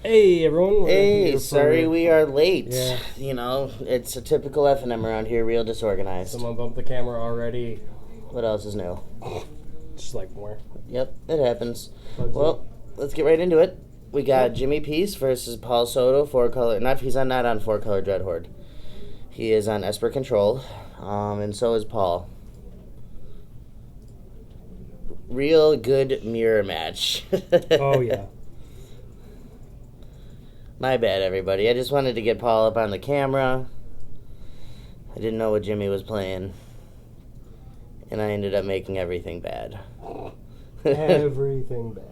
Hey everyone. We're Hey, here sorry for- we are late. Yeah. You know, it's a typical F&M around here, real disorganized. Someone bumped the camera already. What else is new? Just like more. Yep, it happens. Bugs Well, let's get right into it. We got Jimmy Peace versus Paul Soto, four-color. He's not on four-color Dreadhorde. He is on Esper Control, and so is Paul. Real good mirror match. Oh yeah. My bad, everybody. I just wanted to get Paul up on the camera. I didn't know what Jimmy was playing. And I ended up making everything bad. Everything bad.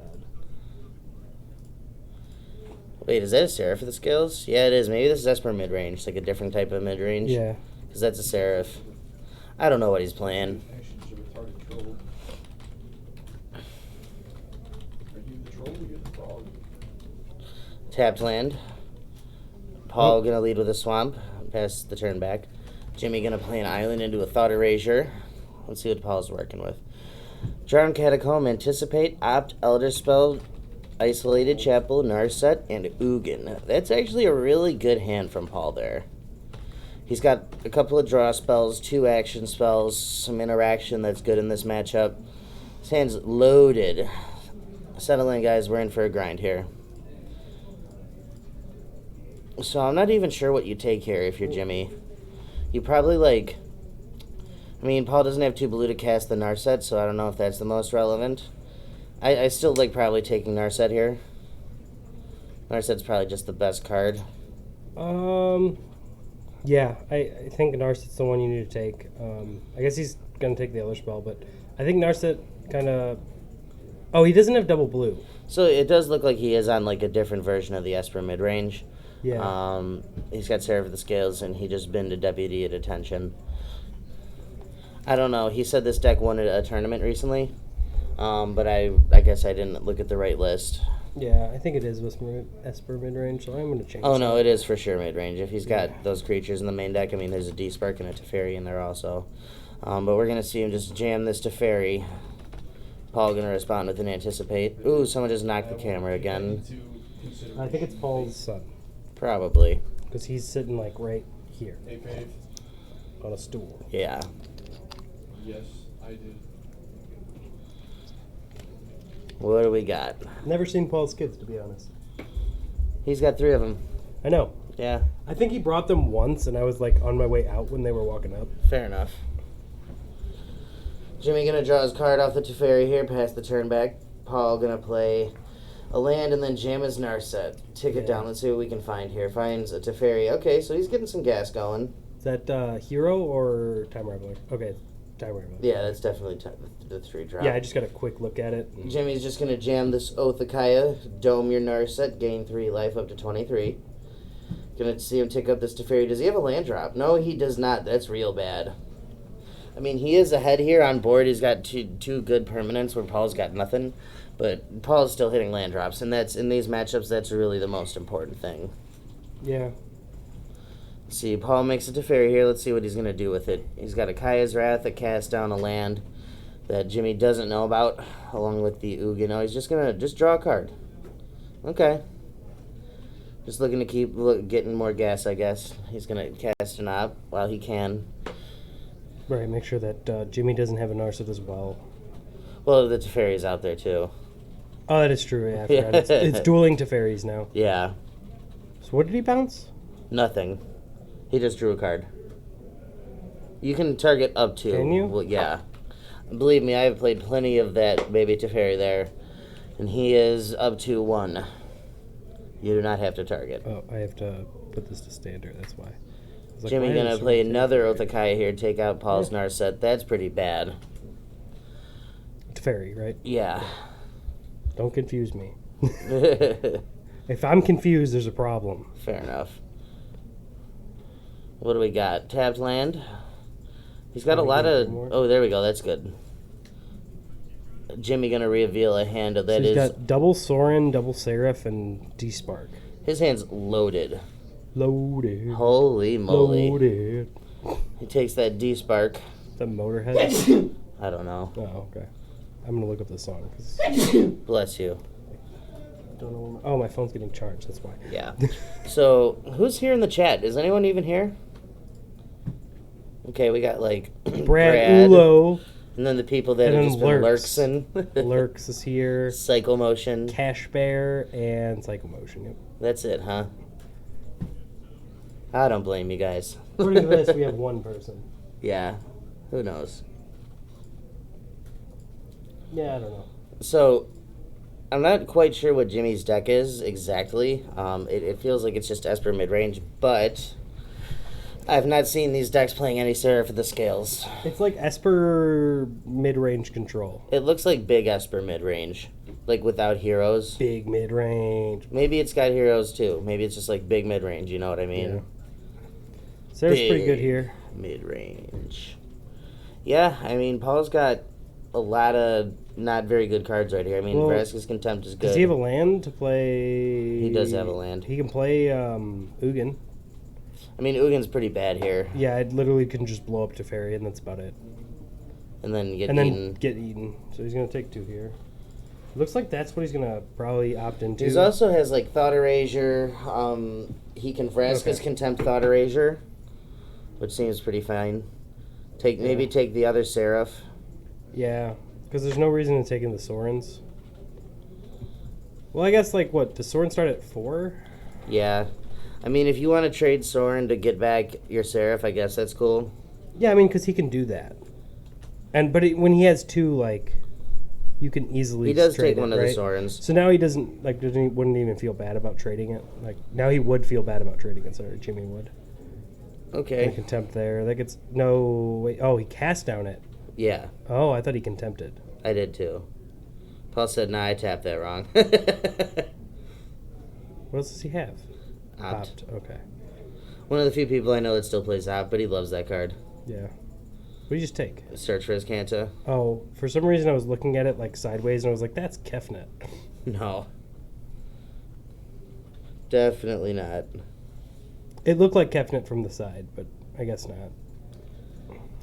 Wait, is that a Seraph for the skills? Yeah, it is. Maybe this is Esper mid-range. Like a different type of mid-range. Yeah. Because that's a Seraph. I don't know what he's playing. Actions are retarded troll. Are you the troll or you the frog? Tapped land. Paul gonna lead with a swamp. Pass the turn back. Jimmy gonna play an island into a Thought Erasure. Let's see what Paul's working with. Drown Catacomb, Anticipate, Opt, Elder Spell, Isolated Chapel, Narset, and Ugin. That's actually a really good hand from Paul there. He's got a couple of draw spells, 2 action spells, some interaction that's good in this matchup. His hand's loaded. Settle in, guys. We're in for a grind here. So I'm not even sure what you take here if you're Jimmy. You probably Paul doesn't have 2 blue to cast the Narset, so I don't know if that's the most relevant. I still like probably taking Narset here. Narset's probably just the best card. Yeah, I think Narset's the one you need to take. I guess he's gonna take the other spell, but I think Narset kind of. Oh, he doesn't have double blue. So it does look like he is on like a different version of the Esper mid-range. Yeah. He's got Seraph of the Scales, and he just been to Deputy at Attention. I don't know. He said this deck won a tournament recently, but I guess I didn't look at the right list. Yeah, I think it is Esper mid range, so I'm gonna change. Oh no, it is for sure mid-range. If he's got those creatures in the main deck, I mean, there's a D-Spark and a Teferi in there also. But we're going to see him just jam this Teferi. Paul going to respond with an Anticipate. Ooh, someone just knocked the camera again. I think it's Paul's son, Probably. because he's sitting like right here Hey, Pave. on a stool. Yeah. Yes, I did. What do we got? Never seen Paul's kids, to be honest. He's got 3 of them. I know. Yeah, I think he brought them once, and I was like on my way out when they were walking up. fair enough. Jimmy going to draw his card off the Teferi here, pass the turn back. Paul going to play a land and then jam his Narset. Tick it Yeah. down. Let's see what we can find here. Finds a Teferi. Okay, so he's getting some gas going. Is that Hero or Time Raveler? Okay, Time Raveler. Yeah, that's definitely the 3 drop. Yeah, I just got a quick look at it. Jimmy's just going to jam this Oath of Kaya, dome your Narset, gain 3 life up to 23. Gonna see him tick up this Teferi. Does he have a land drop? No, he does not. That's real bad. I mean, he is ahead here on board. He's got two good permanents where Paul's got nothing. But Paul's still hitting land drops, and that's in these matchups, that's really the most important thing. Yeah. See, Paul makes a Teferi here. Let's see what he's going to do with it. He's got a Kaya's Wrath that casts down a land that Jimmy doesn't know about, along with the Ugin. No, he's just going to draw a card. Okay. Just looking to keep getting more gas, I guess. He's going to cast an Op while he can. Right, make sure that Jimmy doesn't have a Narset as well. Well, the Teferi's out there, too. Oh, that is true. Yeah, I forgot. It's dueling Teferis now. Yeah. So what did he bounce? Nothing. He just drew a card. You can target up to. Can you? Well, yeah. Believe me, I have played plenty of that baby Teferi there. And he is up to 1. You do not have to target. Oh, I have to put this to standard. That's why. I was like, Jimmy why gonna is play there another Teferi? Othakaya here, take out Paul's Narset. That's pretty bad. Teferi, right? Yeah. Don't confuse me. Fair If I'm confused, there's a problem. enough. What do we got? Tapped land? He's got a Oh, lot yeah, of... more. Oh, there we go. That's good. Jimmy gonna reveal a hand of So that he's is... got double Sorin, double Seraph, and D-Spark. His hand's loaded. Loaded. Holy moly. Loaded. He takes that D-Spark. The Motorhead? I don't know. Oh, okay. I'm gonna look up the song. 'Cause Bless you. Don't know. Oh, my phone's getting charged. That's why. Yeah. So, who's here in the chat? Is anyone even here? Okay, we got like Brad Ulo. and then the people that And have then just been Lurks. lurksing. Lurks is here. Psycho Motion. Cash Bear and Psychomotion. Yep. That's it, huh? I don't blame you guys. According to this, we have one person. Yeah. Who knows? Yeah, I don't know. So, I'm not quite sure what Jimmy's deck is exactly. It feels like it's just Esper mid-range, but I've not seen these decks playing any Seraph of the Scales. It's like Esper mid-range control. It looks like big Esper mid-range, like without heroes. Big mid-range. Maybe it's got heroes too. Maybe it's just like big mid-range, you know what I mean? Yeah. Sarah's pretty good here. Mid-range. Yeah, I mean, Paul's got a lot of not very good cards right here. I mean, Well, Vraska's Contempt is good. Does he have a land to play? He does have a land. He can play Ugin. I mean, Ugin's pretty bad here. Yeah, I literally can just blow up Teferi, and that's about it. And then get And then eaten. get eaten. So he's going to take 2 here. Looks like that's what he's going to probably opt into. He also has, like, Thought Erasure. He can Vraska's Okay. Contempt Thought Erasure, which seems pretty fine. Maybe take the other Seraph. Yeah, because there's no reason in taking the Sorens. Well, I guess, like, what? Does Soren start at 4? Yeah. I mean, if you want to trade Soren to get back your Seraph, I guess that's cool. Yeah, I mean, because he can do that. When he has 2, like, you can easily He does trade take one it, of the right? Sorens. So now he doesn't, like, wouldn't even feel bad about trading it. Like, now he would feel bad about trading it. Sorry, Jimmy would. Okay. And Contempt there. That gets, no, wait. Oh, he cast down it. Yeah, Oh, I thought he Contempted. I did too. Paul said, nah, I tapped that wrong. What else does he have? Opt. Okay. One of the few people I know that still plays Opt, but he loves that card. Yeah. What do you just take? Search for his Kanta. Oh, for some reason I was looking at it, like, sideways, and I was like, that's Kefnet. No. Definitely not. It looked like Kefnet from the side, but I guess not.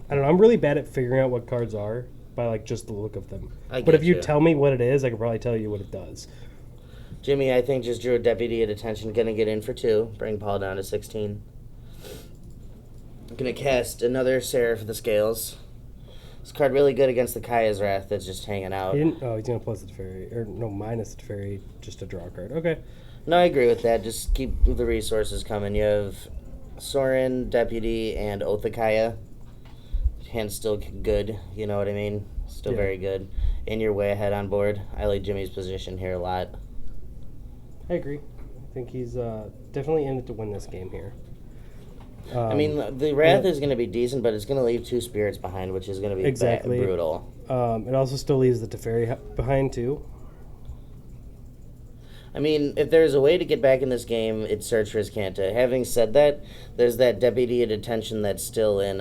I don't know. I'm really bad at figuring out what cards are by, like, just the look of them. I But if get you you. tell me what it is, I could probably tell you what it does. Jimmy, I think, just drew a Deputy at attention. Gonna get in for 2. Bring Paul down to 16. Gonna cast another Seraph of the Scales. This card really good against the Kaya's Wrath that's just hanging out. He didn't. Oh, he's gonna plus the Teferi, or no, minus the Teferi, just a draw card. Okay. No, I agree with that. Just keep the resources coming. You have Soren, Deputy, and Othakaya. Hand's still good, you know what I mean? Still Yeah. very good. And you're way ahead on board. I like Jimmy's position here a lot. I agree. I think he's definitely in it to win this game here. I mean, the Wrath yeah. is going to be decent, but it's going to leave 2 spirits behind, which is going to be Exactly. brutal. It also still leaves the Teferi behind too. I mean, if there's a way to get back in this game, it's search for his Kanta. Having said that, there's that Deputy at attention that's still in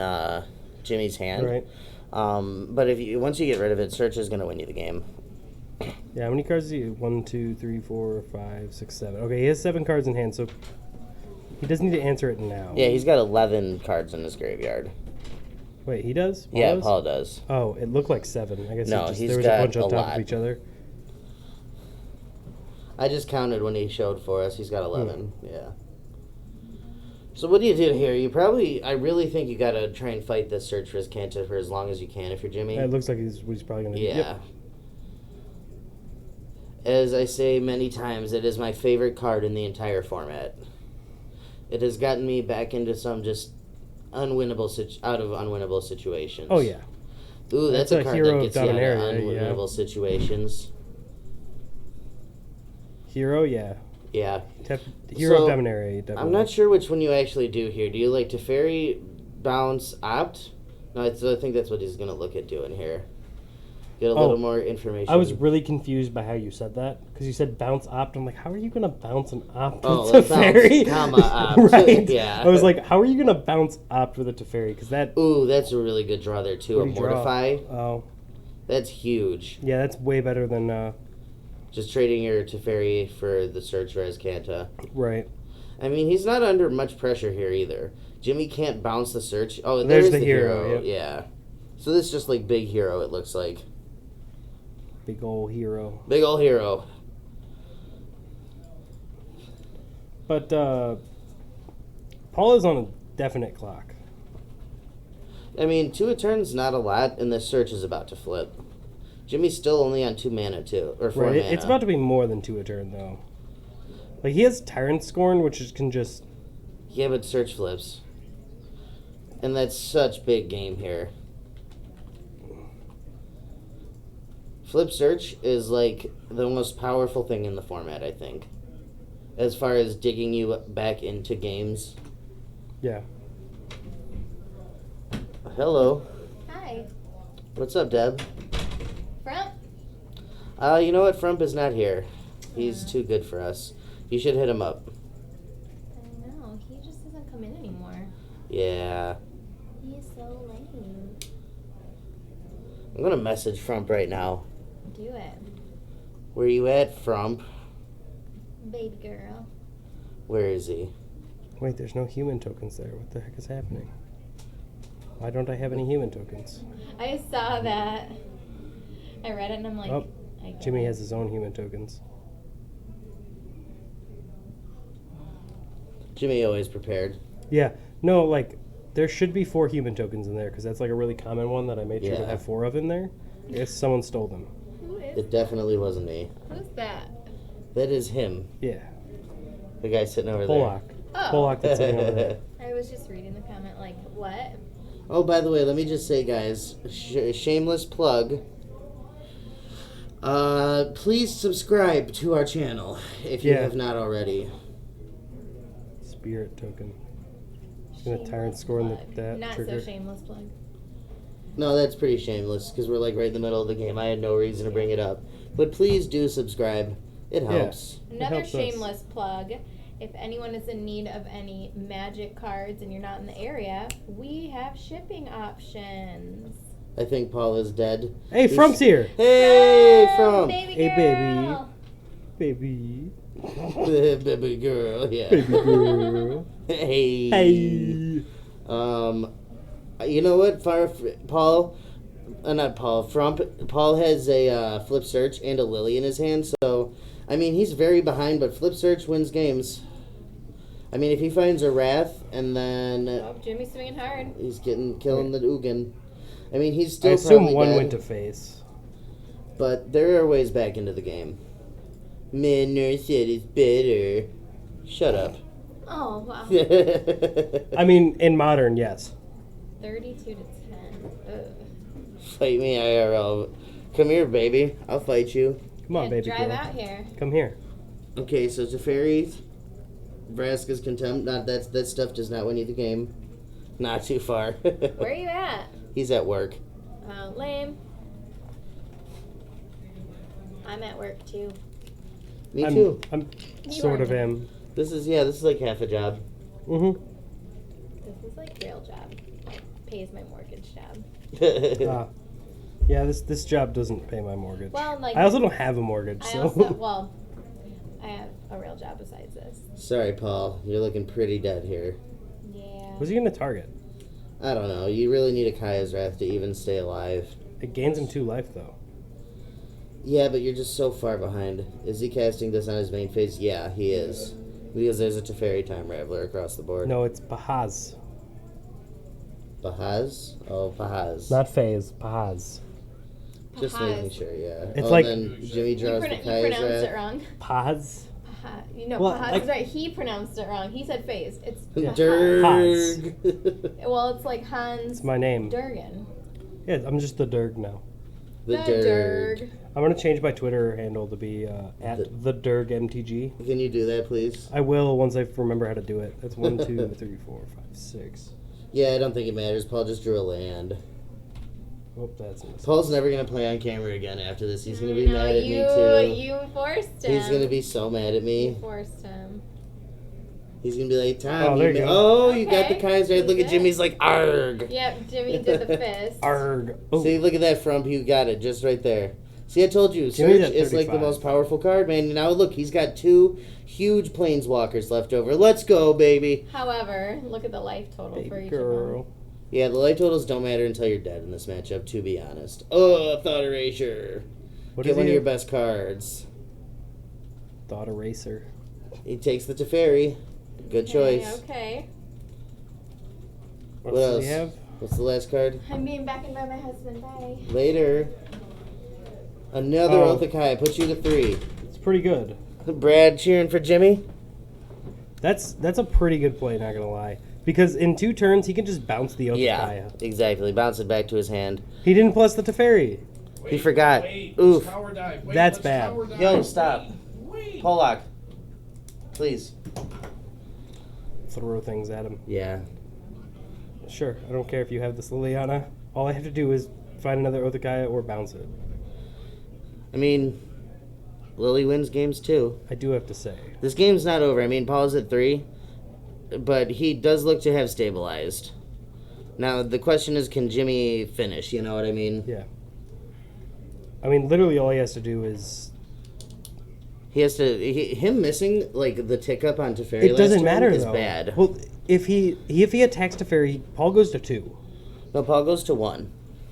Jimmy's hand. Right. But once you get rid of it, search is going to win you the game. Yeah. How many cards do you? 1, 2, 3, 4, 5, 6, 7. Okay, he has 7 cards in hand, so he doesn't need to answer it now. Yeah, he's got 11 cards in his graveyard. Wait, he does? Yeah, does? Paul does. Oh, it looked like 7. I guess No, he's he's there was got a bunch on a top lot. of each other. I just counted when he showed for us. He's got 11. Yeah. So what do you do here? I really think you got to try and fight this search for his Kanta for as long as you can if you're Jimmy. It looks like he's probably going to do. Yeah. Yep. As I say many times, it is my favorite card in the entire format. It has gotten me back into some just out of unwinnable situations. Oh, yeah. Ooh, that's That's a a card hero that of gets you out of Dominaria, yeah. unwinnable situations. Hero, yeah. Yeah. Hero So, of Dominaria, definitely. I'm not sure which one you actually do here. Do you like Teferi, bounce, opt? No, I think that's what he's going to look at doing here. Get a little more information. I was really confused by how you said that because you said bounce opt. I'm like, how are you gonna bounce an opt Oh, with like Teferi? bounce, comma, opt. Right. Yeah. I was like, how are you gonna bounce opt with a Teferi? Because that. Ooh, that's a really good draw there, too. What A do you draw? Mortify. Oh, That's huge. yeah, that's way better than. Just trading your Teferi for the search for his Kanta. Right. I mean, he's not under much pressure here either. Jimmy can't bounce the search. Oh, There's there's the the hero, hero. yep. Yeah. So this is just like big hero, it looks like. Big ol' hero. Big ol' hero. But Paul is on a definite clock. I mean, 2 turns not a lot, and this search is about to flip. Jimmy's still only on 2 mana too, or 4 Right, mana. it's about to be more than 2 a turn though. Like he has Tyrant Scorn, which can just Yeah, but search flips, and that's such big game here. Flip search is like the most powerful thing in the format, I think, as far as digging you back into games. yeah. Hello, Hi. what's up, Deb? Front? You know what? Frump is not here. He's too good for us. You should hit him up. I know. He just doesn't come in anymore. Yeah. He's so lame. I'm gonna message Frump right now. Do it. Where you at, Frump? Baby girl. Where is he? Wait, there's no human tokens there. What the heck is happening? Why don't I have any human tokens? I saw that. I read it and I'm like, Oh, I get Jimmy it. has his own human tokens. Jimmy always prepared. Yeah, no, like there should be 4 human tokens in there because that's like a really common one that I made sure to Yeah. have 4 of in there. I guess someone stole them. Who is? It definitely wasn't me. Who's that? That is him. Yeah, The guy sitting over Pollock. Oh. Pollock that's sitting over there. I was just reading the comment like, what? Oh, by the way, let me just say, guys, shameless plug. Please subscribe to our channel if you Yeah. have not already. Spirit token. Gonna Shameless Tyrant Scorn plug. that Not trigger. so shameless plug. No, that's pretty shameless because we're like right in the middle of the game. I had no reason to bring it up. But please do subscribe. It helps. Another helps us. shameless plug. If anyone is in need of any magic cards and you're not in the area, we have shipping options. I think Paul is dead. Hey, Frump's here! Hey, Frump! Baby Hey, girl. Baby. Baby girl, yeah. Baby girl. Hey. Hey. You know what, Paul? Not Paul. Frump. Paul has a flip search and a lily in his hand, so I mean he's very behind. But flip search wins games. I mean, if he finds a wrath and then Oh, Jimmy's swinging hard. he's killing the Ugin. I mean, he's I still assume probably one dead, went to face. but there are ways back into the game. Minor said it's better. Shut up. Oh, wow. I mean, in modern, yes. 32 to 10. Ugh. Fight me IRL. Come here, baby. I'll fight you. Come on, Yeah, baby drive girl. out here. Come here. Okay, so Teferi, Vraska's Contempt. Not that stuff does not win you the game. Not too far. Where are you at? He's at work. Oh, lame. I'm at work too. Me I'm, too. I'm You sort are of now. am. This is like half a job. Mm-hmm. This is like real job. Pays my mortgage job. Yeah, this job doesn't pay my mortgage. Well, like I also don't have a mortgage, I so. also well, I have a real job besides this. Sorry, Paul. You're looking pretty dead here. Yeah. Who's he gonna target? I don't know. You really need a Kaya's Wrath to even stay alive. It gains him 2 life though. Yeah, but you're just so far behind. Is he casting this on his main phase? Yeah, he is. Because there's a Teferi Time Raveler across the board. No, it's Pahaz. Bahaz? Oh, Bahaz. Not phase, Pahaz. Just Pahaz. making sure, yeah. It's oh, like- then Jimmy You, draws the you Kaya's pronounced it Wrath. wrong. Pahaz? You know, Well, Pahaz like- is right. He pronounced it wrong. He said phase. It's Yeah. Pahaz. Durg. Well, it's like Hans It's my name. Durgan. Yeah, I'm just the Durg now. The Durg. I'm gonna change my Twitter handle to be at the Durg MTG. Can you do that, please? I will once I remember how to do it. That's 1, 2, 3, 4, 5, 6. Yeah, I don't think it matters. Paul just drew a land. Oh, that's a mistake. Paul's never gonna play on camera again after this. He's gonna be No, mad at you, me too. You forced him. He's gonna be so mad at You me. forced him. He's gonna be like, Tom, Oh, there you go. oh, you got the Okay, Kaya's Wrath. Look you at did. Jimmy's like, arg. Yep, Jimmy did the fist. Arg. Oh, See, look at that, Frump. You got it just right there. See, I told you, Jimmy's Surge at is like the 35. most powerful card, man. And now look, he's got 2 huge Planeswalkers left over. Let's go, baby. However, look at the life total for baby each girl. of them. Yeah, the life totals don't matter until you're dead in this matchup, to be honest. Oh, Thought Erasure. What Get is one he? of your best cards. Thought Eraser. He takes the Teferi. Good choice. Okay. What What else do else? we have? What's the last card? I'm being backed by my husband. Bye. Later. Another Oh. Othakai. Put you to 3. It's pretty good. Brad cheering for Jimmy. That's a pretty good play, not gonna lie. Because in 2 turns he can just bounce the Othakaya. Yeah, exactly. Bounce it back to his hand. He didn't plus the Teferi. He forgot. Wait, Oof. let's tower dive. Wait, That's let's bad. tower dive. Yo, stop. Wait. Pollock. Please. Throw things at him. Yeah. Sure, I don't care if you have this Liliana. All I have to do is find another Othakaya or bounce it. I mean, Lily wins games too. I do have to say. This game's not over. I mean, Paul's at 3, but he does look to have stabilized. Now, the question is, can Jimmy finish? You know what I mean? Yeah. I mean, literally all he has to do is... He has to... him missing, like, the tick up on Teferi It last doesn't turn matter, is though. bad. Well, if he attacks Teferi, Paul goes to 2. No, Paul goes to 1.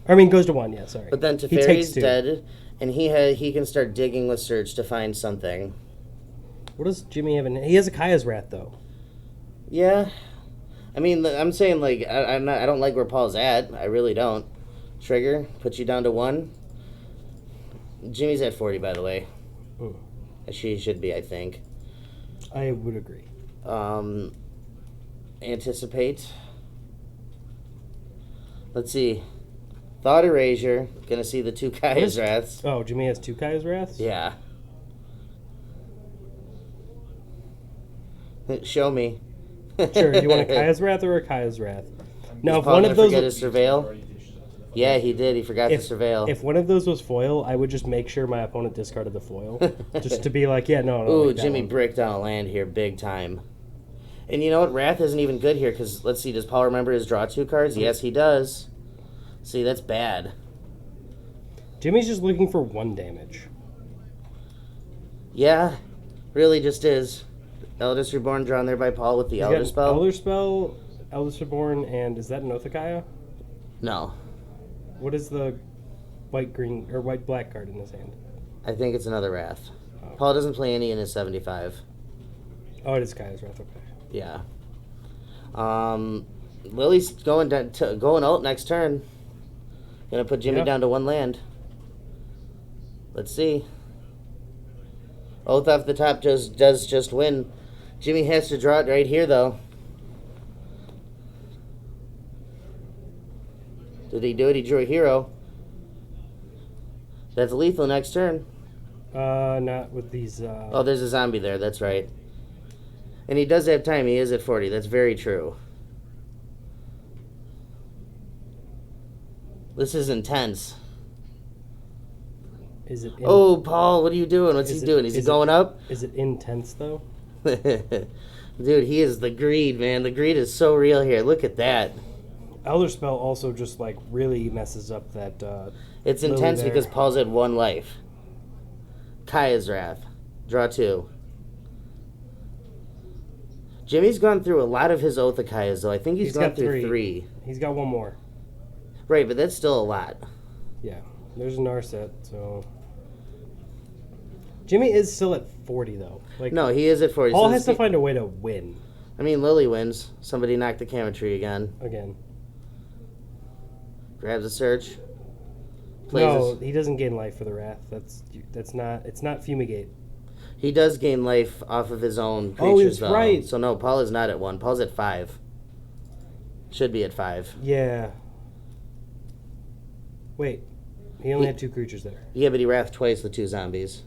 I mean, goes to 1, yeah, sorry. But then He takes Teferi's 2. dead, and he can start digging with Search to find something. What does Jimmy have in... He has a Kaya's Wrath, though. Yeah. I mean, I'm saying, like, I don't like where Paul's at. I really don't. Trigger, put you down to 1. Jimmy's at 40, by the way. Mm. She should be, I think. I would agree. Anticipate. Let's see. Thought Erasure. Gonna see the 2 Kaya's Wraths. Oh, Jimmy has 2 Kaya's Wraths? Yeah. Show me. Sure, do you want a Kaya's Wrath or a Kaya's Wrath? Now, Is if Paul one gonna of those... forget his Surveil? Yeah, he did. He forgot If- to Surveil. If one of those was foil, I would just make sure my opponent discarded the foil. Just to be like, yeah, no. Ooh, like that Jimmy one. bricked down a land here big time. And you know what? Wrath isn't even good here because, let's see, does Paul remember his draw 2 cards? Yes, he does. See, that's bad. Jimmy's just looking for 1 damage. Yeah, really just is. Eldest Reborn drawn there by Paul with the He's got Elder an Spell. Elder Spell, Eldest Reborn, and is that an Othakaya? No, What is the white-green or white-black card in his hand? I think it's another Wrath. Oh. Paul doesn't play any in his 75. Oh, it is Kaya's Wrath, okay. Yeah. Lily's going going out next turn. Gonna put Jimmy Yeah. down to 1 land. Let's see. Oath off the top does just win. Jimmy has to draw it right here, though. Did he do it? He drew a hero. That's lethal next turn. Not with these, Oh, there's a zombie there. That's right. And he does have time. He is at 40. That's very true. This is intense. Is it... Oh, Paul, what are you doing? What's he Is it- doing? Is he is it- going up? Is it intense, though? Dude, he is the greed, man. The greed is so real here. Look at that. Elder Spell also just, like, really messes up that, It's Lily intense there. because Paul's at 1 life. Kaya's Wrath. Draw 2. Jimmy's gone through a lot of his Othakayas, though. I think he's gone got through 3. 3. He's got 1 more. Right, but that's still a lot. Yeah, there's an Narset, so... Jimmy is still at 40, though. Like, No, he is at 40. Paul so has this to find a way to win, I mean, Lily wins. Somebody knocked the camera tree again. again. Grabs a search. Plays No, his- he doesn't gain life for the Wrath. That's not... It's not Fumigate. He does gain life off of his own Oh, creatures, that's though. right. So no, Paul is not at 1. Paul's at 5. Should be at 5. Yeah. Wait. He only He- had 2 creatures there. Yeah, but he wrathed twice with 2 zombies.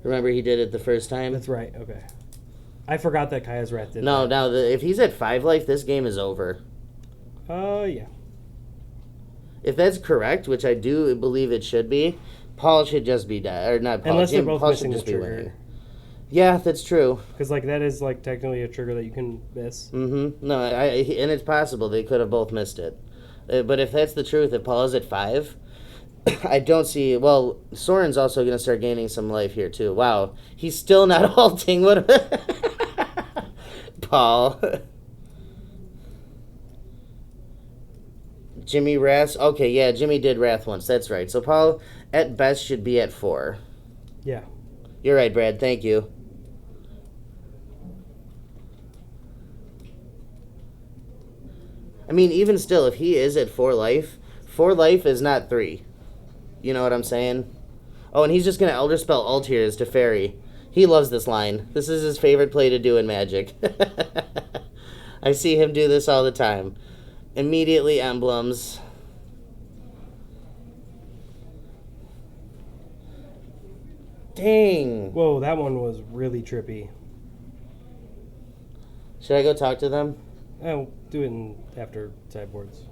Remember he did it the first time? That's right, okay. I forgot that Kaya's Wrath did No, that. now if he's at 5 life, this game is over. Yeah. If that's correct, which I do believe it should be, Paul should just be dead, or not Paul. Unless they're Jim, both Paul missing should the just be trigger. winning. Yeah, that's true. Because, like, that is, like, technically a trigger that you can miss. Mm-hmm. No, and it's possible they could have both missed it. But if that's the truth, if Paul is at 5, I don't see. Well, Soren's also going to start gaining some life here too. Wow, he's still not halting. What, Paul? Jimmy Wrath. Okay, yeah, Jimmy did Wrath once. That's right. So Paul, at best, should be at 4. Yeah. You're right, Brad. Thank you. I mean, even still, if he is at 4 life is not 3. You know what I'm saying? Oh, and he's just going to Elder Spell Altiers to Fairy. He loves this line. This is his favorite play to do in Magic. I see him do this all the time. Immediately emblems. Dang. Whoa, that one was really trippy. Should I go talk to them? I'll do it after sideboards.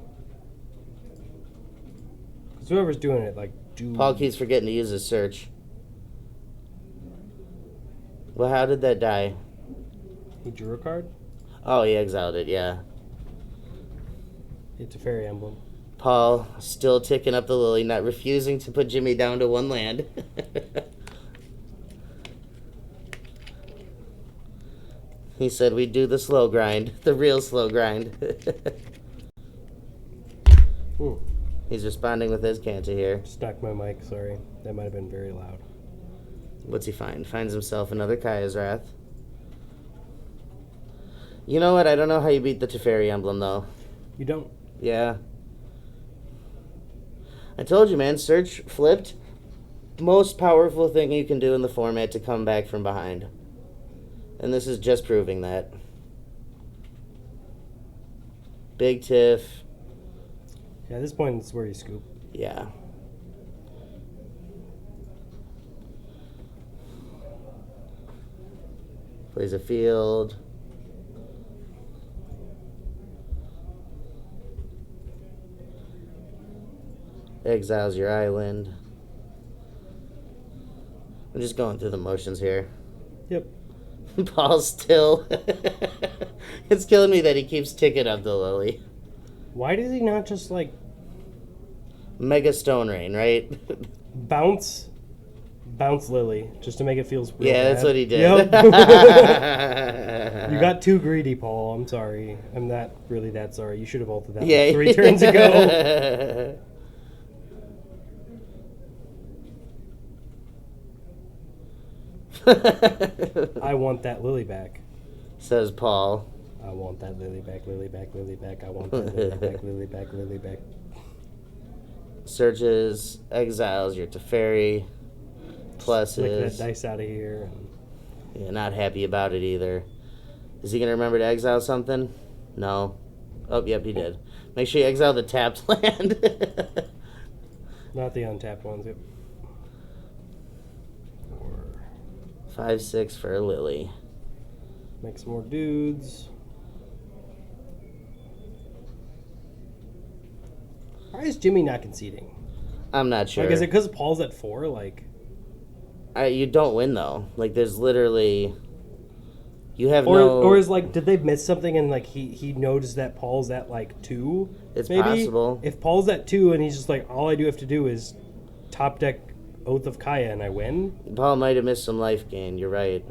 Because whoever's doing it, like, do. Paul keeps forgetting to use his search. Well, how did that die? He drew a card? Oh, he exiled it, yeah. It's a fairy emblem. Paul still ticking up the lily, not refusing to put Jimmy down to 1 land. He said we'd do the slow grind, the real slow grind. He's responding with his canter here. Stuck my mic, sorry. That might have been very loud. What's he find? Finds himself another Kaya's Wrath. You know what? I don't know how you beat the Teferi emblem, though. You don't? Yeah. I told you, man. Search flipped. Most powerful thing you can do in the format to come back from behind. And this is just proving that. Big Tiff. Yeah, at this point, it's where you scoop. Yeah. Plays a field. Exiles your island. I'm just going through the motions here. Yep. Paul's still. It's killing me that he keeps ticking up the lily. Why does he not just, like, Mega Stone Rain, right? bounce Lily, just to make it feel real Yeah, that's bad? what he did. Yep. You got too greedy, Paul. I'm sorry. I'm not really that sorry. You should have ulted that like 3 turns ago. I want that Lily back. Says Paul. I want that Lily back, Lily back, Lily back. I want that Lily back, Lily back, Lily back. Searches, exiles your Teferi, Flick that pluses. dice out of here. And Yeah, not happy about it either. Is he going to remember to exile something? No. Oh, yep, he did. Make sure you exile the tapped land. not the untapped ones. Yep. 5-6 for Lily. Make some more dudes. Why is Jimmy not conceding? I'm not sure. Like, is it because Paul's at 4? Like, You don't win, though. Like, there's literally... You have or no... or is like, did they miss something and like he noticed that Paul's at like 2? It's maybe? possible. If Paul's at 2 and he's just like, all I do have to do is top deck Oath of Kaya and I win. Paul might have missed some life gain. You're right.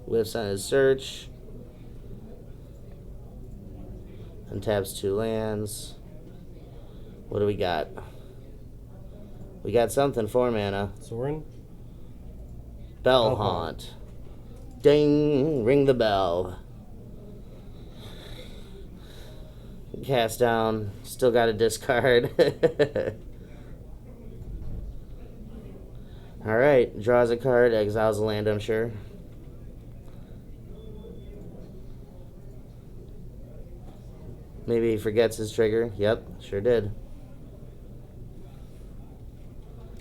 Lifts on his search. And taps 2 lands. What do we got? We got something, 4 mana. Soren. Bell Bell Haunt. Ding! Ring the bell. Cast down. Still got a discard. Alright. Draws a card. Exiles a land, I'm sure. Maybe he forgets his trigger. Yep, sure did.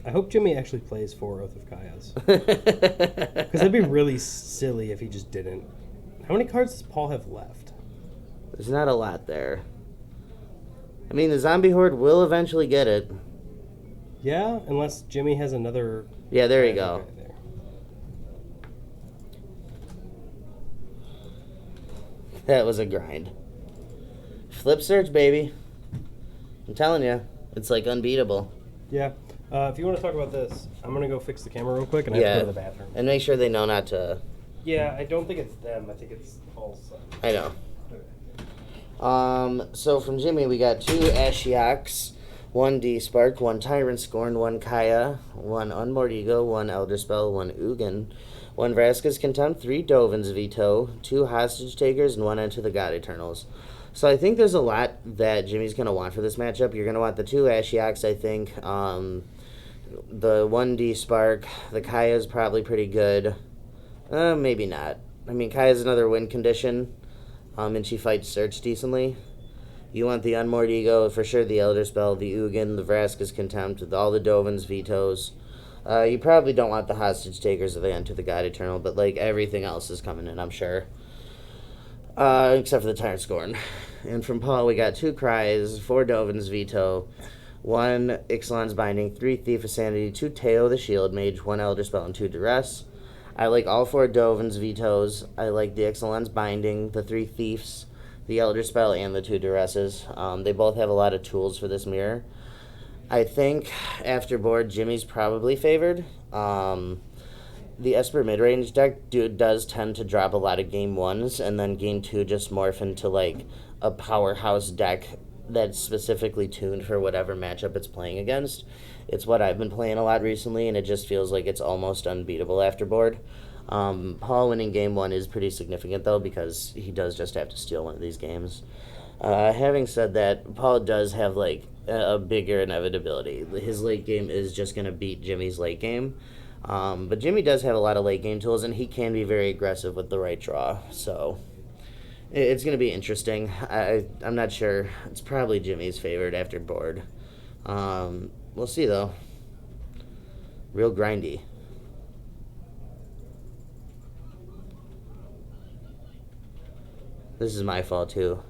I hope Jimmy actually plays 4 Oath of Kayas. Because that'd be really silly if he just didn't. How many cards does Paul have left? There's not a lot there. I mean, the zombie horde will eventually get it. Yeah, unless Jimmy has another... Yeah, there you go. Okay, there. That was a grind. Flip search, baby. I'm telling you, it's like unbeatable. Yeah. If you want to talk about this, I'm going to go fix the camera real quick and I have to go to the bathroom. And make sure they know not to. Yeah, I don't think it's them. I think it's Paul's son. I know. So from Jimmy, we got 2 Ashiok's, 1 D-Spark, 1 Tyrant Scorn, 1 Kaya, 1 Unmoored Ego, 1 Elder Spell, 1 Ugin, 1 Vraska's Contempt, 3 Dovin's Veto, 2 Hostage Takers, and 1 Enter the God Eternals. So I think there's a lot that Jimmy's going to want for this matchup. You're going to want the 2 Ashioks, I think. The 1D Spark. The Kaya's probably pretty good. Maybe not. I mean, Kaya's another win condition, and she fights Search decently. You want the Unmoored Ego, for sure the Elder Spell, the Ugin, the Vraska's Contempt, with all the Dovin's Vetoes. You probably don't want the Hostage Takers of the Enter the God Eternal, but, like, everything else is coming in, I'm sure. Except for the Tyrant Scorn. And from Paul, we got 2 Cries, 4 Dovin's Veto, 1 Ixalan's Binding, 3 Thief of Sanity, 2 Teo the Shield Mage, 1 Elder Spell, and 2 Duress. I like all 4 Dovin's Vetoes. I like the Ixalan's Binding, the 3 Thieves, the Elder Spell, and the 2 Duresses. They both have a lot of tools for this mirror. I think after board, Jimmy's probably favored. The Esper midrange deck does tend to drop a lot of game 1s, and then game 2 just morph into like a powerhouse deck that's specifically tuned for whatever matchup it's playing against. It's what I've been playing a lot recently, and it just feels like it's almost unbeatable after board. Paul winning game 1 is pretty significant, though, because he does just have to steal one of these games. Having said that, Paul does have like a bigger inevitability. His late game is just going to beat Jimmy's late game. But Jimmy does have a lot of late game tools, and he can be very aggressive with the right draw. So it's going to be interesting. I'm not sure. It's probably Jimmy's favored after board. We'll see, though. Real grindy. This is my fault, too.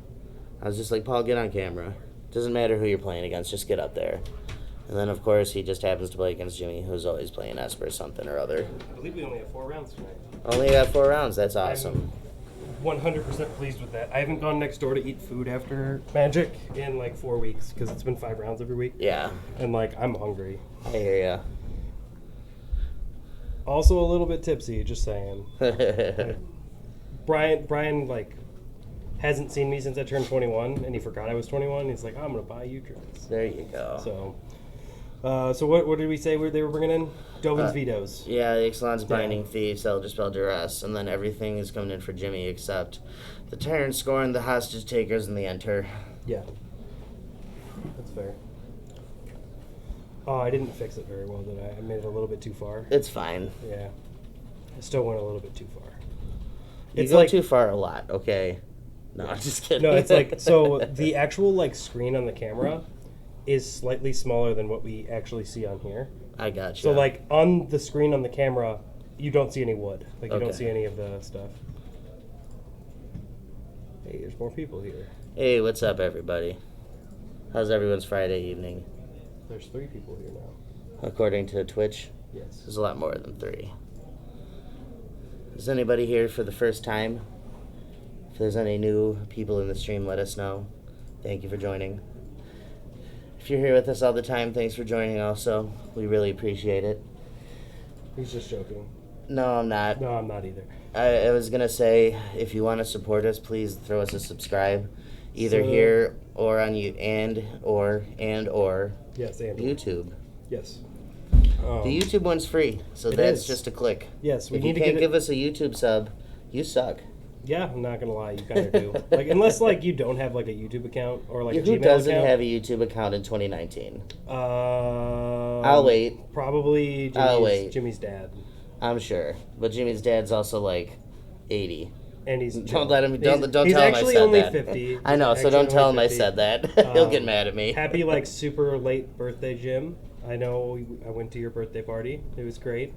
I was just like, Paul, get on camera. Doesn't matter who you're playing against, just get up there. And then, of course, he just happens to play against Jimmy, who's always playing Esper something or other. I believe we only have 4 rounds tonight. Only got 4 rounds. That's awesome. I'm 100% pleased with that. I haven't gone next door to eat food after Magic in like 4 weeks because it's been 5 rounds every week. Yeah, And like, I'm hungry. I hear Also a little bit tipsy, just saying. ya. Brian, like, hasn't seen me since I turned 21, and he forgot I was 21. He's like, I'm going to buy you drinks. There you go. So what did we say they were bringing in? Dovin's Vetoes. Yeah, the Ixalan's Binding, Thieves, Elder Spell, Duress, and then everything is coming in for Jimmy except the Tyrant Scorn, the Hostage Takers, and the Enter. Yeah. That's fair. Oh, I didn't fix it very well, did I? I made it a little bit too far. It's fine. Yeah. I still went a little bit too far. You It's go like too far a lot, okay? No, I'm just kidding. No, it's like, so the actual like screen on the camera is slightly smaller than what we actually see on here. I got you. So like on the screen on the camera, you don't see any wood. Like you don't Okay. see any of the stuff. Hey, there's more people here. Hey, what's up, everybody? How's everyone's Friday evening? There's 3 people here now. According to Twitch, Yes. there's a lot more than 3. Is anybody here for the first time? If there's any new people in the stream, let us know. Thank you for joining. If you're here with us all the time, thanks for joining also. We really appreciate it. He's just joking. No, I'm not. No, I'm not either. I was going to say, if you want to support us, please throw us a subscribe. Either So- here or on or Yes, and YouTube. yes. The YouTube one's free, so It that's is. just a click. Yes, we If need you to can't get give us a YouTube sub, you suck. Yeah, I'm not gonna lie, you kind of do. Like, unless like you don't have like a YouTube account or like a Who Gmail doesn't account. have a YouTube account in 2019? I'll wait. Probably I'll wait. Jimmy's dad, I'm sure, but Jimmy's dad's also like 80. and he's Don't let him. he's- Don't he's tell him I actually said only that. 50. I know, He's so don't actually tell him only I 50. said that. He'll get mad at me. Happy like super late birthday, Jim. I know I went to your birthday party. It was great.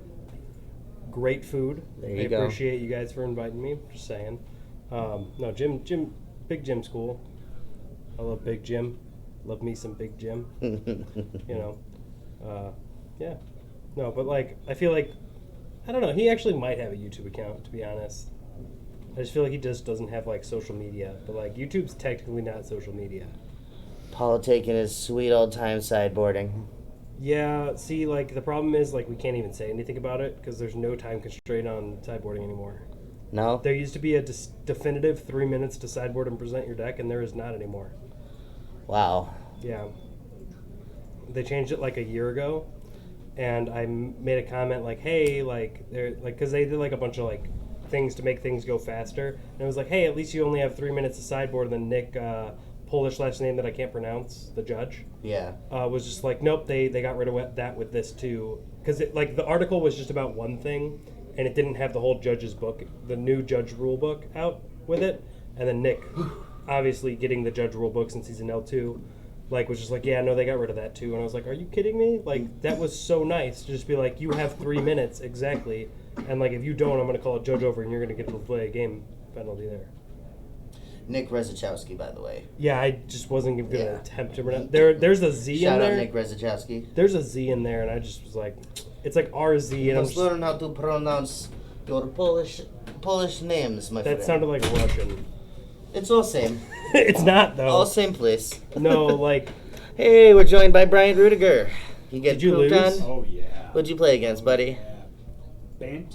Great food. There I you go. appreciate you guys for inviting me. Just saying. No, Jim, Big Jim's cool. I love Big Jim. Love me some Big Jim. You know. Yeah. No, but like I feel like I don't know. He actually might have a YouTube account, to be honest. I just feel like he just doesn't have like social media. But like YouTube's technically not social media. Paul taking his sweet old time sideboarding. Yeah, see, like, the problem is, like, we can't even say anything about it because there's no time constraint on sideboarding anymore. No? There used to be a definitive 3 minutes to sideboard and present your deck, and there is not anymore. Wow. Yeah. They changed it, like, a year ago, and I made a comment, like, hey, like, they're, like, because they did, like, a bunch of, like, things to make things go faster. And it was like, hey, at least you only have 3 minutes of sideboard. And then Nick, Polish last name that I can't pronounce, the judge, Yeah. was just like, nope, they got rid of that with this too. Because like the article was just about one thing, and it didn't have the whole judge's book, the new judge rule book out with it. And then Nick, obviously getting the judge rule book since he's in L2, like was just like, yeah, no, they got rid of that too. And I was like, are you kidding me? Like that was so nice to just be like, you have 3 minutes exactly, and like if you don't, I'm gonna call a judge over and you're gonna get to play a game penalty there. Nick Rezachowski, by the way. Yeah, I just wasn't even gonna Yeah. attempt to pronounce. There's a Z Shout in out there. Nick Rezachowski. There's a Z in there, and I just was like, it's like RZ, and I'm Let's just, learn how to pronounce your Polish names, my friend. that sounded like Russian. It's all same. It's not though. All same place. No, like Hey, we're joined by Brian Rudiger. You get Did you pooped lose? on? Oh yeah. What'd you play against, buddy?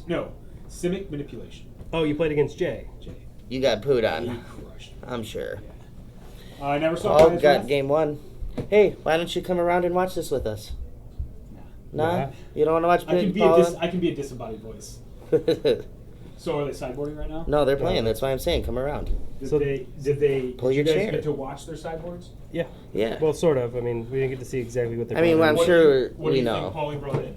No, Simic manipulation. oh, you played against Jay. Jay. You got pooed He on. crushed. I'm sure. I never saw. Paul Brian's got wrath. game 1. Hey, why don't you come around and watch this with us? Nah? Yeah. You don't want to watch I can be Paul? I can be a disembodied voice. So are they sideboarding right now? No, they're playing. That's why I'm saying come around. Did So- they Pull did your you guys chair. get to watch their sideboards? Yeah. Yeah. Well, sort of. I mean, we didn't get to see exactly what they're. I mean, going I'm to What do. do you- sure what do we you know. think Paulie brought in?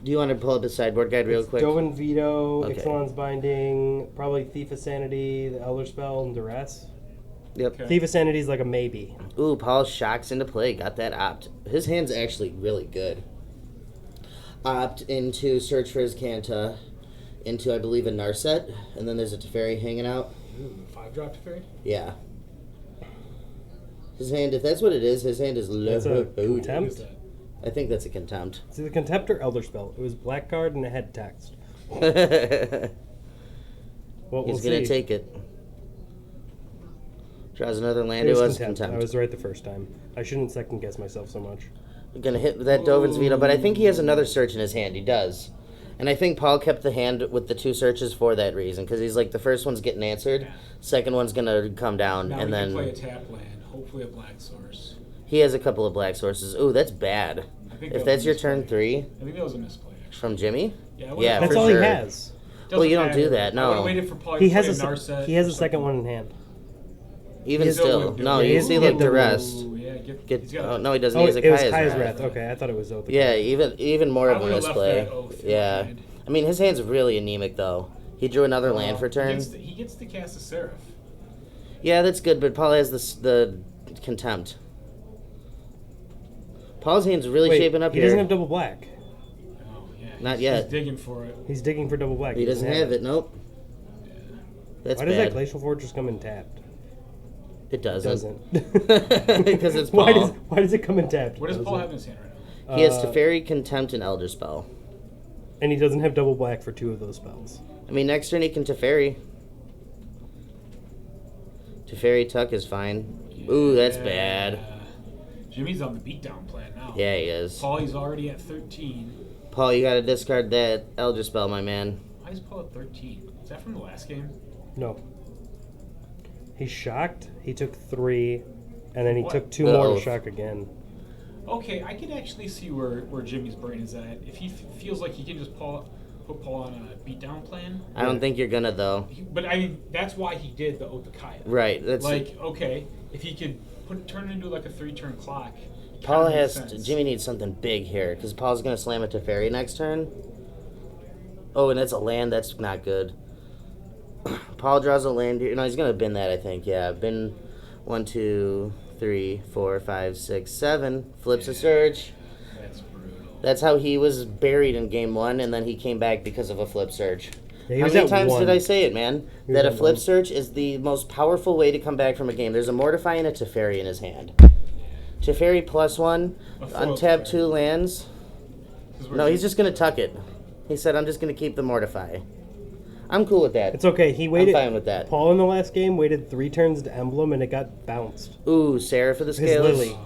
Do you want to pull up the sideboard guide real It's quick? Dovin Veto, Okay. Ixalan's Binding, probably Thief of Sanity, the Elder Spell, and Duress. Yep. Okay. Thief of Sanity is like a maybe. Ooh, Paul shocks into play. Got that opt. His hand's actually really good. Opt into search for his Kanta, into I believe a Narset, and then there's a Teferi hanging out. Ooh, 5-drop to fade? Yeah. His hand, if that's what it is, his hand is That's a loaded. What contempt. is that? I think that's a contempt. It's either Contempt or Elder Spell. It was black card and it had text. He's Well, we'll gonna see. take it. Draws another land. It It was was contempt. contempt. I was right the first time. I shouldn't second guess myself so much. Gonna hit with that Dovin's Veto, but I think he has another search in his hand. He does. And I think Paul kept the hand with the 2 searches for that reason, because he's like, the first one's getting answered, second one's gonna come down, Now and we then can play a tap land, hopefully a black source. he has a couple of black sources. Ooh, that's bad. I think If that that's was your a turn misplay. 3 I think that was a misplay, actually. from Jimmy, Yeah, Yeah, That's for all sure. he has. Well, you Doesn't don't do matter. that, I would've no. waited for Paulie He to has play a Narset he has or a second something. one in hand. even He still, would do no, it. you He see is like the the- rest. Ooh, yeah, Get, he's got oh a- no, he doesn't. Oh, He has a it was Kaya's Kaya's Wrath. Wrath. Okay, I thought it was Oath. of Yeah, Kaya. even more I of a would've left misplay. that Oath in Yeah, mind. I mean his hand's really anemic though. He drew another land for turn. He gets to cast a Seraph. Yeah, that's good, but Paul has the contempt. Paul's hand's really Wait, shaping up he here. doesn't have double black. Oh, yeah. Not he's yet. digging for it. He's digging for double black. He doesn't have it. Nope. Yeah. That's Why does that bad. Glacial Fortress come in tapped? It doesn't. Doesn't. Because it's Why Paul. does it come in tapped? What does Doesn't. Paul have in his hand right now? He has Uh, Teferi, Contempt, and Elder Spell. And he doesn't have double black for 2 of those spells. I mean, next turn he can Teferi. Teferi Tuck is fine. Ooh, that's bad. Jimmy's on the beatdown plan now. Yeah, he is. Paulie's already at 13. Paul, you gotta discard that Elder Spell, my man. Why is Paul at 13? Is that from the last game? No. He's shocked. He took 3, and then he What? took 2 more to Uh-oh. shock again. Okay, I can actually see where Jimmy's brain is at. If he feels like he can just put Paul on a beatdown plan. I don't think you're gonna though. But I mean, that's why he did the Oath of Kaya. Right. That's Like, okay, if he could turn it into like a 3-turn clock. Paul kinda makes has sense. Jimmy needs something big here because Paul's gonna slam it to Teferi next turn. Oh, and it's a land. That's not good. Paul draws a land here. No, he's gonna bin that. I think. Yeah, bin 1, 2, 3, 4, 5, 6, 7. Flips a surge. That's brutal. That's how he was buried in game 1, and then he came back because of a flip surge. Yeah, he How was many at times 1. did I say it, man? He was That a at flip 1. surge is the most powerful way to come back from a game. There's a Mortify and a Teferi in his hand. Teferi +1, A foil untap Teferi. 2 lands. This is where No, Jim- he's just gonna tuck it. He said, "I'm just gonna keep the Mortify." I'm cool with that. It's okay. He waited. fine with that. Paul in the last game waited 3 turns to Emblem, and it got bounced. Ooh, Sarah for the His scales. Lily.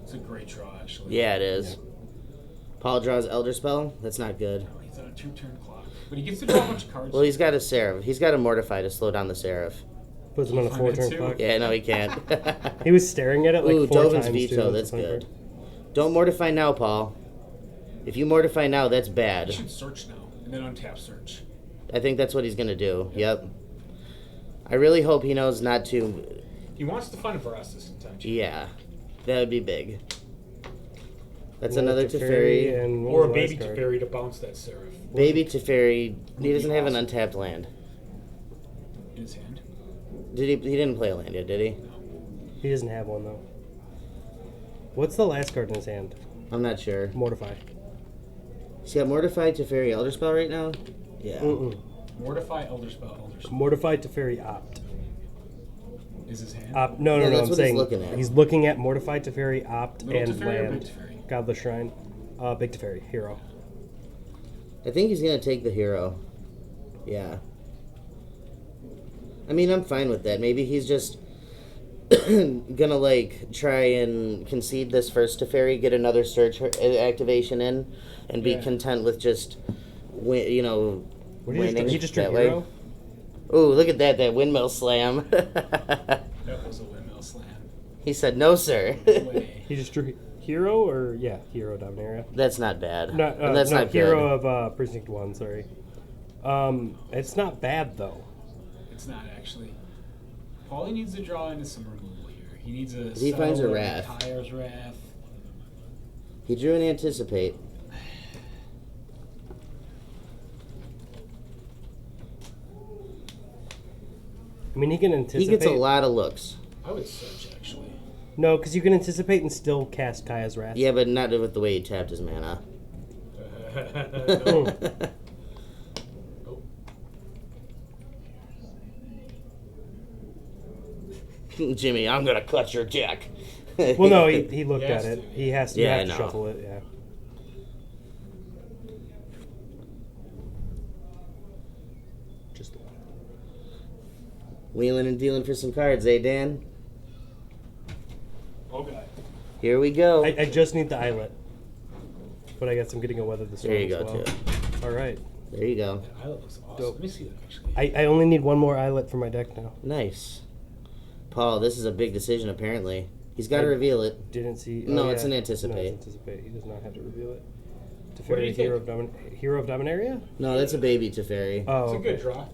It's a great draw, actually. Yeah, it is. Paul draws Elder Spell. That's not good. Oh, he's on a 2-turn clock. But he gets to draw a bunch of cards. Well, he's got a Seraph. He's got a Mortify to slow down the Seraph. Puts him on a Find 4-turn it too. clock. Yeah, no, he can't. He was staring at it like Ooh, 4 Dovin's times. Veto. too. That's funny good. part. Don't Mortify now, Paul. If you Mortify now, that's You bad. should search now, and then untap search. I think that's what he's gonna do. Yep. I really hope he knows not to. He wants to find Veras this time. Yeah, that would be big. That's And another Teferi Teferi. and what Or a was the last baby card? Teferi to bounce that Seraph. Baby Teferi. He be doesn't have an awesome. untapped land. In his hand. Did he? He didn't play a land yet, did he? No. He doesn't have one though. What's the last card in his hand? I'm not sure. Mortify. He's got Mortify, Teferi, Elder Spell right now. Yeah. Mm-mm. Mortify, Elder Spell, Elder Spell. Mortify Teferi Opt. Is his hand? Opt. No, Yeah, no, no. that's I'm what he's saying looking at. he's looking at Mortify Teferi Opt Little and Teferi or land. Big Teferi? Godless Shrine. Big Teferi Hero. I think he's gonna take the hero. Yeah. I mean, I'm fine with that. Maybe he's just gonna like try and concede this first Teferi, get another search activation in, and be Yeah. content with just, What did he winning he just drew that way. Hero? Ooh, look at that windmill slam. That was a windmill slam. He said, "No, sir." No way. He just drew Hero or Hero Hero Dominaria. That's not bad. No, That's no, not Hero good. of Precinct 1, sorry. It's not bad though. It's not actually. Paulie needs to draw into some removal here. He needs a. He finds a Cell or Wrath. Tyre's Wrath. He drew an anticipate. I mean, he can anticipate. He gets a lot of looks. I would search actually. No, because you can anticipate and still cast Kaya's Wrath. Yeah, but not with the way he tapped his mana. No. Oh. Jimmy, I'm gonna cut your jack. Well, no, he looked Yes. at it. He has to, Yeah, you I have to know. shuffle it, yeah. Just Wheeling and dealing for some cards, eh, Dan? Oh god. Here we go. I just need the eyelet. But I guess I'm getting a Weather the Storm There you as go, well. too. All right. There you go. That islet looks awesome. Dope. Let me see that actually. I only need one more eyelet for my deck now. Nice. Paul, this is a big decision, apparently. He's got to I- reveal it. Didn't see. No, oh, it's yeah. an anticipate. No, it's anticipate. He does not have to reveal it. What do Teferi, you Hero think? Hero of Dominaria? No, that's a baby Teferi. Oh, It's a okay. good draw.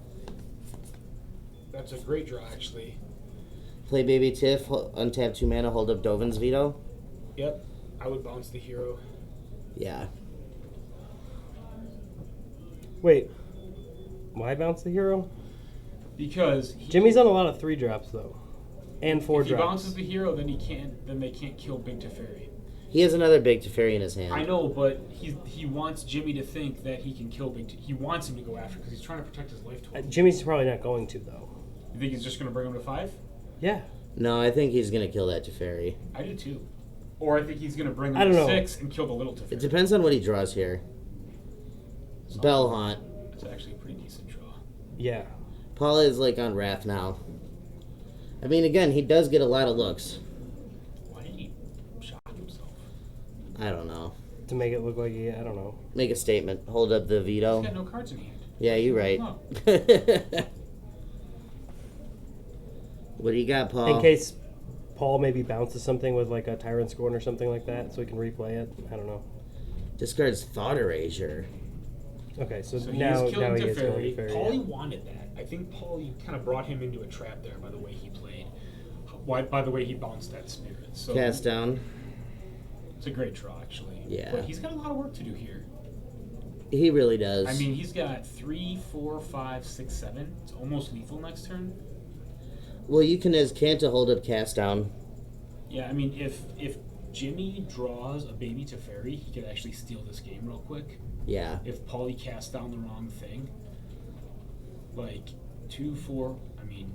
That's a great draw actually. Play baby Tiff, untap 2 mana, hold up Dovin's Veto. Yep. I would bounce the hero. Yeah. Wait. Why bounce the hero? Because Jimmy's on a lot of 3-drops, though. And 4 if he drops. bounces the hero, then they can't kill Big Teferi. He has another big Teferi in his hand. I know, but he wants Jimmy to think that he can kill he wants him to go after because he's trying to protect his life total. Jimmy's probably not going to, though. You think he's just going to bring him to 5? Yeah. No, I think he's going to kill that Teferi. I do too. Or I think he's going to bring him I don't to know. 6 and kill the little It Teferi. depends on what he draws here. Bell Haunt. It's actually a pretty decent draw. Yeah. Paula is like on Wrath now. I mean, again, he does get a lot of looks. Why did he shock himself? I don't know. To make it look like I don't know. Make a statement. Hold up the veto. He's got no cards in hand. Yeah, you're right. No. What do you got, Paul? In case Paul maybe bounces something with like a Tyrant Scorn or something like that, so he can replay it. I don't know. Discards Thought Erasure. Okay, so, So now he is killing he is going Teferi. to Teferi. Paulie wanted that. I think Paulie kind of brought him into a trap there by the way he played. By the way he bounced that spirit. So Cast down. it's a great draw actually. Yeah. But he's got a lot of work to do here. He really does. I mean, he's got 3, 4, 5, 6, 7. It's almost lethal next turn. well, you can as Kanta hold up cast down. Yeah, I mean, if Jimmy draws a baby Teferi, he could actually steal this game real quick. Yeah. If Paulie casts down the wrong thing, like 2, 4. I mean,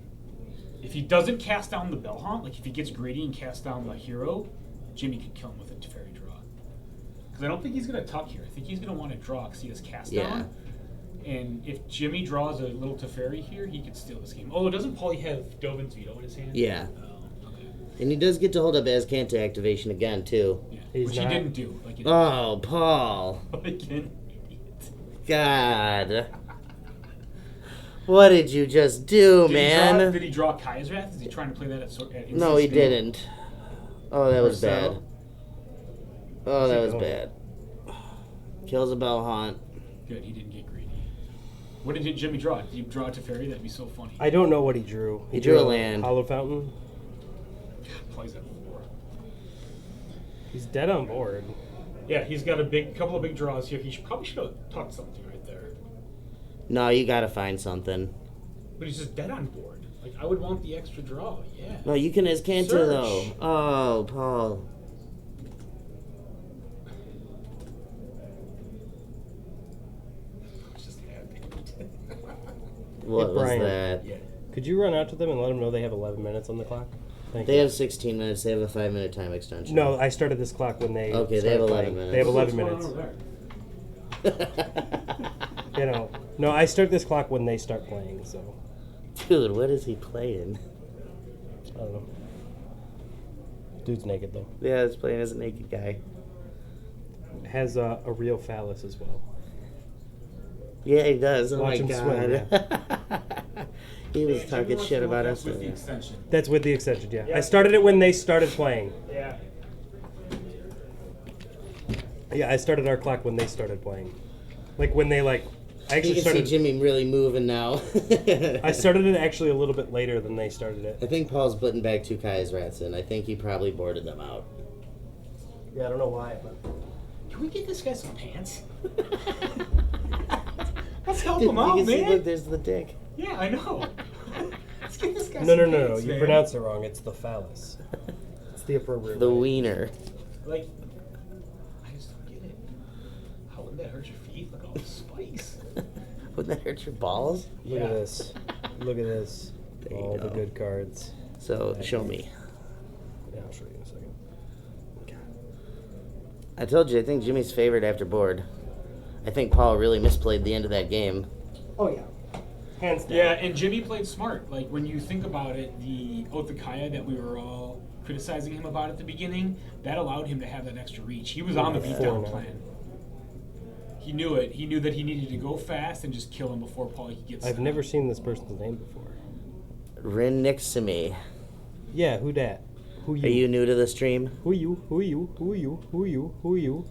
if he doesn't cast down the Bell Haunt, like if he gets greedy and casts down the hero, Jimmy could kill him with a Teferi draw. Because I don't think he's going to tuck here. I think he's going to want to draw because he has cast down. And if Jimmy draws a little Teferi here, he could steal this game. Oh, doesn't Paulie have Dovin's Veto in his hand? Yeah. Oh, okay. And he does get to hold up as Kanta activation again, too. Yeah. He's Which not- he didn't do. Like, Oh, Paul. like an idiot. God. What did you just do, man? Did he draw Kaya's Wrath? Is he trying to play that at instant No, he speed? didn't. Oh, that was bad. Marcelo? Oh, that was going? bad. Kills a Bell Haunt. Good, he didn't get greedy. What did Jimmy draw? Did you draw Teferi? That'd be so funny. I don't know what he drew. He drew a land. Hollow Fountain. Plays that 4. He's dead on board. Yeah, he's got couple of big draws here. Probably should have tucked something right there. No, you gotta find something. But he's just dead on board. Like, I would want the extra draw, yeah. No, you can Azcanta Search. though. Oh, Paul. It's just happy. What was Brian. that? Yeah. Could you run out to them and let them know they have 11 minutes on the clock? Thank They you. have 16 minutes. They have a 5-minute time extension. No, I started this clock when they. Okay, they have started 11 playing. minutes. They have 11 What's minutes. going on over You know, no, I start this clock when they start playing. So Dude, what is he playing? I don't know. Dude's naked though. Yeah, he's playing as a naked guy. Has a real phallus as well. Yeah, he does. Oh Watch my him god. swim, He was there? talking shit about us. With the extension. That's with the extension, yeah. Yeah. I started it when they started playing. Yeah. Yeah, I started our clock when they started playing. Like when they I You actually can started. see Jimmy really moving now. I started it actually a little bit later than they started it. I think Paul's putting back 2 Kai's rats in. I think he probably boarded them out. Yeah, I don't know why, but Can we get this guy some pants? Let's help Dude, him you out, can see, man. look, there's the dick. Yeah, I know. Let's get this guy no, some no, no, no. pants, You man. pronounced it wrong. It's the phallus. It's the appropriate. The way. wiener. Like, I just don't get it. How wouldn't that hurt your feet? Look at all the spikes. Wouldn't that hurt your balls? Look Yeah. at this. Look at this. There you All the go. good cards. So, show me. Yeah, I'll show you in a second. I told you, I think Jimmy's favored after board. I think Paul really misplayed the end of that game. Oh yeah, hands down. Yeah, and Jimmy played smart. Like, when you think about it, the Othakaya that we were all criticizing him about at the beginning, that allowed him to have that extra reach. He was on the Yeah. beatdown plan. He knew it. He knew that he needed to go fast and just kill him before Paulie could get set I've never up. seen this person's name before. Rin Nixamy. Yeah, who dat? Who you? Are you new to the stream? Who you? Who you? Who you? Who you? Who you?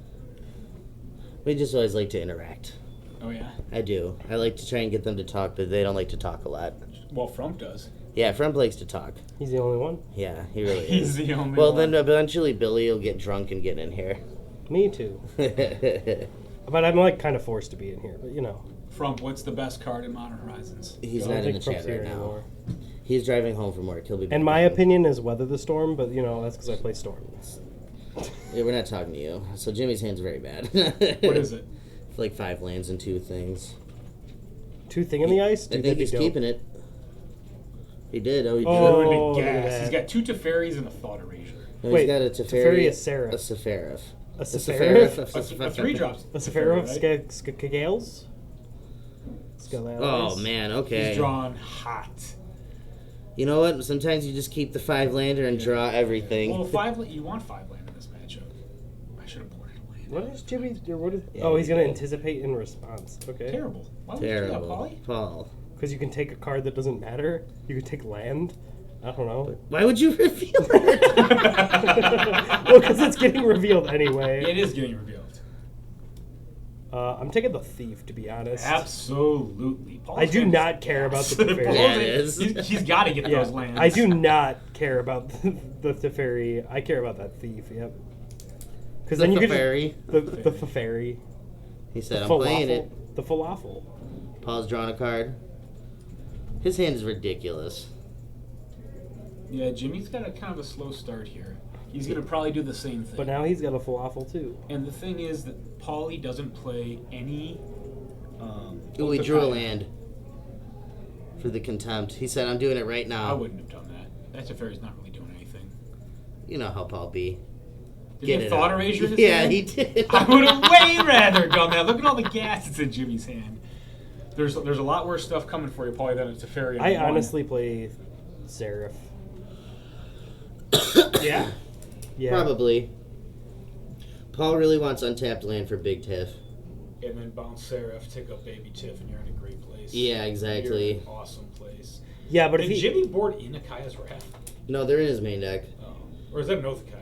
We just always like to interact. Oh, yeah? I do. I like to try and get them to talk, but they don't like to talk a lot. Well, Frump does. Yeah, Frump likes to talk. He's the only one. Yeah, he really He's is. the only Well, one. then eventually Billy will get drunk and get in here. Me too. But I'm kind of forced to be in here. But you know, Frump, what's the best card in Modern Horizons? He's I don't not in the think chat Trump's right here now. anymore. He's driving home from work. He'll be back. And my in. opinion is weather the storm, but you know that's because I play storm. Yeah, we're not talking to you. So Jimmy's hand's very bad. What is it? Like 5 lands and 2 things. 2 thing in the ice. I Dude, think that'd be he's dope. keeping it. He did. Oh, he Oh, did. look at Gas. that. He's got 2 Teferis and a Thought Erasure. No, Wait, he's got a Teferi Teferi, is Seraph. a Sephiroth. A A Sephiroth? A 3 drops. A Sephiroth right? Scales? Oh man, okay. He's drawn hot. You know what? Sometimes you just keep the 5-lander and draw everything. Well, you want 5 land in this matchup. I should have boarded a land. What is Jimmy? What is? Yeah, Oh, he's gonna yeah. anticipate in response. Okay. Terrible. Why would you do that, Terrible. Paulie? Paul. Because you can take a card that doesn't matter. You can take land. I don't know. Why would you reveal that? Well, because it's getting revealed anyway. It is getting revealed. I'm taking the thief, to be honest. Absolutely. Paul's I do hand not is care about the gas. Teferi. Paul's Yeah, hand- it is. He's got to get Yeah, those lands. I do not care about the Teferi. I care about that thief. Yep. Because The then you get Teferi. the Teferi. He said, The I'm playing it. The falafel. Paul's drawn a card. His hand is ridiculous. Yeah, Jimmy's got a kind of a slow start here. He's going to probably do the same thing. But now he's got a falafel too. And the thing is that Paulie doesn't play any. Ooh, he drew a Othakaya. land for the contempt. He said, I'm doing it right now. I wouldn't have done that. That Teferi's not really doing anything. You know how Paul be. Did Get he it have Thought out. Erasure in his Yeah, hand? he did. I would have way rather done that. Look at all the gas that's in Jimmy's hand. There's a lot worse stuff coming for you, Paulie, than a Teferi. on I one. honestly play Seraph. Yeah? Yeah. Probably. Paul really wants untapped land for Big Tiff. And then bounce Seraph, take up Baby Tiff, and you're in a great place. Yeah, exactly. You're in an awesome place. Yeah, but if Did he Jimmy board in Akaya's Wrath? No, they're in his main deck. Oh. Or is that an Othakaya?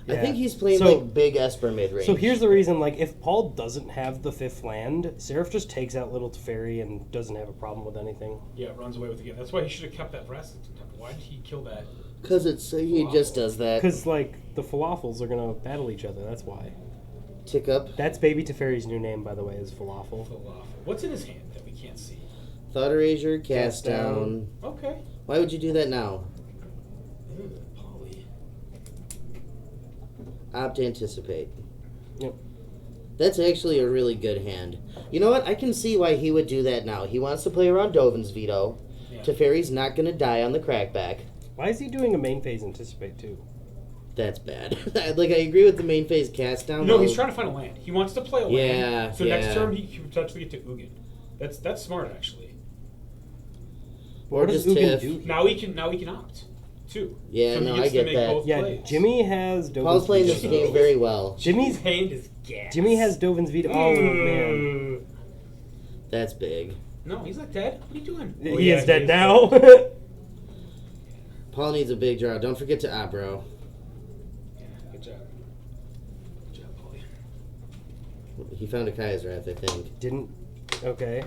I Yeah. think he's playing So- like big Esper mid range. So here's the reason, like, if Paul doesn't have the 5th land, Seraph just takes out Little Teferi and doesn't have a problem with anything. Yeah, runs away with the game. That's why he should have kept that Rasputin temple. Why did he kill that? Because he just does that. Because, like, the falafels are going to battle each other, that's why. Tick up. That's Baby Teferi's new name, by the way, is Falafel. What's in his hand that we can't see? Thought Erasure, cast Cast down. down. Okay. Why would you do that now? Polly. Opt Anticipate. Yep. That's actually a really good hand. You know what? I can see why he would do that now. He wants to play around Dovin's Veto. Yeah. Teferi's not going to die on the crackback. Why is he doing a main phase Anticipate, too? That's bad. Like, I agree with the main phase cast down. No, though. he's trying to find a land. He wants to play a land. Yeah, So yeah. next turn he can potentially get to Ugin. That's smart actually. Or What does just Ugin Tiff. do? Now he can opt too. Yeah, so he no, gets I get to make that. both Yeah, plays. Jimmy has Dovin's Paul's playing this Veto. game very well. Jimmy's hand is gas. Jimmy has Dovin's Veto. Oh, man. That's big. No, he's not dead. What are you doing? He is dead now. Paul needs a big draw. Don't forget to Abro. Yeah, good job. Good job, Paulie. He found a Kaya's Wrath, I think. Didn't. Okay.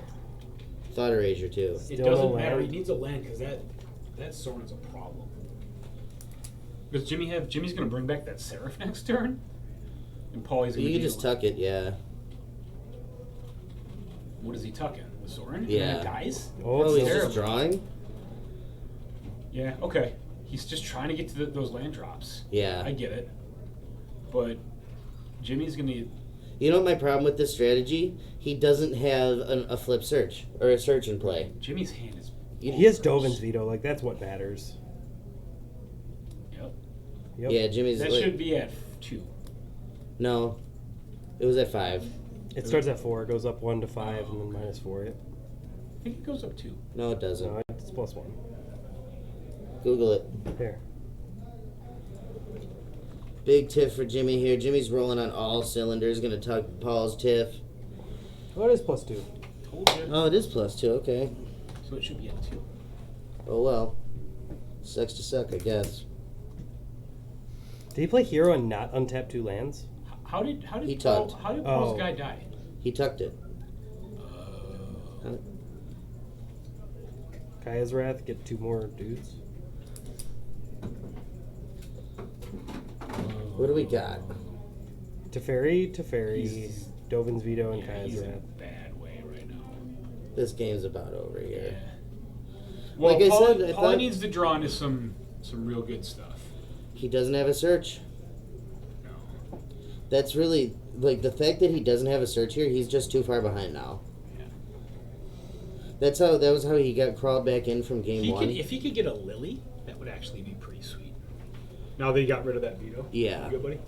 Thought Erasure, too. It Still no doesn't matter. land. He needs a land because that Soren's a problem. Does Jimmy's gonna bring back that Seraph next turn? And Paulie's gonna You can deal just with- tuck it, yeah. What is he tucking? The Soren? Yeah. And then it dies? Oh, Oh, it's he's terrible. just drawing? Yeah, okay. He's just trying to get to those land drops. Yeah. I get it. But Jimmy's gonna. You know what my problem with this strategy? He doesn't have a flip search or a search in play. Jimmy's hand is. He has Dovin's Veto. Like, that's what matters. Yep. Yep. Yeah, Jimmy's That like, should be at 2. no. It was at 5. It starts at 4, goes up 1 to 5, and then -4. I think it goes up 2. No, it doesn't. No, it's +1. Google it. There. Big tiff for Jimmy here. Jimmy's rolling on all cylinders. Gonna tuck Paul's tiff. Oh, it is +2. Told you. Oh, it is +2. Okay. So it should be at 2. Oh well. Sucks to suck, I guess. Did he play Hero and not untap 2 lands? How did He Paul, tucked. how did Paul's Oh. guy die? He tucked it. Kaya's Wrath, get 2 more dudes. What do we got? Teferi, He's- Dovin's Veto, and Yeah, Kaya's he's in a Wrath. bad way right now. This game's about over here. Well, Like I Paul, said, I Paul thought- needs to draw into some real good stuff. He doesn't have a search. No. That's really like the fact that he doesn't have a search here. He's just too far behind now. Yeah. That was how he got crawled back in from game one. If he could get a Lily, that would actually be pretty sweet. Now they got rid of that veto. Yeah. You good, buddy?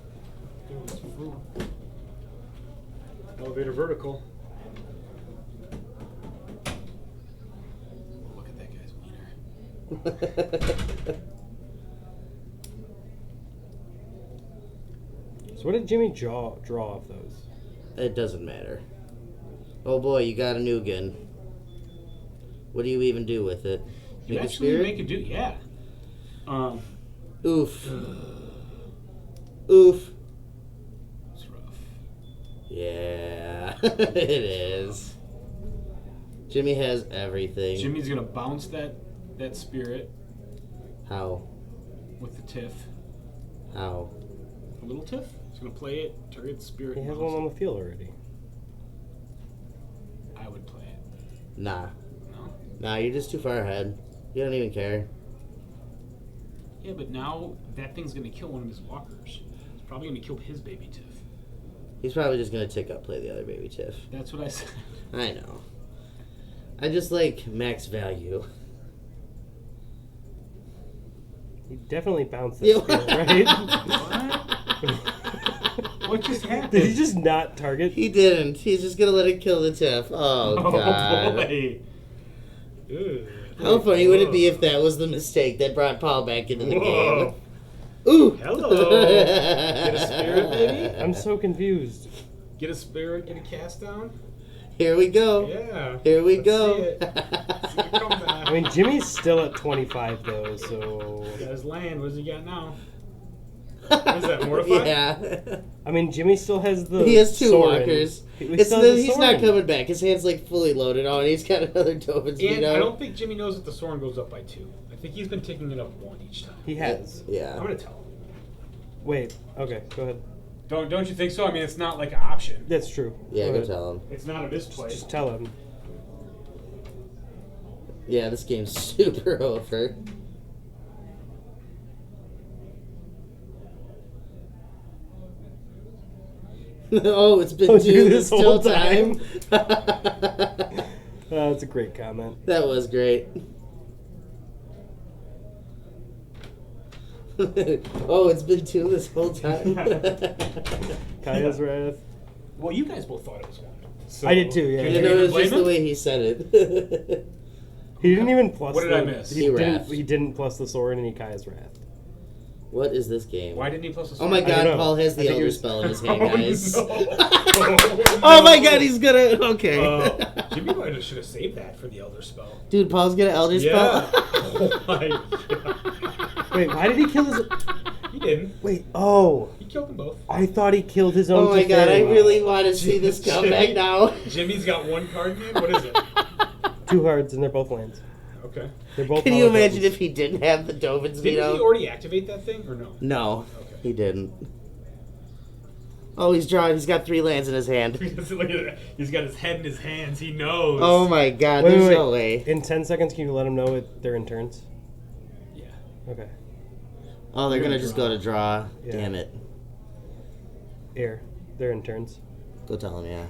Elevator vertical. Look at that guy's wiener. So what did Jimmy draw off those? It doesn't matter. Oh boy, you got a Nugan. What do you even do with it? You Make a actually spirit? make a do, yeah. Oof. Oof. It's rough. Yeah, it is. Jimmy has everything. Jimmy's gonna bounce that spirit How? with the tiff. How? A little tiff. He's gonna play it, target the spirit. He and has bounce one on it. the field already. I would play it. Nah. No. Nah, you're just too far ahead. You don't even care. Yeah, but now that thing's gonna kill one of his walkers. It's probably gonna kill his baby tiff. He's probably just gonna tick up, play the other baby tiff. That's what I said. I know. I just like max value. He definitely bounced that Yeah. spirit, right? What just happened? Did he just not target? He didn't. He's just gonna let it kill the tiff. Oh, God. boy. Ugh. How funny would it be if that was the mistake that brought Paul back into the Whoa. game? Ooh! Hello. Get a spirit, baby? I'm so confused. Get a spirit, get a cast down? Here we go. Yeah. Here we Let's go. see it. See it come back. I mean, Jimmy's still at 25 though, so Got his land. What does he got now? What is that, Mortify? Yeah. I mean, Jimmy still has the. He has two Soren. walkers. He It's still has the he's not Soren. coming back. His hand's like fully loaded on. He's got another Tobin speed And I up. don't think Jimmy knows that the Soren goes up by 2. I think he's been taking it up 1 each time. He has. Yeah. I'm gonna tell him. Wait. Okay. Go ahead. Don't you think so? I mean, it's not like an option. That's true. Yeah, go ahead. tell him. It's not a misplay. Just tell him. Yeah, this game's super over. Oh, it's been Oh, two dude, this this whole whole time. That's a great comment. That was great. Oh, it's been 2 this whole time. Kaya's Wrath. Well, you guys both thought it was 1. So, I did too, yeah. can You you know, even it's blame just him? the way he said it. He didn't even plus. What did I miss? He He didn't. wrathed. He didn't plus the Soren and he Kaya's Wrath. What is this game? Why didn't he plus a Oh my Soren? I don't god, know. Paul has I the think he Elder was- Spell in his hand, Oh, guys. no. Oh my god, he's gonna. Okay. Jimmy might have should have saved that for the Elder Spell. Dude, Paul's gonna Elder Yeah. Spell. Oh my god. Wait, why did he kill his? He didn't. Wait. Oh, He killed them both. I thought he killed his own. Oh my god, I Teferi. really want to see this comeback now. Jimmy's got 1 card game? What is it? 2 cards and they're both lands. Okay. They're both. Can you hollow imagine tokens. if he didn't have the Dovin's Didn't he veto? already activate that thing or no? No, Okay. he didn't. Oh, he's drawing. He's got 3 lands in his hand. Look at that. He's got his head in his hands. He knows. Oh my god, Wait, there's wait, no wait. way. In 10 seconds, can you let them know they're in turns? Yeah. Okay. Oh, they're You're gonna gonna just draw. go to draw. Yeah. Damn it. Air. They're in turns. Go tell him, yeah.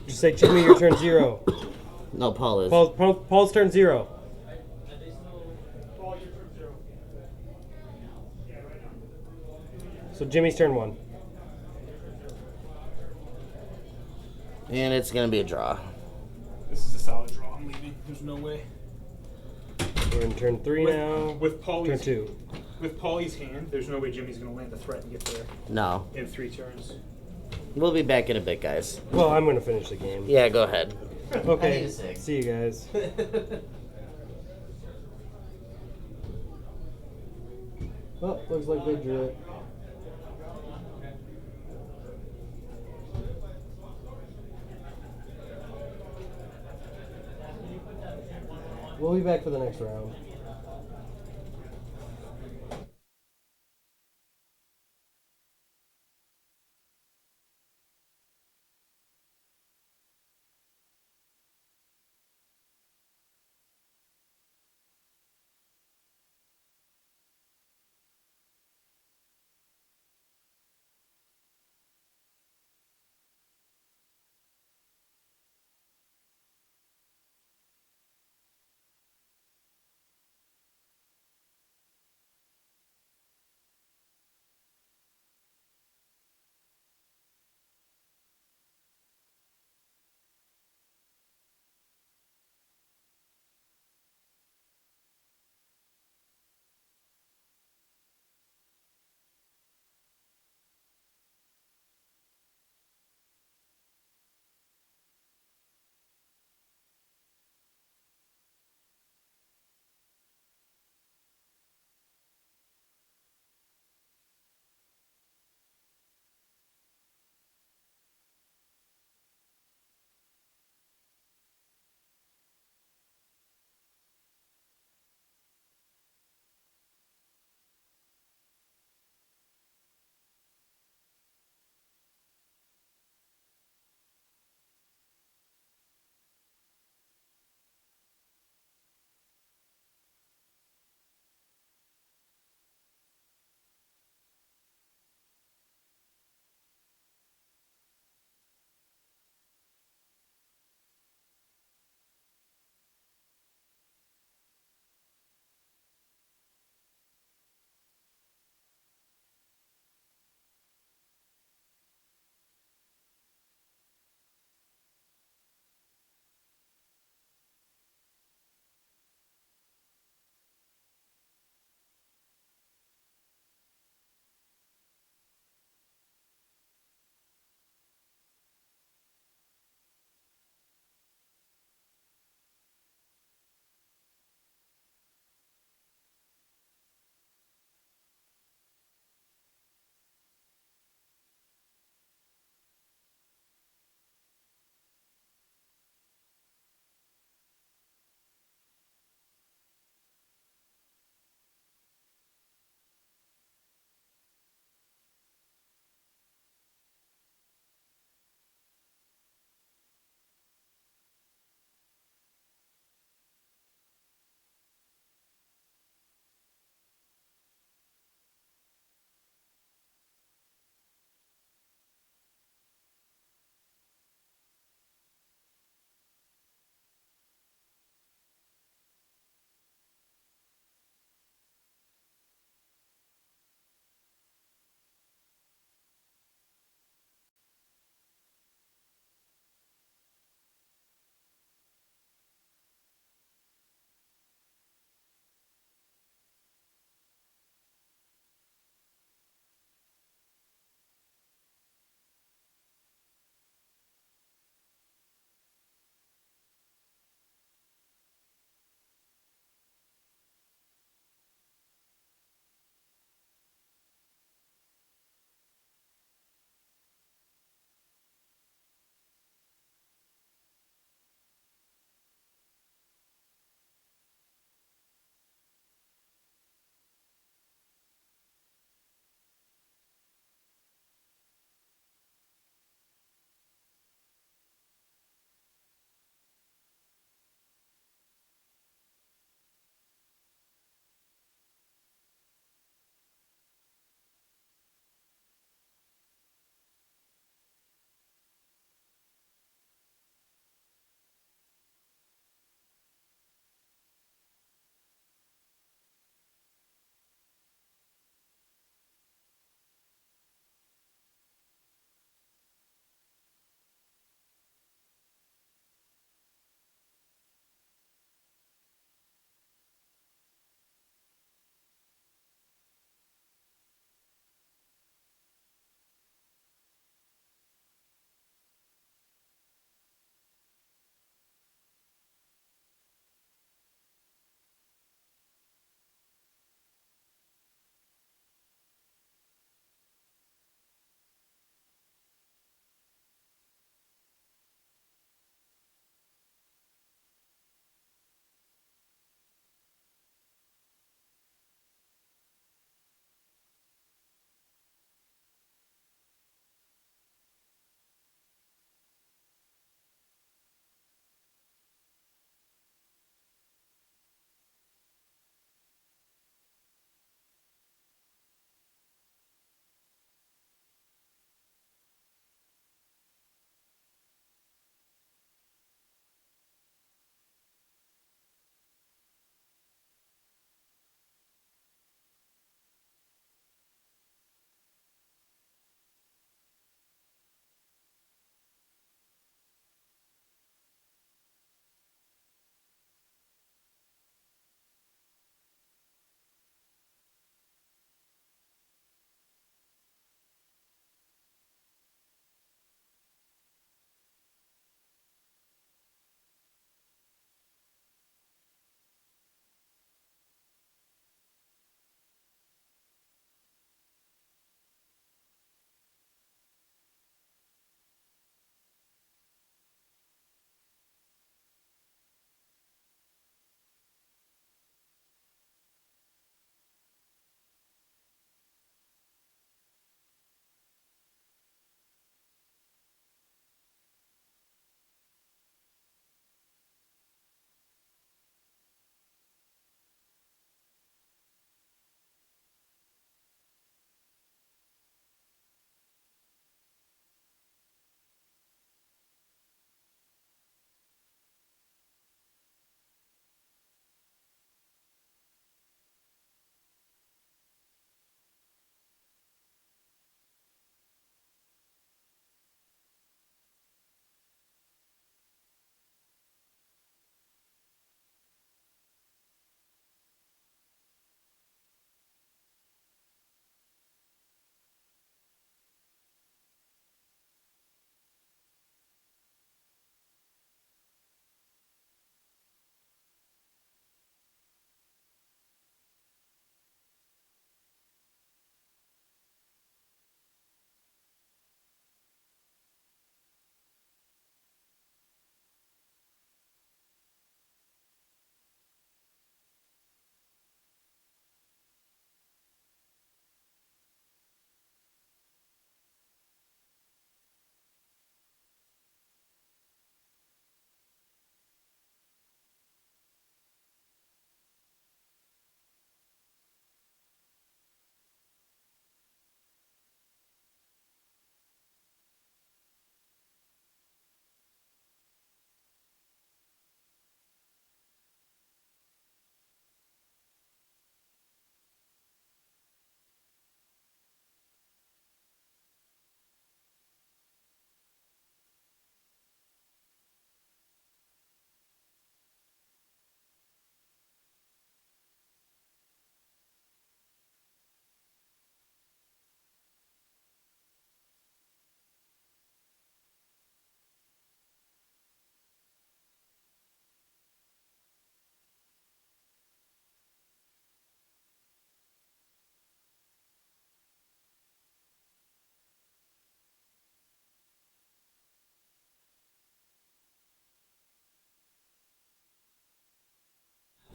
Just say, Jimmy, your turn 0. No, Paul is. Paul's turn 0. So Jimmy's turn 1. And it's gonna be a draw. This is a solid draw. I'm leaving. There's no way. We're in turn 3 now. With Turn Paulie's 2. With Paulie's hand, there's no way Jimmy's gonna land a threat and get there No. in 3 turns. We'll be back in a bit, guys. Well, I'm gonna finish the game. Yeah, go ahead. I Okay. need a six. See you guys. Well, looks like they drew it. We'll be back for the next round.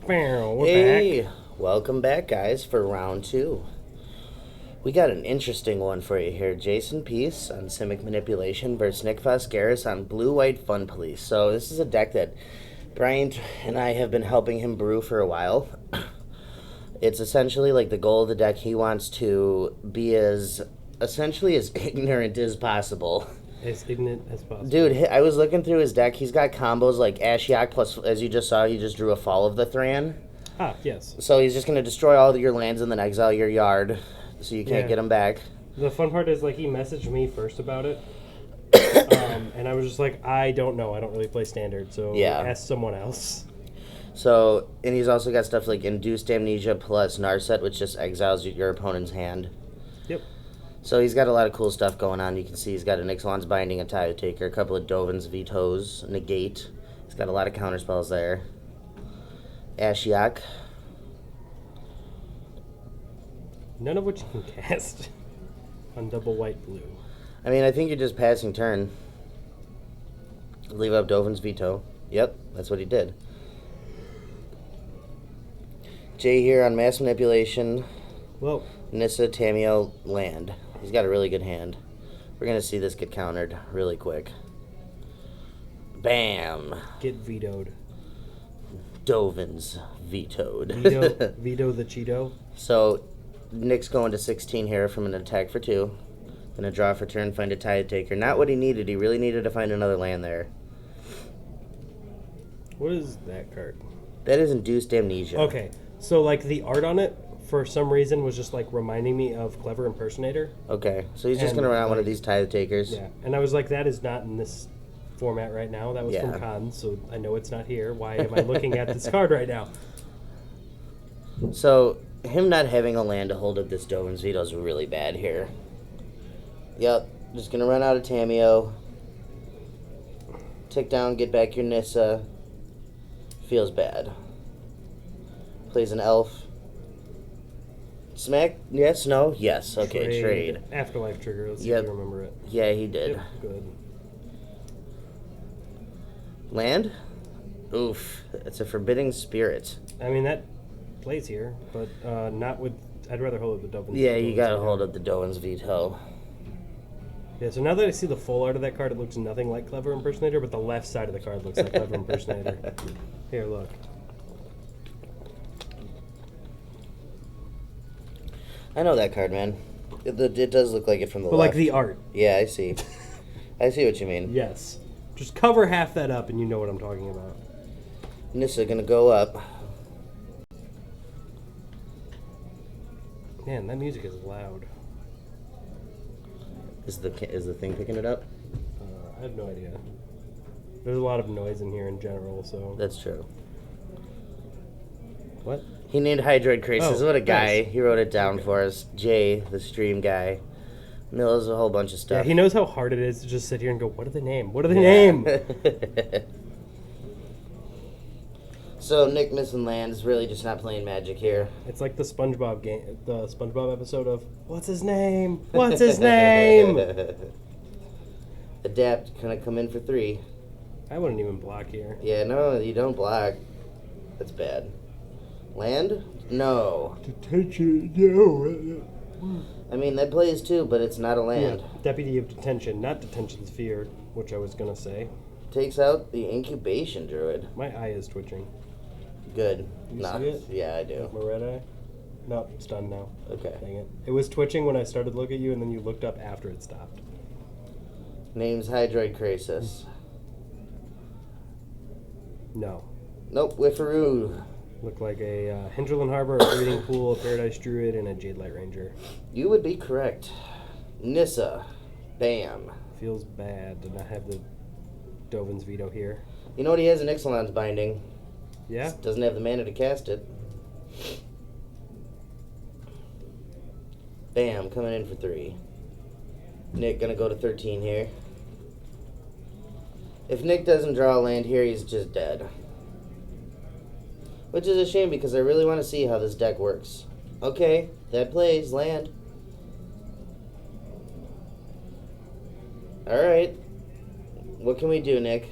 We're Hey, back. welcome back, guys, for round 2. We got an interesting one for you here. Jason Peace on Simic Manipulation versus Nick Foscaris on Blue White Fun Police. So this is a deck that Brian and I have been helping him brew for a while. It's essentially like the goal of the deck. He wants to be as ignorant as possible. As ignorant as possible. Dude, I was looking through his deck. He's got combos like Ashiok plus, as you just saw, he just drew a Fall of the Thran. Ah, yes. So he's just going to destroy all of your lands and then exile your yard, so you can't Yeah. get them back. The fun part is, like, he messaged me first about it. And I was just like, I don't know. I don't really play Standard, so Yeah. ask someone else. So, and he's also got stuff like Induced Amnesia plus Narset, which just exiles your opponent's hand. Yep. So he's got a lot of cool stuff going on. You can see he's got an Ixalan's Binding, a Tide Taker, a couple of Dovin's Vetoes, Negate. He's got a lot of counter spells there. Ashiok. None of which you can cast on double white blue. I mean, I think you're just passing turn. Leave up Dovin's Veto. Yep, that's what he did. Jay here on Mass Manipulation. Well, Nissa, Tamiyo, land. He's got a really good hand. We're going to see this get countered really quick. Bam! get vetoed. Dovin's vetoed. Veto the Cheeto. So, Nick's going to 16 here from an attack for 2. Gonna draw for turn, find a Tide Taker. Not what he needed. He really needed to find another land there. What is that card? That is Induced Amnesia. Okay, so, like, the art on it, for some reason, was just, like, reminding me of Clever Impersonator. Okay, so he's just And, gonna run out one of like, these Tide Takers. Yeah, and I was like, that is not in this format right now. That was Yeah. from Cons, so I know it's not here. Why am I looking at this card right now? So, him not having a land to hold up this Dovin's Veto is really bad here. Yep, just gonna run out of Tamiyo. Tick down, get back your Nissa. Feels bad. Plays an elf. Smack? Yes, no? Yes. Okay, trade. Afterlife trigger. Let's see Yep. if you remember it. Yeah, he did. Yep, good. Land? Oof, it's a Forbidding Spirit. I mean, that plays here, but not with... I'd rather hold up the Dublin. Yeah, you gotta hold up the Dovin's Veto. Yeah, so now that I see the full art of that card, it looks nothing like Clever Impersonator, but the left side of the card looks like Clever Impersonator. Here, look. I know that card, man. It does look like it from the But, left. like, the art. Yeah, I see. I see what you mean. Yes. Just cover half that up and you know what I'm talking about. Nissa gonna go up. Man, that music is loud. Is the thing picking it up? I have no idea. There's a lot of noise in here in general, so... That's true. What? He named Hydroid Crisis. Oh, What a guy. nice. He wrote it down for us. Jay, the stream guy. Mills a whole bunch of Yeah, stuff. he knows how hard it is to just sit here and go, what do they name? What do they name? So Nick missing land is really just not playing Magic here. It's like the SpongeBob game, the SpongeBob episode of, what's his name? What's his name? Adapt, gonna come in for 3. I wouldn't even block here. Yeah, no, you don't block. That's bad. Land? No. Detention, no. I mean, that plays too, but it's not a land. Yeah, Deputy of Detention, not Detention Sphere, which I was gonna say. Takes out the Incubation Druid. My eye is twitching. Good. You Nah. see it? Yeah, I do. My red eye? No, it's done now. Okay. Dang it. It was twitching when I started to look at you, and then you looked up after it stopped. Name's Hydroid Crisis. No. Nope, Wiffaroo. Looked like a Hinterland Harbor, a Breeding Pool, a Paradise Druid, and a Jade Light Ranger. You would be correct. Nissa. Bam. Feels bad to not have the Dovin's Veto here. You know what he has in Ixalan's Binding? Yeah? Doesn't have the mana to cast it. Bam, coming in for 3. Nick gonna go to 13 here. If Nick doesn't draw a land here, he's just dead. Which is a shame because I really want to see how this deck works. Okay, that plays land. Alright. What can we do, Nick?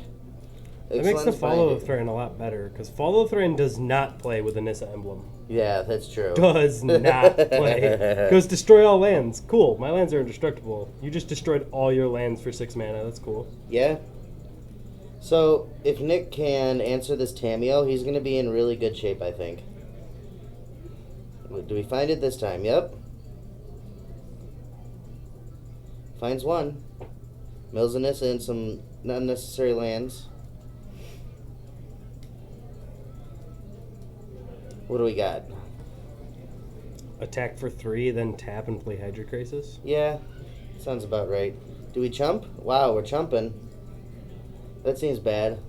That makes the Excellent Follow the find. Thran a lot better, because Follow the Thran does not play with a Nissa emblem. Yeah, that's true. Does not play. Goes destroy all lands. Cool. My lands are indestructible. You just destroyed all your lands for 6 mana. That's cool. Yeah. So, if Nick can answer this Tameo, he's going to be in really good shape, I think. Do we find it this time? Yep. Finds one. Mills and Nissa and some unnecessary lands. What do we got? Attack for 3, then tap and play Hydra Crisis. Yeah, sounds about right. Do we chump? Wow, we're chumping. That seems bad.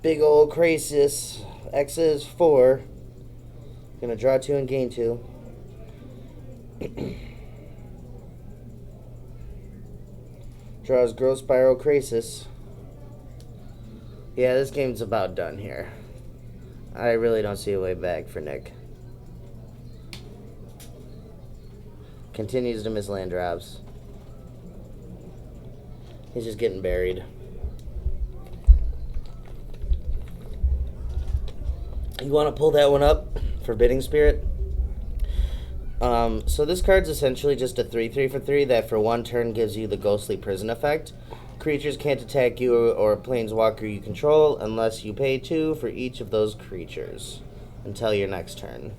Big old Crisis. X is 4. Gonna draw 2 and gain 2. Draws Growth Spiral Crisis. Yeah, this game's about done here. I really don't see a way back for Nick. Continues to miss land drops. He's just getting buried. You want to pull that one up? Forbidding Spirit? So this card's essentially just a 3/3 for 3 that for 1 turn gives you the Ghostly Prison effect. Creatures can't attack you or planeswalker you control unless you pay 2 for each of those creatures until your next turn.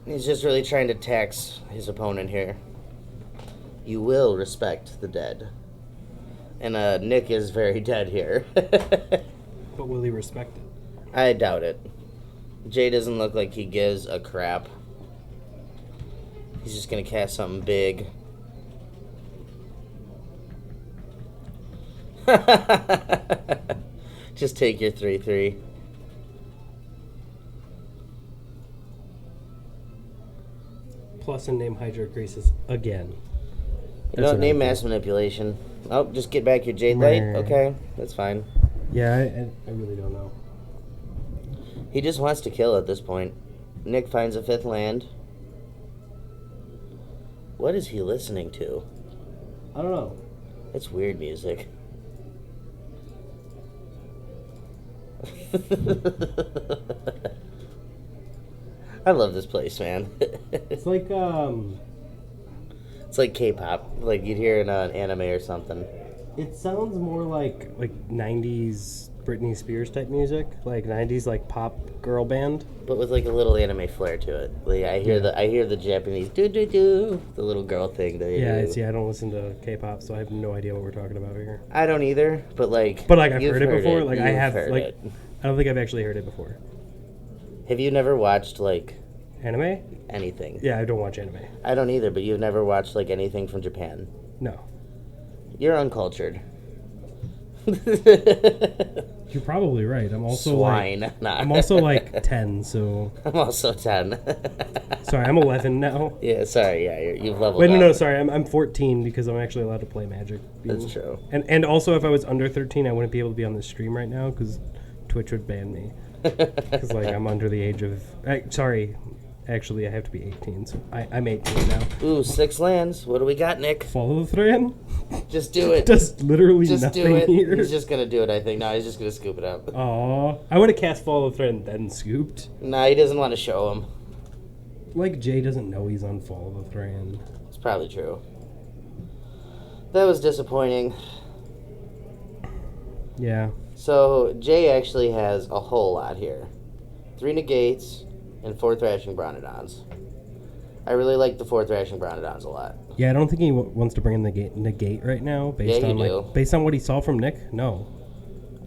He's just really trying to tax his opponent here. You will respect the dead. And Nick is very dead here. But will he respect it? I doubt it. Jay doesn't look like he gives a crap. He's just gonna cast something big. Just take your 3/3. Plus and name Hydra Crisis again. You That's don't what name I mass manipulation. Oh, just get back your Jade Light? Meh. Okay, that's fine. Yeah, I really don't know. He just wants to kill at this point. Nick finds a 5th land. What is he listening to? I don't know. It's weird music. I love this place, man. It's like It's like K-pop, like you'd hear in an anime or something. it sounds more like 90s Britney Spears type music, like 90s like pop girl band. But with like a little anime flair to it. Like I hear the Japanese do do do, the little girl thing that they Yeah, do. see, I don't listen to K-pop, so I have no idea what we're talking about here. I don't either, but like I've you've heard it before. Like I You've have, heard like it. I don't think I've actually heard it before. Have you never watched like Anime? anything? Yeah, I don't watch anime. I don't either, but you've never watched like anything from Japan. No. You're uncultured. You're probably right. I'm also Swine. Nah. I'm also like 10, so I'm also 10. sorry, I'm 11 now. Yeah, sorry. Yeah, you've leveled Wait, up. no, sorry, I'm 14 because I'm actually allowed to play Magic. That's true. And also, if I was under 13, I wouldn't be able to be on the stream right now because Twitch would ban me. Because like I'm under the age of. Sorry, actually, I have to be 18, so I'm 18 now. Ooh, 6 lands. What do we got, Nick? Follow the Thran? Just do it. Does literally Just nothing do it. here. He's just gonna do it, I think. No, he's just gonna scoop it up. Aw, I would have cast Follow the Thran then scooped. Nah, he doesn't want to show him. Like Jay doesn't know he's on Follow the Thran. It's probably true. That was disappointing. Yeah. So, Jay actually has a whole lot here. 3 negates and 4 Thrashing Bronodons. I really like the 4 Thrashing Bronodons a lot. Yeah, I don't think he wants to bring in negate right now based Yeah, you on do. like based on what he saw from Nick. No,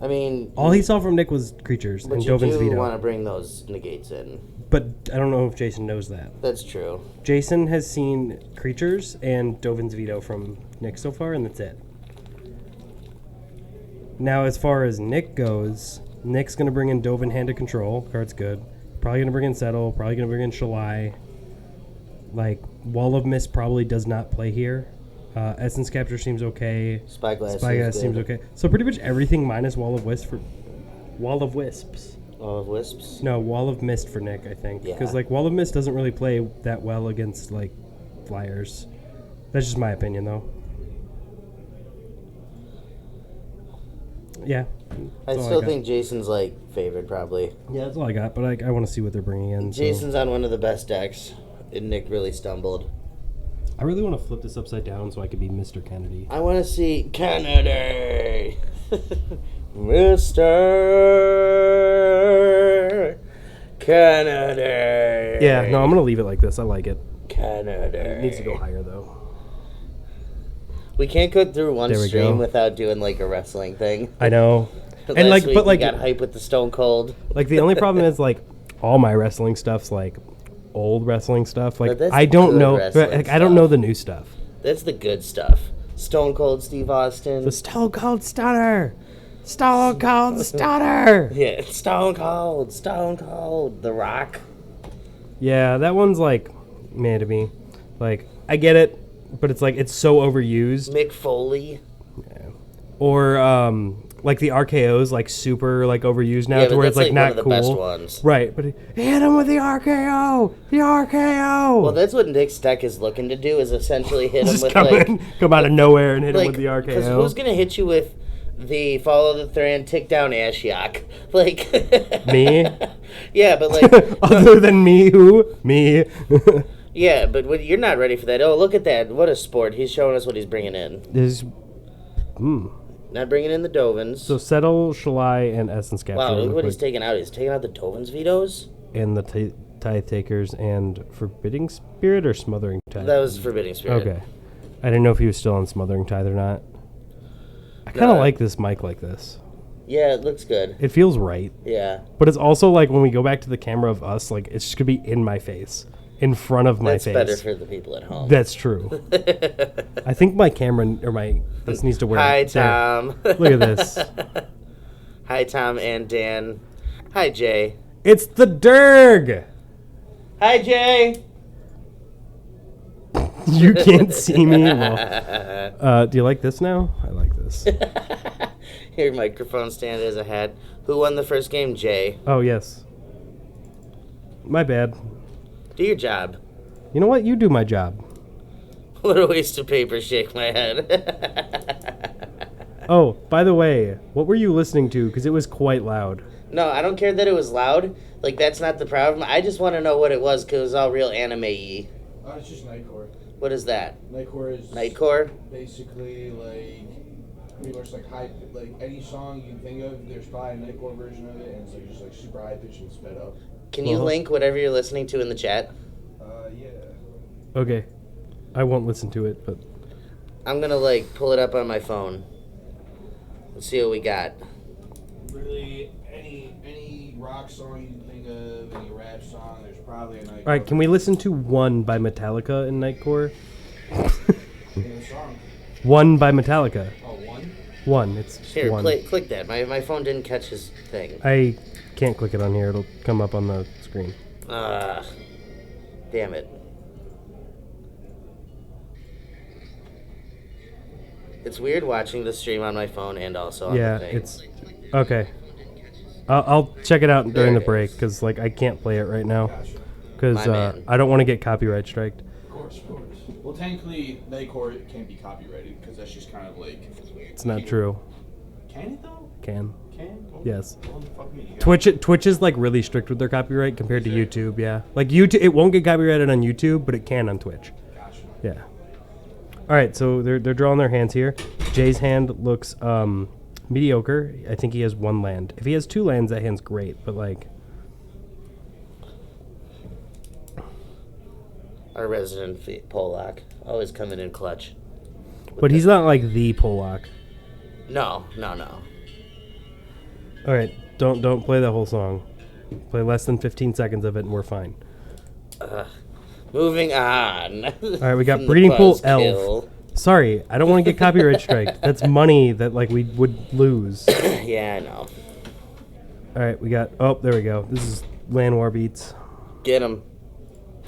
I mean, all he saw from Nick was creatures but and you Dovin's do veto. want to bring those negates in. But I don't know if Jason knows that. That's true. Jason has seen creatures and Dovin's veto from Nick so far, and that's it. Now, as far as Nick goes, Nick's gonna bring in Dovin Hand of Control. Card's good. Probably gonna bring in Settle. Probably gonna bring in Shalai. Like Wall of Mist probably does not play here. Essence Capture seems okay. Spyglass, Spyglass seems okay. So pretty much everything minus Wall of Wisp for Wall of Wisps. All of Wisps. No, Wall of Mist for Nick, I think. Because Yeah. like Wall of Mist doesn't really play that well against like flyers. That's just my opinion though. Yeah. I that's all still got. think Jason's like favored probably. Yeah, that's all I got. But I want to see what they're bringing in. so- Jason's on one of the best decks, and Nick really stumbled. I really want to flip this upside down so I could be Mr. Kennedy. I want to see Kennedy, Mr. Kennedy. Yeah, no, I'm gonna leave it like this. I like it. Kennedy. It needs to go higher though. We can't go through one There we stream go. without doing like a wrestling thing. I know. Last And like, week but we like, got hype with the Stone Cold. like the only problem is like all my wrestling stuff's like old wrestling stuff. Like But that's I don't good know. wrestling Like, I don't know the new stuff. That's the good stuff. Stone Cold Steve Austin. The Stone Cold Stunner. Stone Cold Stunner. Yeah, Stone Cold, The Rock. Yeah, that one's like, man, to me, like I get it, but it's like it's so overused. Mick Foley. Or like the RKO's like super like overused now Yeah, to but where it's that's like like one not of the cool. best ones. Right, but hit him with the RKO. The RKO. Well, that's what Nick's deck is looking to do, is essentially hit him just with come like... in, come out of nowhere and hit him like, with the Because RKO. who's going to hit you with the follow the thread, tick down Ashiok? Like... Me? Yeah, but like... Other than me, who? Me. Yeah, but you're not ready for that. Oh, look at that. What a sport. He's showing us what he's bringing in. There's, Not bringing in the Dovins. so Settle, Shalai, and Essence Capture. Wow, look real what he's quick. taking out. He's taking out the Dovins vetoes? And the Tithe Takers and Forbidding Spirit or Smothering Tithe? That was Forbidding Spirit. Okay. I didn't know if he was still on Smothering Tithe or not. I kind of No. like this mic like this. Yeah, it looks good. It feels right. Yeah. But it's also like when we go back to the camera of us, like it's just going to be in my face. In front of my That's face. better for the people at home. That's true. I think my camera or this needs to wear. Hi, there. Tom. Look at this. Hi, Tom and Dan. Hi, Jay. It's the Derg. Hi, Jay. You can't see me. Well, do you like this now? I like this. Your microphone stand as a hat. Who won the first game? Jay. Oh yes. My bad. Do your job. You know what? You do my job. What a waste of paper. Shake my head. Oh, by the way, what were you listening to? Because it was quite loud. No, I don't care that it was loud. Like, that's not the problem. I just want to know what it was because it was all real anime-y. It's just Nightcore. What is that? Nightcore is Nightcore? basically like pretty much like high, like any song you can think of. There's probably a Nightcore version of it, and it's like just like super high pitched and sped up. Can you link whatever you're listening to in the chat? Yeah. Okay. I won't listen to it, but I'm going to, like, pull it up on my phone. Let's see what we got. Really, any rock song you can think of, any rap song, there's probably a Nightcore. all right. Can we listen to One by Metallica in Nightcore? In the song? One by Metallica. Oh, one? One. It's Here, one. click that. My phone didn't catch his thing. I can't click it on here. It'll come up on the screen. Damn it. It's weird watching the stream on my phone and also on Yeah, the thing. it's okay. I'll check it out during There the it break is. because like I can't play it right now Gotcha. because My man. I don't want to get copyright striked. Of course. Well, technically, Nightcore can't be copyrighted because that's just kind of like. It's not true. Can it though? Can Can? yes. Well, fuck me. You got- Twitch is like really strict with their copyright compared to Is it? YouTube. Yeah, like YouTube, it won't get copyrighted on YouTube, but it can on Twitch. Gotcha. Yeah. All right, so they're drawing their hands here. Jay's hand looks mediocre. I think he has one land. If he has two lands, that hand's great. But like, Our resident Polak. Always coming in clutch. but he's not like the Polak. No. All right, don't play that whole song. Play less than 15 seconds of it, and we're fine. Moving on. All right, we got From the Breeding Pool buzzkill. Elf. Sorry, I don't want to get copyright striked. That's money that like we would lose. Yeah, I know. All right, we got. Oh, there we go. This is Land War Beats. Get him.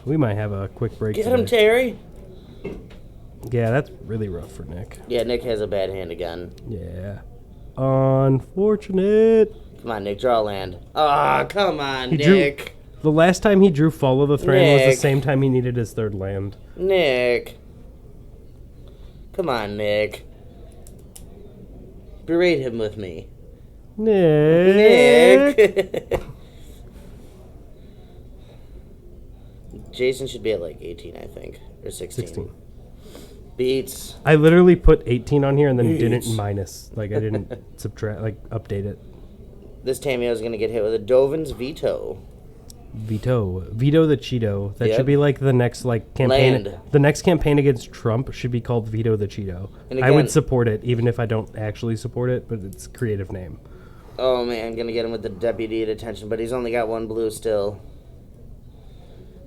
We might have a quick break. Get him, today. Terry. Yeah, that's really rough for Nick. Yeah, Nick has a bad hand again. Yeah. Unfortunate. Come on, Nick, draw land. Ah, come on, He drew- Nick. The last time he drew Follow the Thran was Nick. the same time he needed his third land. Nick. Come on, Nick. Berate him with me. Nick. Nick. Jason should be at like 18, I think, or 16. 16. Beats. I literally put 18 on here and then didn't Yeesh. minus. Like, I didn't subtract, like, update it. This Tameo is going to get hit with a Dovin's Veto. Vito the Cheeto. That Yep. should be like the next like campaign. Land. The next campaign against Trump should be called Vito the Cheeto. And I would again- support it, even if I don't actually support it. But it's a creative name. Oh man, going to get him with the deputy detention, but he's only got one blue still.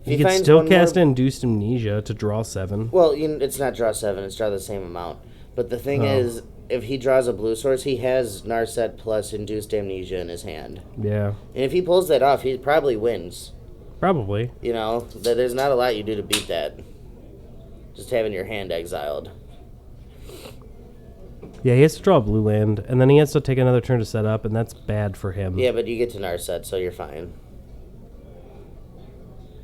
If You could finds still one cast more- Induced Amnesia to draw 7. Well, it's not draw 7, it's draw the same amount. But the thing Oh. is, if he draws a blue source, he has Narset plus Induced Amnesia in his hand. Yeah, And if he pulls that off, he probably wins. probably. You know, there's not a lot you do to beat that. Just having your hand exiled. Yeah, he has to draw a blue land, and then he has to take another turn to set up, and that's bad for him. Yeah, but you get to Narset, so you're fine.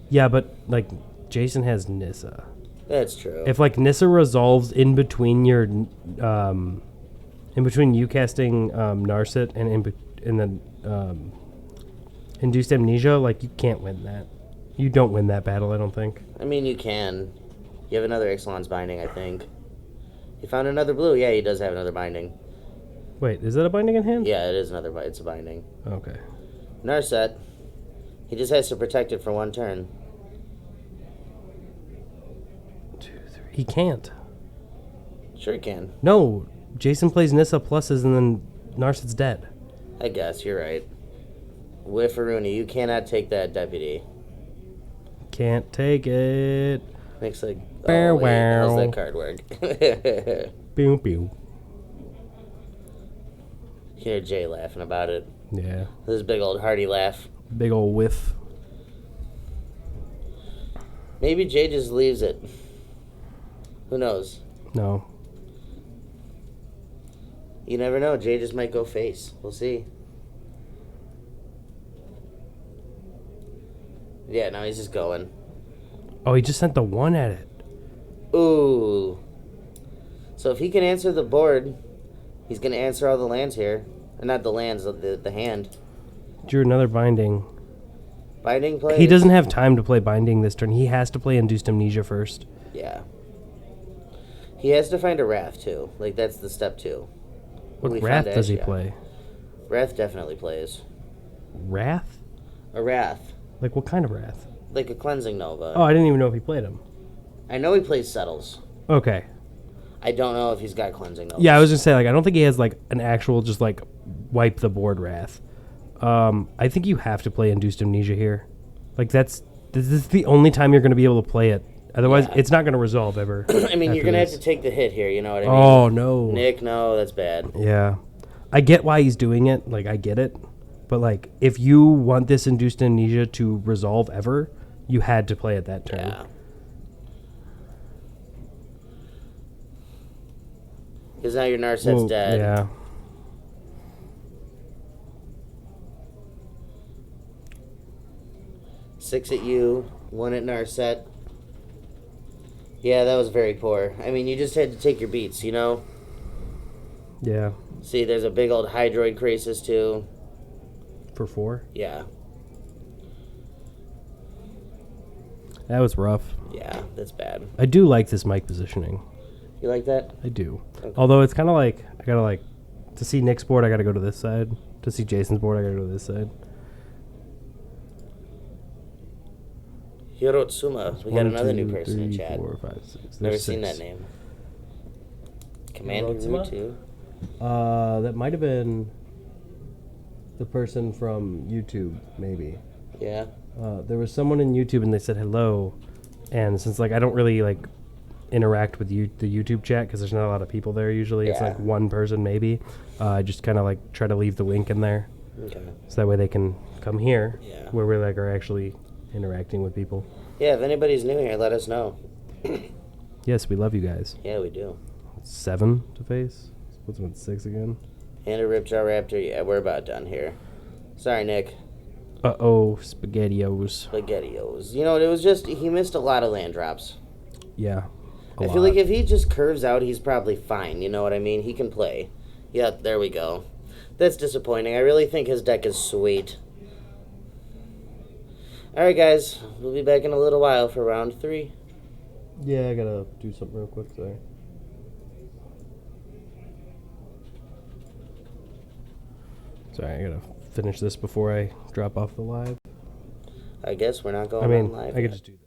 Yeah, but like Jason has Nissa. That's true. If like Nissa resolves in between your, in between you casting Narset and in the Induced Amnesia, like you can't win that. You don't win that battle, I don't think. I mean, you can. You have another Ixalan's Binding, I think. He found another blue. Yeah, he does have another binding. Wait, is that a binding in hand? Yeah, it is another. It's a binding. Okay. Narset. He just has to protect it for one turn. 2, 3. He can't. Sure, he can. No, Jason plays Nissa pluses, and then Narset's dead. I guess you're right. Wiffaruni, you cannot take that deputy. Can't take it. Makes like. Bow Oh, wait, how's wow. that card work? Pew pew. Hear Jay laughing about it. Yeah. This big old hearty laugh. Big ol' whiff. Maybe Jay just leaves it. Who knows? No. You never know. Jay just might go face. We'll see. Yeah, no, he's just going. Oh, he just sent the 1 at it. Ooh. So if he can answer the board, he's going to answer all the lands here. Or not the lands, the hand. Drew another binding. Binding plays. He doesn't have time to play binding this turn. He has to play Induced Amnesia first. Yeah. He has to find a Wrath, too. Like, that's the step 2. What We Wrath found does he Ash, yeah. play? Wrath definitely plays. Wrath? A Wrath. Like what kind of Wrath? Like a Cleansing Nova. Oh, I didn't even know if he played him. I know he plays Settles. Okay. I don't know if he's got Cleansing Novas. Yeah, I was gonna say like I don't think he has like an actual just like wipe the board Wrath. I think you have to play Induced Amnesia here. Like this is the only time you're gonna be able to play it. Otherwise, Yeah. it's not gonna resolve ever. I mean, you're after going to have this. to take the hit here, you know what I mean? Oh no. Nick, no, that's bad. Yeah. I get why he's doing it. Like I get it. But like if you want this Induced Amnesia to resolve ever, you had to play it that turn. Yeah. Because now your Narset's Well, dead. Yeah. Six at you, 1 at Narset. Yeah, that was very poor. I mean, you just had to take your beats, you know? Yeah. See, there's a big old Hydroid Crisis, too. For 4. Yeah. That was rough. Yeah, that's bad. I do like this mic positioning. You like that? I do. Okay. Although it's kind of like I gotta like to see Nick's board, I gotta go to this side. To see Jason's board, I gotta go to this side. Hirotsuma. We got 1, another new 2, person in 3, chat. 4, 5, 6. Never There's seen that 6. name. Commander Hirotsuma? too. That might have been the person from YouTube, maybe. Yeah. There was someone in YouTube and they said hello, and since like I don't really like interact with the YouTube chat because there's not a lot of people there usually, it's Yeah. like one person maybe. I just kind of like try to leave the link in there Okay. so that way they can come here Yeah. where we like are actually interacting with people. Yeah, if anybody's new here, let us know. Yes, we love you guys. Yeah, we do. 7 to face. What's with 6 again? And a Ripjaw Raptor. Yeah, we're about done here. Sorry, Nick. Uh-oh, SpaghettiOs. Spaghettios. You know, it was just, he missed a lot of land drops. Yeah. I feel like if he just curves out, he's probably fine. You know what I mean? He can play. Yeah, there we go. That's disappointing. I really think his deck is sweet. Alright, guys. We'll be back in a little while for round 3. Yeah, I gotta do something real quick. Sorry. Sorry, I gotta finish this before I drop off the live. I guess we're not going I mean, on live I yet. could just do this.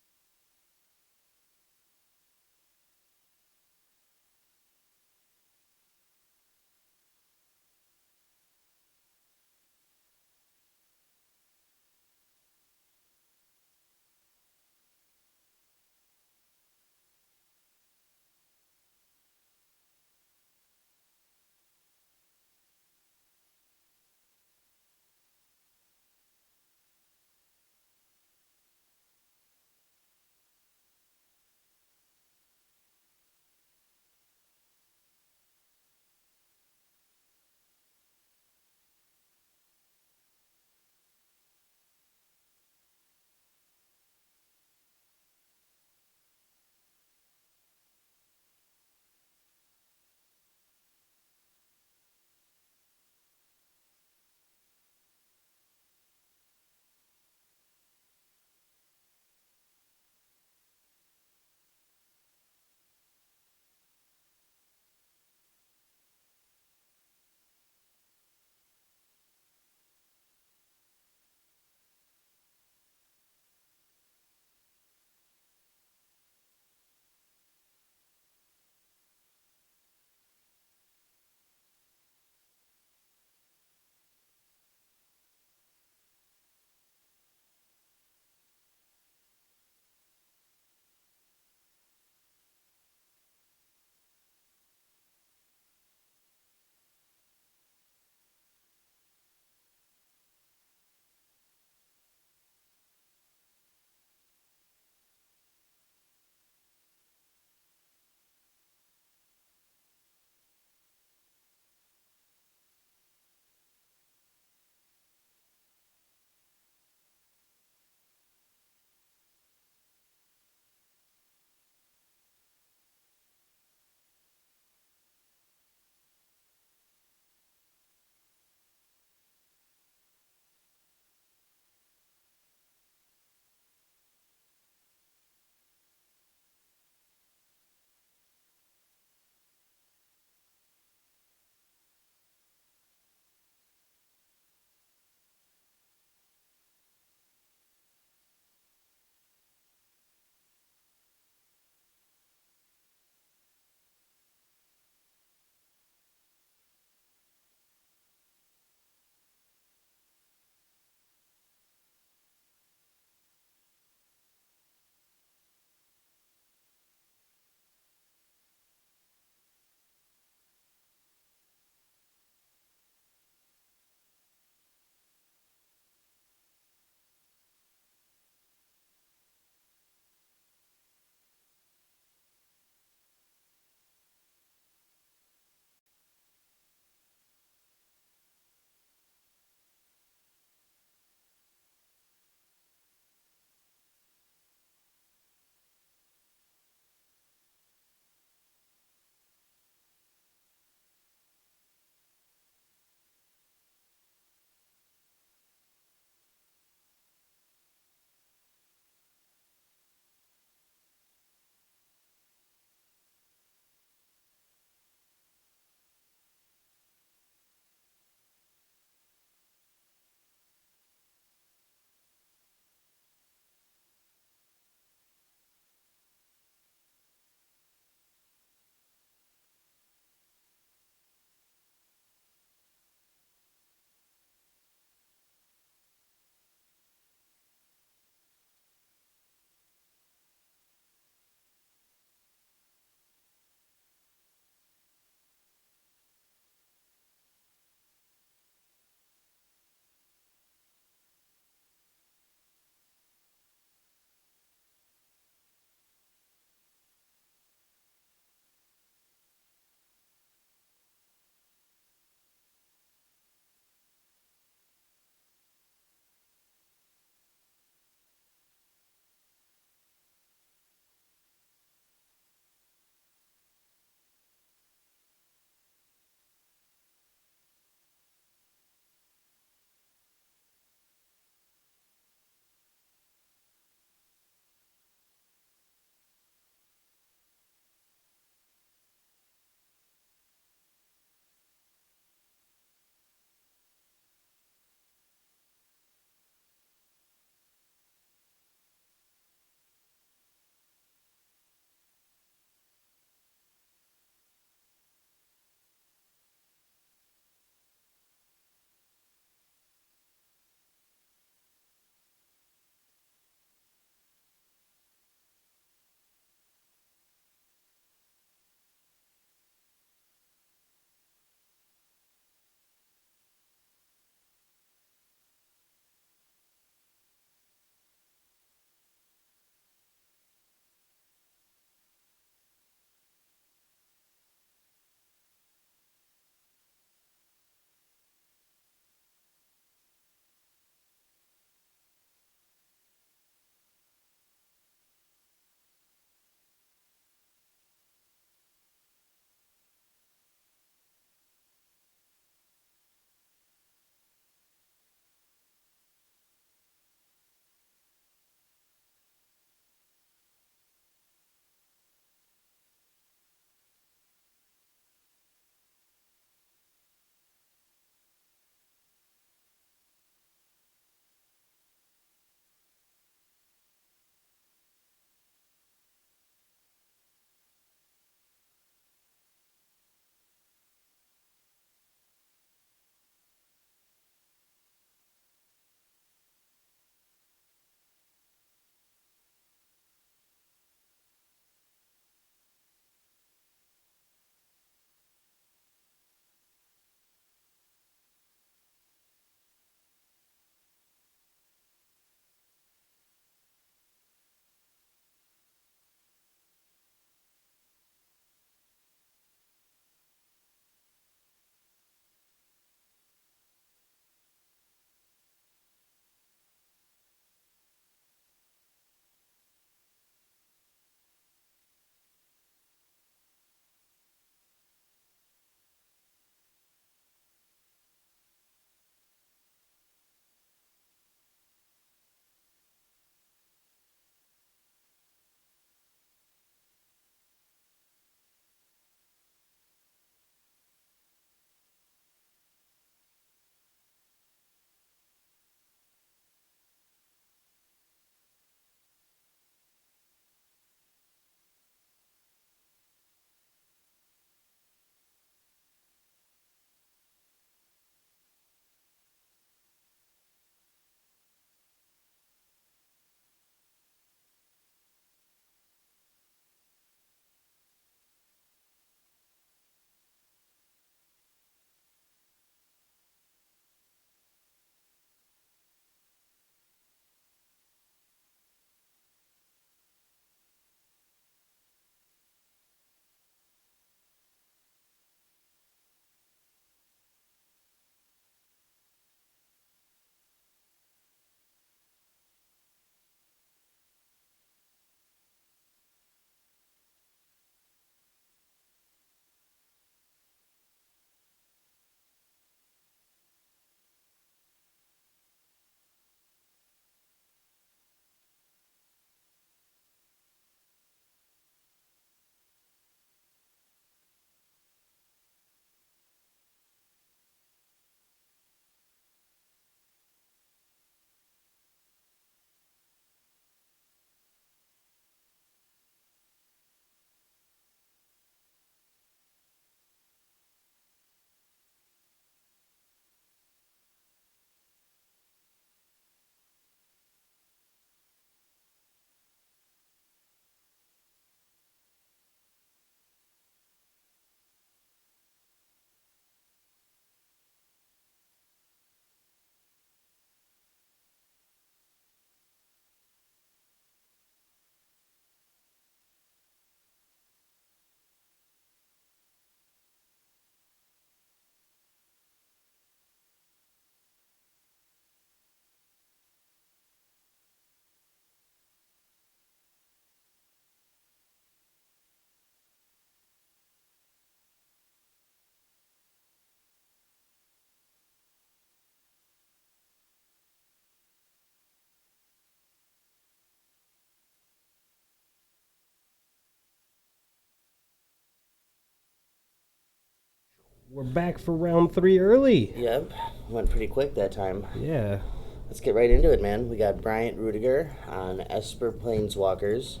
We're back for round 3 early. Yep, went pretty quick that time. Yeah. Let's get right into it, man. We got Bryant Rudiger on Esper Planeswalkers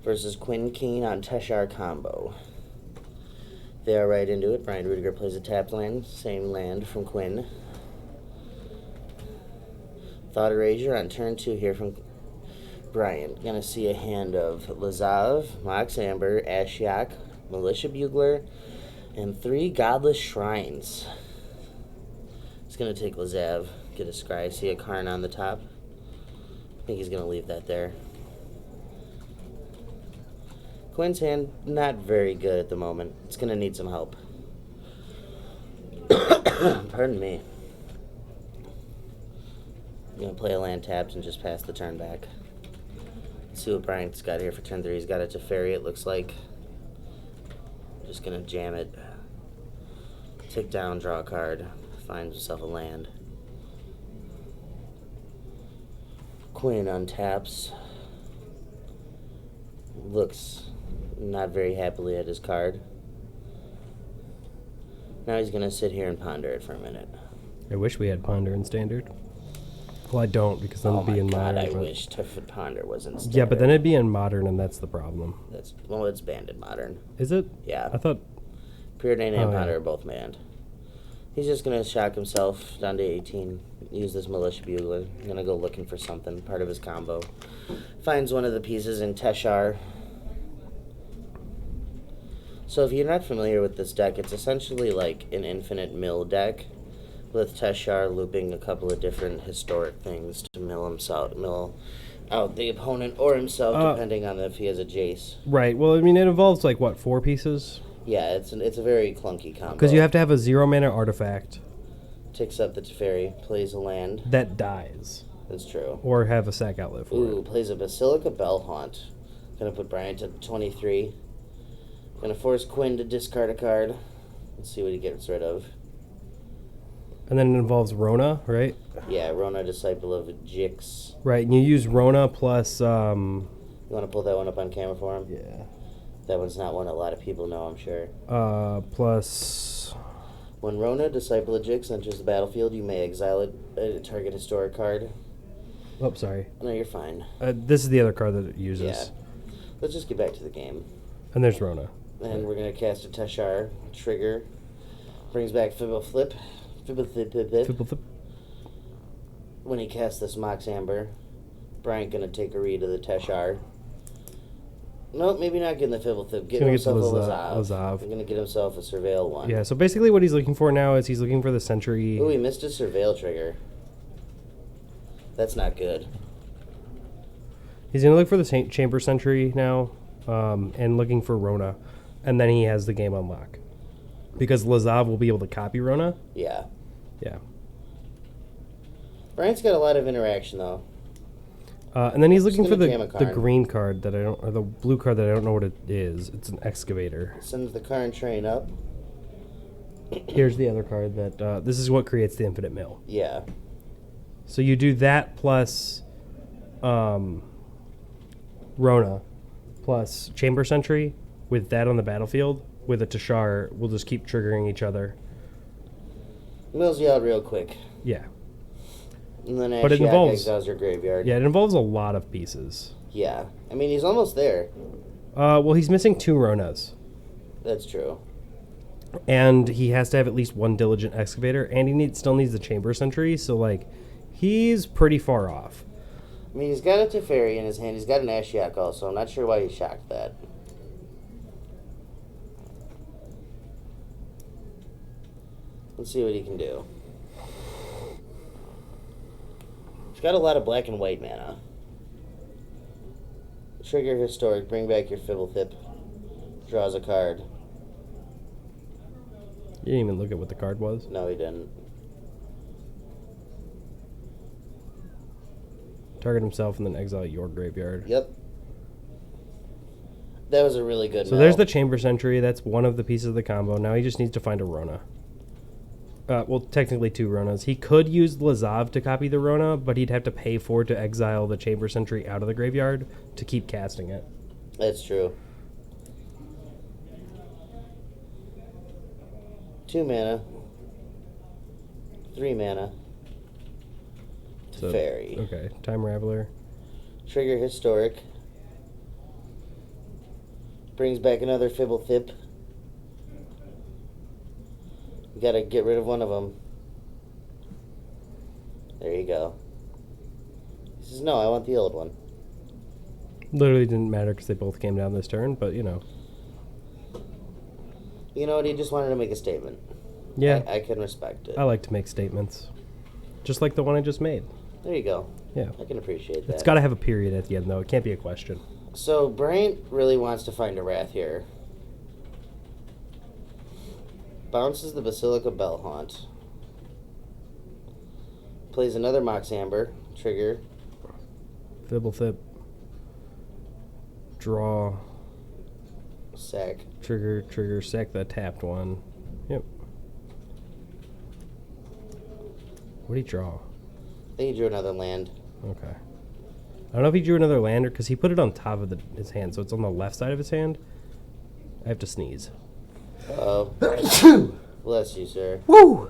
versus Quinn Keen on Teshar Combo. They are right into it. Bryant Rudiger plays a tapped land, same land from Quinn. Thought Erasure on turn 2 here from Bryant. Gonna see a hand of Lazav, Mox Amber, Ashiok, Militia Bugler, and 3 Godless Shrines. He's gonna take Lazav, get a scry, see a Karn on the top. I think he's gonna leave that there. Quinn's hand, not very good at the moment. It's gonna need some help. Pardon me. I'm gonna play a land tapped and just pass the turn back. Let's see what Bryant's got here for turn 3. He's got a Teferi, it looks like. Just gonna jam it. Tick down, draw a card. Find himself a land. Quinn untaps. Looks not very happily at his card. Now he's gonna sit here and ponder it for a minute. I wish we had Ponder in Standard. Well, I don't, because then Oh it'd be my in god, Modern. I but- wish Ponder was in Standard. Yeah, but then it'd be in Modern, and that's the problem. Well, it's banned in Modern. Is it? Yeah. I thought... Preordained and Oh, yeah. Ponder are both banned. He's just gonna shock himself down to 18. Use this Militia Bugler. Gonna go looking for something, part of his combo. Finds one of the pieces in Teshar. So if you're not familiar with this deck, it's essentially like an infinite mill deck, with Teshar looping a couple of different historic things to mill out the opponent or himself, depending on if he has a Jace. Right, well, I mean, it involves, like, what, 4 pieces? Yeah, it's a very clunky combo. Because you have to have a 0-mana artifact Ticks up the Teferi, plays a land. that dies. That's true. Or have a sack outlet for Ooh, it. plays a Basilica Bellhaunt. Gonna put Bryant to 23. Gonna force Quinn to discard a card. Let's see what he gets rid of. And then it involves Rona, right? Yeah, Rona, Disciple of Jix. Right, and you use Rona plus... You wanna pull that one up on camera for him? yeah. That one's not one a lot of people know, I'm sure. Plus... When Rona, Disciple of Jix, enters the battlefield, you may exile a target historic card. Oh, sorry. No, you're fine. This is the other card that it uses. Yeah. Let's just get back to the game. And there's Rona. And we're gonna cast a Teshar. Trigger. Brings back Fibblethip. Fibblethip. When he casts this Mox Amber, Bryant gonna take a read of the Teshar. Nope, maybe not getting the Fibblethip. Getting gonna get himself the a Lazav. Lazav. He's gonna get himself a Surveil one. Yeah, so basically what he's looking for now is he's looking for the Sentry. Ooh, he missed a Surveil trigger. That's not good. He's going to look for the Chamber Sentry now, and looking for Rona. And then he has the game on lock. Because Lazav will be able to copy Rona. Yeah. Yeah. Bryant's got a lot of interaction though. And then he's looking for gonna jam a the card. green card that I don't, or the blue card that I don't know what it is. It's an Excavator. Sends the current train up. Here's the other card that, this is what creates the Infinite Mill. Yeah. So you do that plus Rona plus Chamber Sentry with that on the battlefield. With a Teshar, we'll just keep triggering each other. Mills you out real quick. Yeah. And then But it Ashiok involves- exiles your graveyard. Yeah, it involves a lot of pieces. Yeah. I mean, he's almost there. Well, he's missing 2 Ronas. That's true. And he has to have at least 1 Diligent Excavator, and he still needs the Chamber Sentry, so, like, he's pretty far off. I mean, he's got a Teferi in his hand. He's got an Ashiok also. I'm not sure why he shocked that. Let's see what he can do. He's got a lot of black and white mana. Trigger Historic. Bring back your Fibblethip. Draws a card. You didn't even look at what the card was. No, he didn't. Target himself and then exile your graveyard. Yep. That was a really good So there's the Chamber Sentry. That's one of the pieces of the combo. Now he just needs to find a Rona. Well, technically 2 Ronas. He could use Lazav to copy the Rona, but he'd have to pay for it to exile the Chamber Sentry out of the graveyard to keep casting it. That's true. 2 mana. 3 mana. Teferi. Okay, Time Raveler. Trigger Historic. Brings back another Fibblethip. You gotta get rid of one of them. There you go. He says, no, I want the old one. Literally didn't matter because they both came down this turn, but you know. You know what? He just wanted to make a statement. Yeah, I can respect it. I like to make statements. Just like the one I just made. There you go. Yeah. I can appreciate that. It's got to have a period at the end, though. It can't be a question. So, Bryant really wants to find a Wrath here. Bounces the Basilica Bellhaunt. Plays another Mox Amber. Trigger. Fibblethip. Draw. Sack. Trigger, sack that tapped one. Yep. What did he draw? I think he drew another land. Okay. I don't know if he drew another land or because he put it on top of his hand, so it's on the left side of his hand. I have to sneeze. Uh-oh. Bless you, sir. Woo!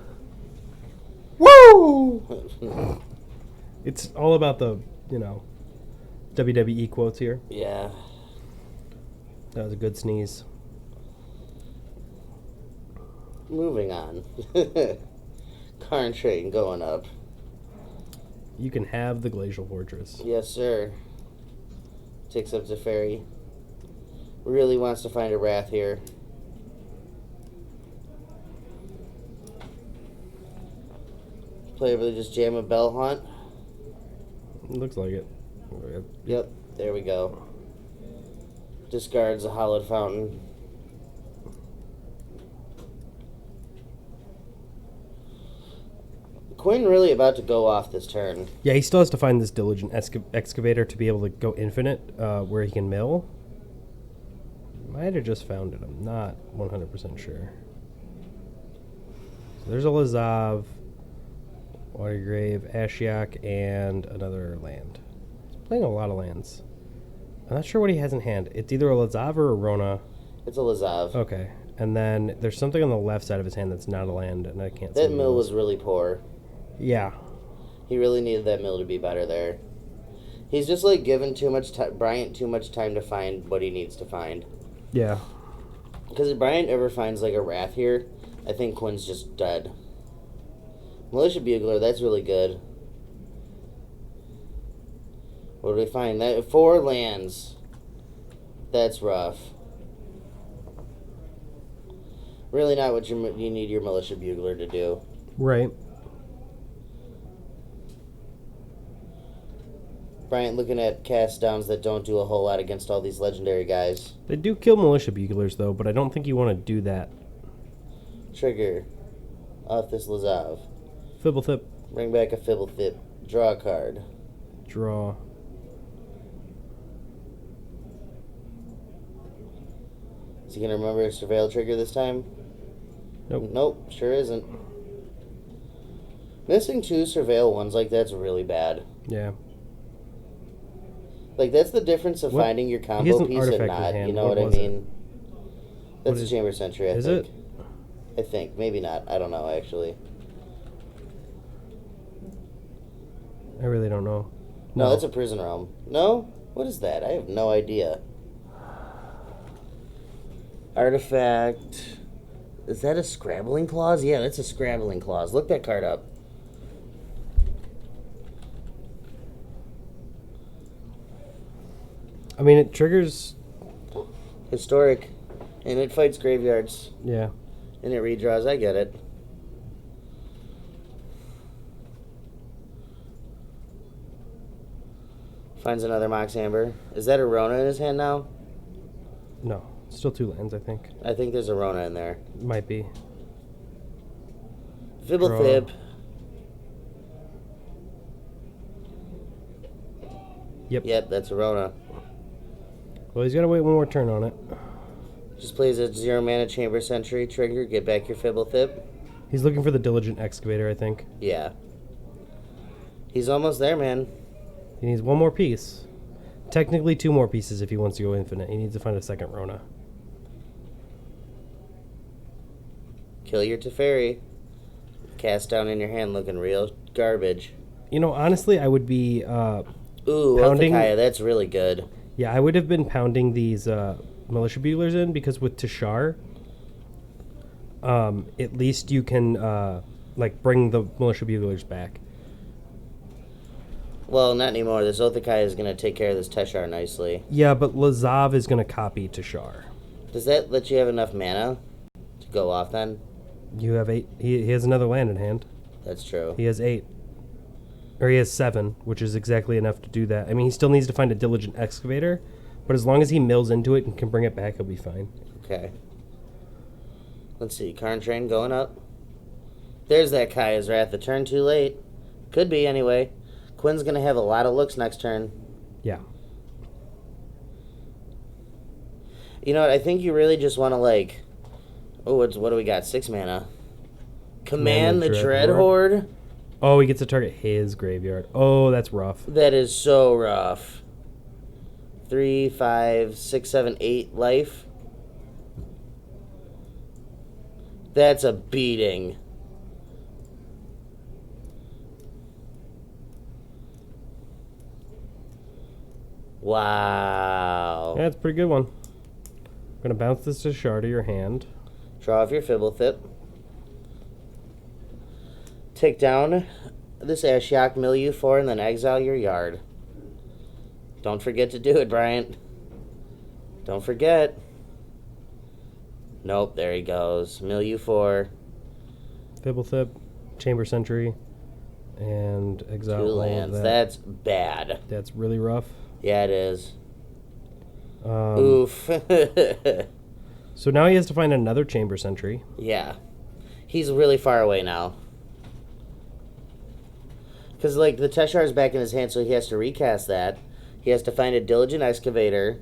Woo! It's all about the, WWE quotes here. Yeah. That was a good sneeze. Moving on. Karn Train going up. You can have the Glacial Fortress. Yes, sir. Takes up Teferi. Really wants to find a Wrath here. Player will just jam a Bellhaunt. Looks like it. Yep, there we go. Discards a Hallowed Fountain. Quinn really about to go off this turn. Yeah, he still has to find this Diligent Excavator to be able to go infinite, where he can mill. Might have just found it. I'm not 100% sure. So there's a Lazav, Watergrave, Ashiok, and another land. He's playing a lot of lands. I'm not sure what he has in hand. It's either a Lazav or a Rona. It's a Lazav. Okay. And then there's something on the left side of his hand that's not a land, and I can't see. That mill was really poor. Yeah. He really needed that mill to be better there. He's just like giving Bryant too much time to find what he needs to find. Yeah. Because if Bryant ever finds like a Wrath here, I think Quinn's just dead. Militia Bugler, that's really good. What do we find? 4 lands. That's rough. Really not what you need your Militia Bugler to do. Right. Bryant looking at cast downs that don't do a whole lot against all these legendary guys. They do kill Militia Buglers, though, but I don't think you want to do that. Trigger. Off this Lazav. Fibblethip. Bring back a Fibblethip. Draw a card. Draw. Is he going to remember Surveil Trigger this time? Nope. Nope, sure isn't. Missing 2 Surveil ones like that's really bad. Yeah. Like, that's the difference of What? finding your He combo has an piece and artifact in not. hand. You know What what I was it? mean? That's What a is- Chamber Sentry, I Is think. it? I think. Maybe not. I don't know, actually. I really don't know. No, that's a Prison Realm. No? What is that? I have no idea. Artifact. Is that a Scrabbling Clause? Yeah, that's a Scrabbling Clause. Look that card up. I mean, it triggers. Historic. And it fights graveyards. Yeah. And it redraws. I get it. Finds another Mox Amber. Is that a Rona in his hand now? No. Still 2 lands, I think. I think there's a Rona in there. Might be. Fibblethip. Yep, that's a Rona. Well, he's got to wait one more turn on it. Just plays a 0 mana Chamber Sentry. Trigger. Get back your Fibblethip. He's looking for the Diligent Excavator, I think. Yeah. He's almost there, man. He needs one more piece. Technically 2 more pieces if he wants to go infinite. He needs to find a second Rona. Kill your Teferi. Cast down in your hand looking real garbage. You know, honestly, I would be. Ooh, Pounding- Othakaya, that's really good. Yeah, I would have been pounding these militia buglers in because with Tashar, at least you can like bring the militia buglers back. Well, not anymore. This Othakaya is going to take care of this Teshar nicely. Yeah, but Lazav is going to copy Tashar. Does that let you have enough mana to go off then? You have 8. He has another land in hand. That's true. He has 8. Or he has 7, which is exactly enough to do that. I mean, he still needs to find a diligent excavator, but as long as he mills into it and can bring it back, he'll be fine. Okay. Let's see. Karn Train going up. There's that Kaya's Wrath. The turn too late. Could be, anyway. Quinn's going to have a lot of looks next turn. Yeah. You know what? I think you really just want to, like... Oh, what do we got? 6 mana. Command the Dread Horde. Oh, he gets to target his graveyard. Oh, that's rough. That is so rough. 3, 5, 6, 7, 8 life. That's a beating. Wow. Yeah, that's a pretty good one. I'm going to bounce this to Shard to your hand. Draw off your Fibblethip. Take down this Ashiok, mill you 4, and then exile your yard. Don't forget to do it, Bryant. Don't forget. Nope, there he goes. Mill you 4. Fibblethip, Chamber Sentry, and exile 2 all of lands. that. That's bad. That's really rough. Yeah, it is. Um, Oof. So now he has to find another Chamber Sentry. Yeah. He's really far away now. Because, like, the Teshar's back in his hand, so he has to recast that. He has to find a Diligent Excavator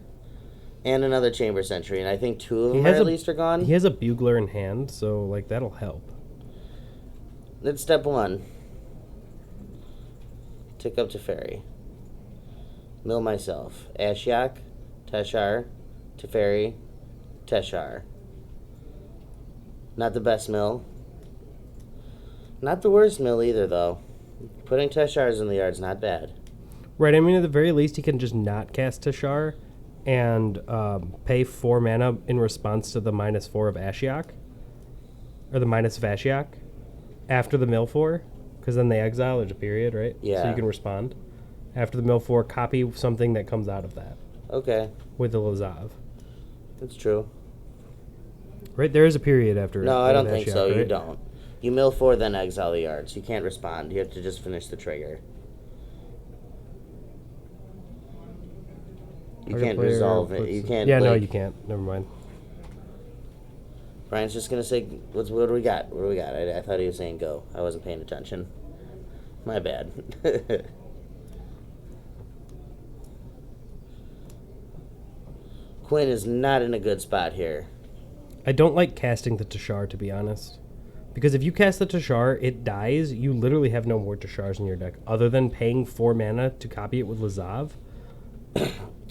and another Chamber Sentry, and I think 2 of them at least are gone. He has a Bugler in hand, so, like, that'll help. That's step 1. Tick up Teferi. Mill myself. Ashiok, Teshar, Teferi, Teshar. Not the best mill. Not the worst mill either, though. Putting Teshars in the yard's not bad. Right, I mean, at the very least, he can just not cast Teshar and pay 4 mana in response to the -4 of Ashiok. Or the minus of Ashiok. After the mill 4. Because then they exile, there's a period, right? Yeah. So you can respond. After the mill 4, copy something that comes out of that. Okay, With the Lazav. that's true. Right, there is a period after. No, I don't think Ashiok, so. You right? don't. You mill 4, then exile the yards. You can't respond. You have to just finish the trigger. You Target can't player resolve it. puts- You can't. Yeah, no, like- you can't. Never mind. Brian's just gonna say, what do we got? What do we got? I thought he was saying go. I wasn't paying attention. My bad. Quinn is not in a good spot here. I don't like casting the Tashar, to be honest. Because if you cast the Tashar, it dies. You literally have no more Tashars in your deck, other than paying 4 mana to copy it with Lazav.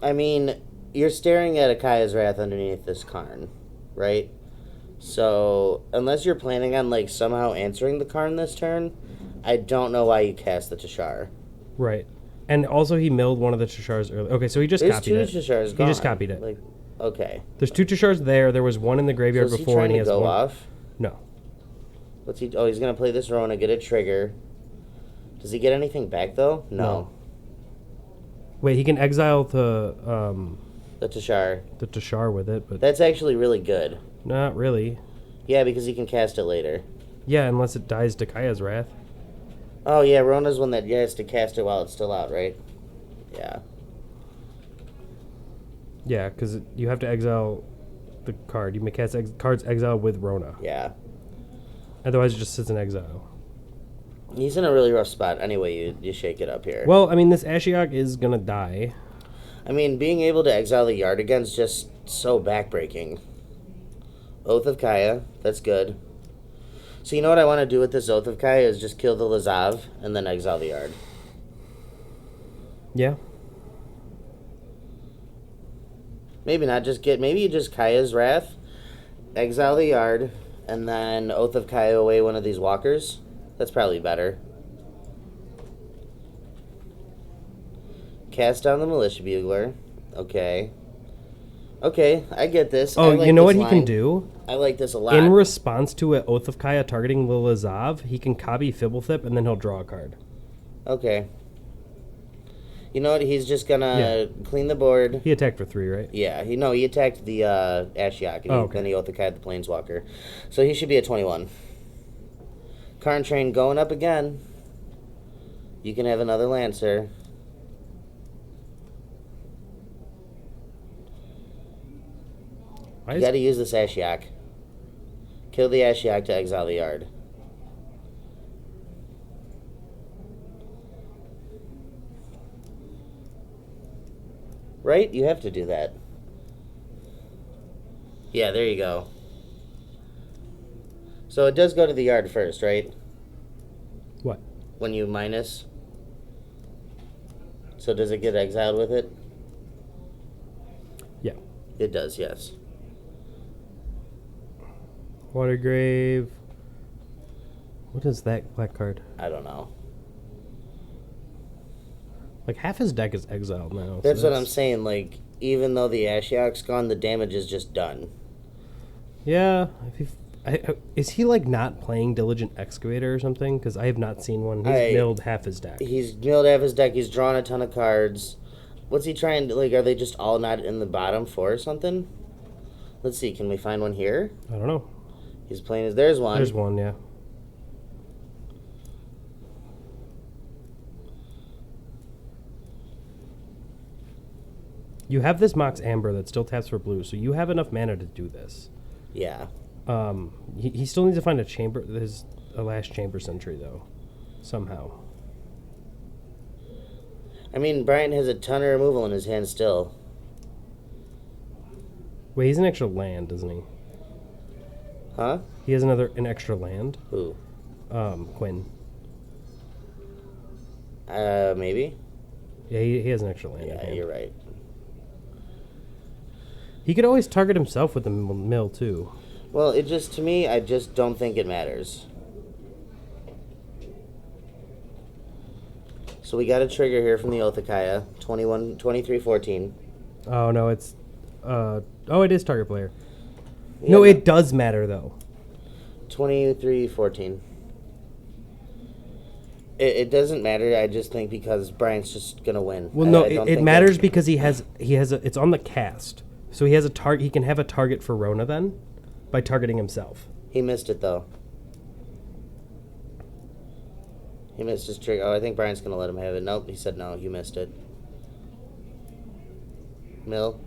I mean, you're staring at Akaya's Wrath underneath this Karn, right? So, unless you're planning on, like, somehow answering the Karn this turn, I don't know why you cast the Tashar. Right. And also, he milled one of the Tashars earlier. Okay, so he just There's copied 2 it. Tashars He gone. just copied it. Like, okay. There's 2 Tashars there. There was one in the So graveyard is he before, trying and he to has go one. off? No. What's he? Oh, he's gonna play this Rona, get a trigger. Does he get anything back though? No. Wait, he can exile the Tashar. Tashar with it, but That's actually really good. not really. Yeah, because he can cast it later. Yeah, unless it dies to Kaya's Wrath. Oh yeah, Rona's one that has to cast it while it's still out, right? Yeah. Yeah, because you have to exile the card. You may cast cards exile with Rona. Yeah. Otherwise, it just sits in exile. He's in a really rough spot. Anyway, you shake it up here. Well, I mean, this Ashiok is gonna die. I mean, being able to exile the yard again is just so backbreaking. Oath of Kaya, that's good. So you know what I want to do with this Oath of Kaya is just kill the Lazav and then exile the yard. Yeah. Maybe not just maybe you just Kaya's Wrath, exile the yard, And then Oath of Kiowa, one of these walkers. That's probably better. Cast down the Militia Bugler. Okay. Okay, I get this. I Oh, like you know this what he can line. do? I like this a lot. In response to an Oath of Kaya targeting Lilazav, he can copy Fibblethip and then he'll draw a card. Okay. You know what? He's just gonna Yeah. clean the board. He attacked for 3, right? Yeah, he attacked the Ashiok, and Oh, okay. then he Oath of Kaya the Planeswalker. So he should be at 21. Karn Train going up again. You can have another Lancer. Why You is gotta use this Ashiok. Kill the Ashiok to exile the yard. Right? You have to do that. Yeah, there you go. So it does go to the yard first, right? what? When you minus. So does it get exiled with it? Yeah. It does, yes. Watergrave. What is that black card? I don't know. Like half his deck is exiled now. so That's what I'm saying. Like, even though the Ashiok's gone, the damage is just done. Yeah. Is he like not playing Diligent Excavator or something? Because I have not seen one. He's milled half his deck. He's milled half his deck. He's drawn a ton of cards. What's he trying to, like, are they just all not in the bottom 4 or something? Let's see. Can we find one here? I don't know. He's playing as, there's one. There's one, yeah. You have this Mox Amber that still taps for blue, so you have enough mana to do this. Yeah. He still needs to find a last chamber sentry though, somehow. I mean, Brian has a ton of removal in his hand still. Wait, he's an extra land, doesn't he? Huh? He has an extra land. Who? Quinn. Maybe? Yeah, he has an extra land. in Yeah, hand. you're right. He could always target himself with the mill too. Well, it just, to me, I just don't think it matters. So we got a trigger here from the Oath of Kaya, 23-14. Oh no, it's it is target player. No, it does matter though. 23-14. It doesn't matter. I just think because Brian's just gonna win. Well, no, I don't it think matters that- because it's on the cast, so he has a target. He can have a target for Rona then, by targeting himself. He missed it though. He missed his trigger. Oh, I think Brian's gonna let him have it. Nope, he said no. You missed it. Mill's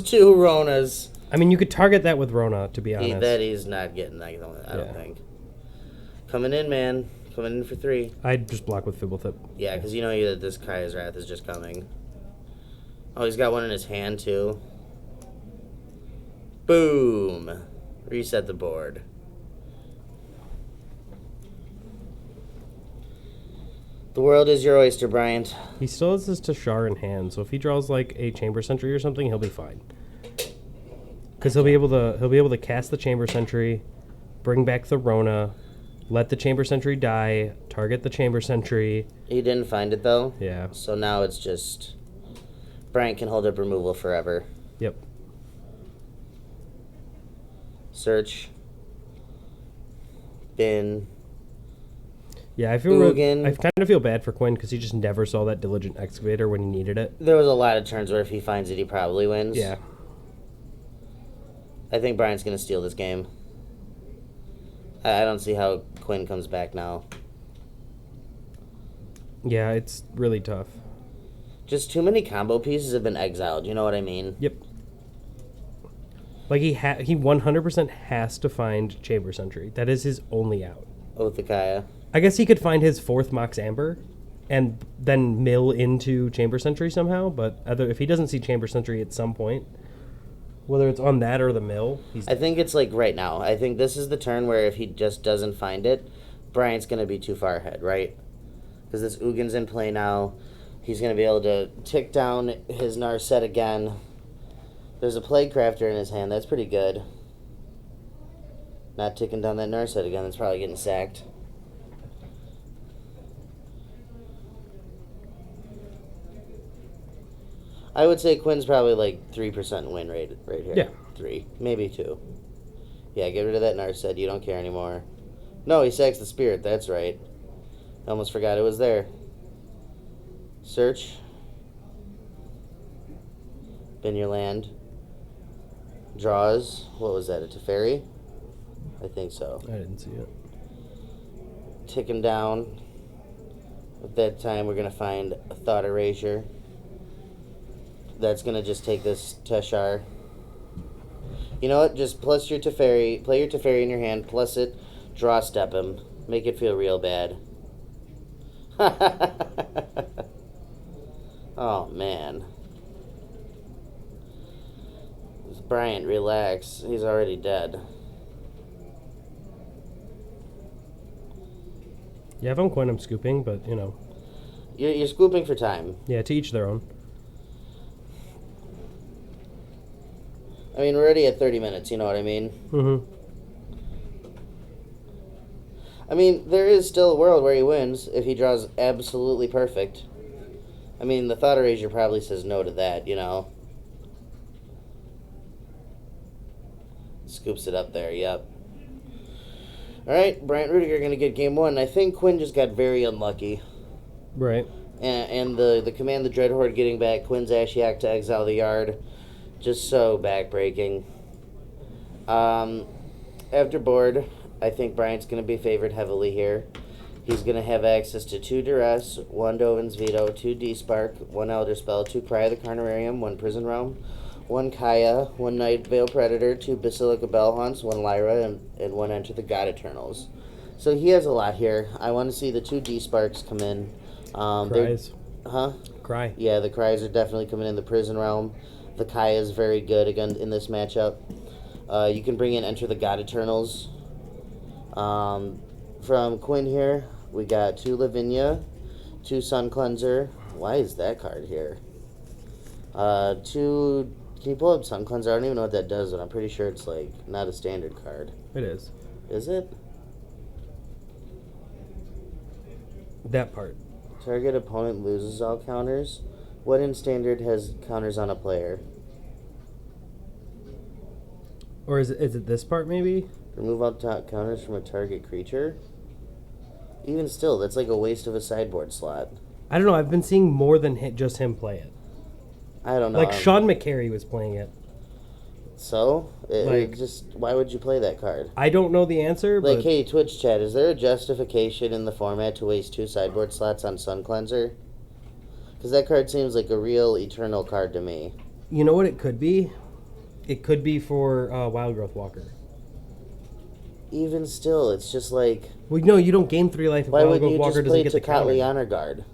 2 Ronas. I mean, you could target that with Rona, to be honest. That he's not getting. I don't Yeah. think. Coming in, man. Coming in for 3. I'd just block with Fibblethip. Yeah, because you know that this Kaya's Wrath is just coming. Oh, he's got one in his hand, too. Boom. Reset the board. The world is your oyster, Bryant. He still has his Tashar in hand, so if he draws like a Chamber Sentry or something, he'll be fine. Because he'll be able to cast the Chamber Sentry, bring back the Rona, let the Chamber Sentry die, target the Chamber Sentry. He didn't find it, though. Yeah. So now it's just... Bryant can hold up removal forever. Yep. Search. Bin. Yeah, I Ugin. I kind of feel bad for Quinn because he just never saw that Diligent Excavator when he needed it. There was a lot of turns where if he finds it, he probably wins. Yeah. I think Brian's going to steal this game. I don't see how Quinn comes back now. Yeah, it's really tough. Just too many combo pieces have been exiled. You know what I mean? Yep. Like he 100% has to find Chamber Sentry. That is his only out. Oath of Kaya. I guess he could find his 4th Mox Amber and then mill into Chamber Sentry somehow, but if he doesn't see Chamber Sentry at some point, whether it's on that or the mill, he's... I think it's like right now. I think this is the turn where if he just doesn't find it, Bryant's going to be too far ahead, right? Because this Ugin's in play now. He's going to be able to tick down his Narset again. There's a Plague Crafter in his hand. That's pretty good. Not ticking down that Narset again. That's probably getting sacked. I would say Quinn's probably like 3% win rate right here. Yeah. 3, maybe 2. Yeah, get rid of that Narset. You don't care anymore. No, he sacks the Spirit. That's right. I almost forgot it was there. Search. Bin your land. Draws. What was that? A Teferi? I think so. I didn't see it. Ticking down. At that time, we're going to find a Thought Erasure. That's going to just take this Teshar. You know what? Just plus your Teferi. Play your Teferi in your hand. Plus it. Draw step him. Make it feel real bad. Oh, man. Bryant, relax. He's already dead. Yeah, if I'm Quinn, I'm scooping, but, you know. You're scooping for time. Yeah, to each their own. I mean, we're already at 30 minutes, you know what I mean? Mm-hmm. I mean, there is still a world where he wins if he draws absolutely perfect. I mean, the Thought Erasure probably says no to that, you know? Scoops it up there, yep. Alright, Bryant Rudiger going to get game 1. I think Quinn just got very unlucky. Right. And the Command the Dreadhorde getting back Quinn's Ashiok to exile the yard. Just so backbreaking. After board, I think Bryant's going to be favored heavily here. He's going to have access to 2 Duress, 1 Dovin's Veto, 2 D-Spark, 1 Elder Spell, 2 Cry of the Carnarium, 1 Prison Realm, 1 Kaya, 1 Night Veil Predator, 2 Basilica Bellhaunts, 1 Lyra, and 1 Enter the God Eternals. So he has a lot here. I want to see the 2 D-Sparks come in. Cries. Huh? Cry. Yeah, the Cries are definitely coming in the Prison Realm. The Kaya is very good again in this matchup. You can bring in Enter the God Eternals. From Quinn here, we got 2 Lavinia, 2 Sun Cleanser. Why is that card here? 2... Can you pull up Sun Cleanser? I don't even know what that does, but I'm pretty sure it's, like, not a standard card. It is. Is it? That part. Target opponent loses all counters. What in standard has counters on a player? Or is it this part, maybe? Remove all counters from a target creature? Even still, that's like a waste of a sideboard slot. I don't know. I've been seeing more than just him play it. I don't know. Like, Sean McCary was playing it. So? Like- Why would you play that card? I don't know the answer, Like, but... hey, Twitch chat, is there a justification in the format to waste 2 sideboard slots on Sun Cleanser? Because that card seems like a real eternal card to me. You know what it could be? It could be for Wild Growth Walker. Even still, it's just like... Well, no, you don't gain 3 life if Why Wild wouldn't Growth you Walker just doesn't play get the counter. Tecatli Honor Guard?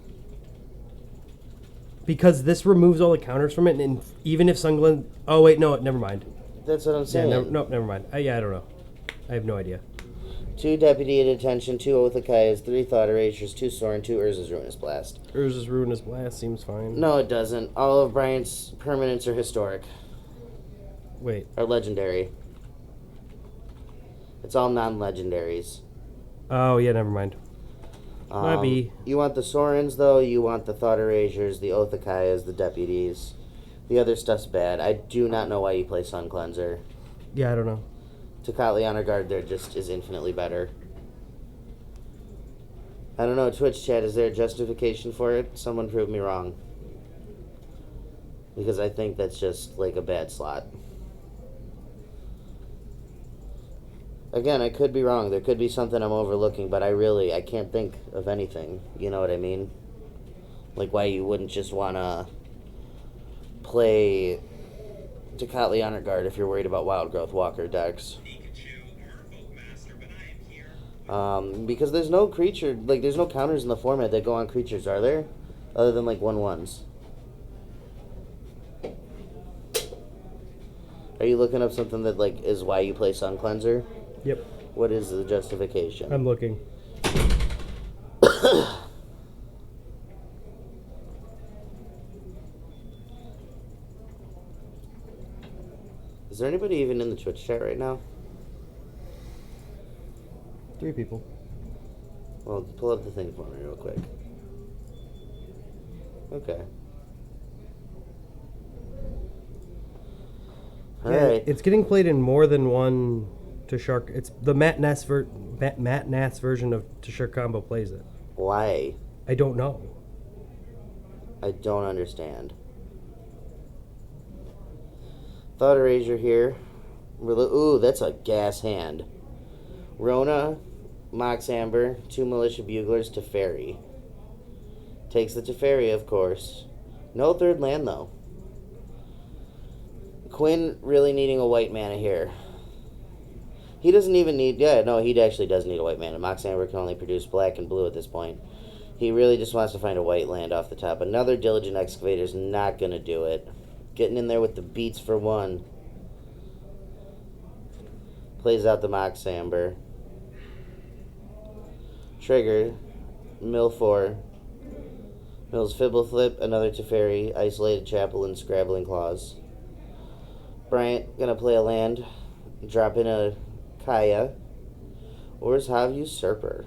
Because this removes all the counters from it, and even if Sunglen... Oh, wait, no, never mind. That's what I'm Yeah, saying. never mind. Yeah, I don't know. I have no idea. 2 Deputy at Attention, 2 Oath of Kaias, 3 Thought Erasures, 2 Sorin, 2 Urza's Ruinous Blast. Urza's Ruinous Blast seems fine. No, it doesn't. All of Bryant's permanents are historic. Wait. Or legendary. It's all non-legendaries. Oh, yeah, never mind. Might be. You want the Sorins, though. You want the Thought Erasures, the Oath of Kaias, the Deputies. The other stuff's bad. I do not know why you play Sun Cleanser. Yeah, I don't know. Tecatli Honor Guard there just is infinitely better. I don't know, Twitch chat, is there a justification for it? Someone prove me wrong. Because I think that's just like a bad slot. Again, I could be wrong. There could be something I'm overlooking, but I can't think of anything. You know what I mean? Like why you wouldn't just want to play Tecatli Honor Guard if you're worried about Wild Growth Walker decks. Because there's no creature, like there's no counters in the format that go on creatures, are there? Other than like 1/1s. Are you looking up something that like is why you play Sun Cleanser? Yep. What is the justification? I'm looking. Is there anybody even in the Twitch chat right now? 3 people. Well, pull up the thing for me real quick. Okay. All Yeah, right. It's getting played in more than one Tashar. It's the Matt Nass version of Tashar Combo plays it. Why? I don't know. I don't understand. Thought Erasure here. Ooh, that's a gas hand. Rona, Mox Amber, 2 Militia Buglers, Teferi. Takes the Teferi, of course. No third land, though. Quinn really needing a white mana here. He doesn't even need... Yeah, no, he actually does need a white mana. Mox Amber can only produce black and blue at this point. He really just wants to find a white land off the top. Another Diligent Excavator's not going to do it. Getting in there with the beats for 1. Plays out the Mox Amber. Trigger. Mill 4. Mills Fibble Flip, another Teferi, Isolated Chapel, and Scrabbling Claws. Bryant gonna play a land, drop in a Kaya, or is Hav Usurper?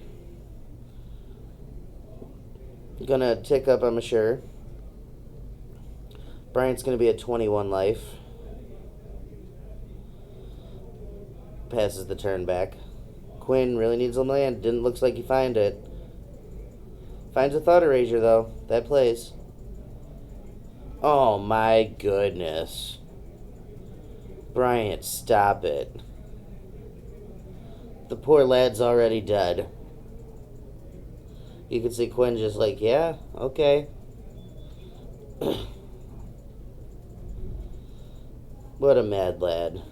Gonna tick up, I'm sure. Bryant's gonna be at 21 life. Passes the turn back. Quinn really needs a land. Didn't looks like he find it. Finds a Thought Erasure, though. That plays. Oh, my goodness. Bryant, stop it. The poor lad's already dead. You can see Quinn just like, yeah, okay. What a mad lad.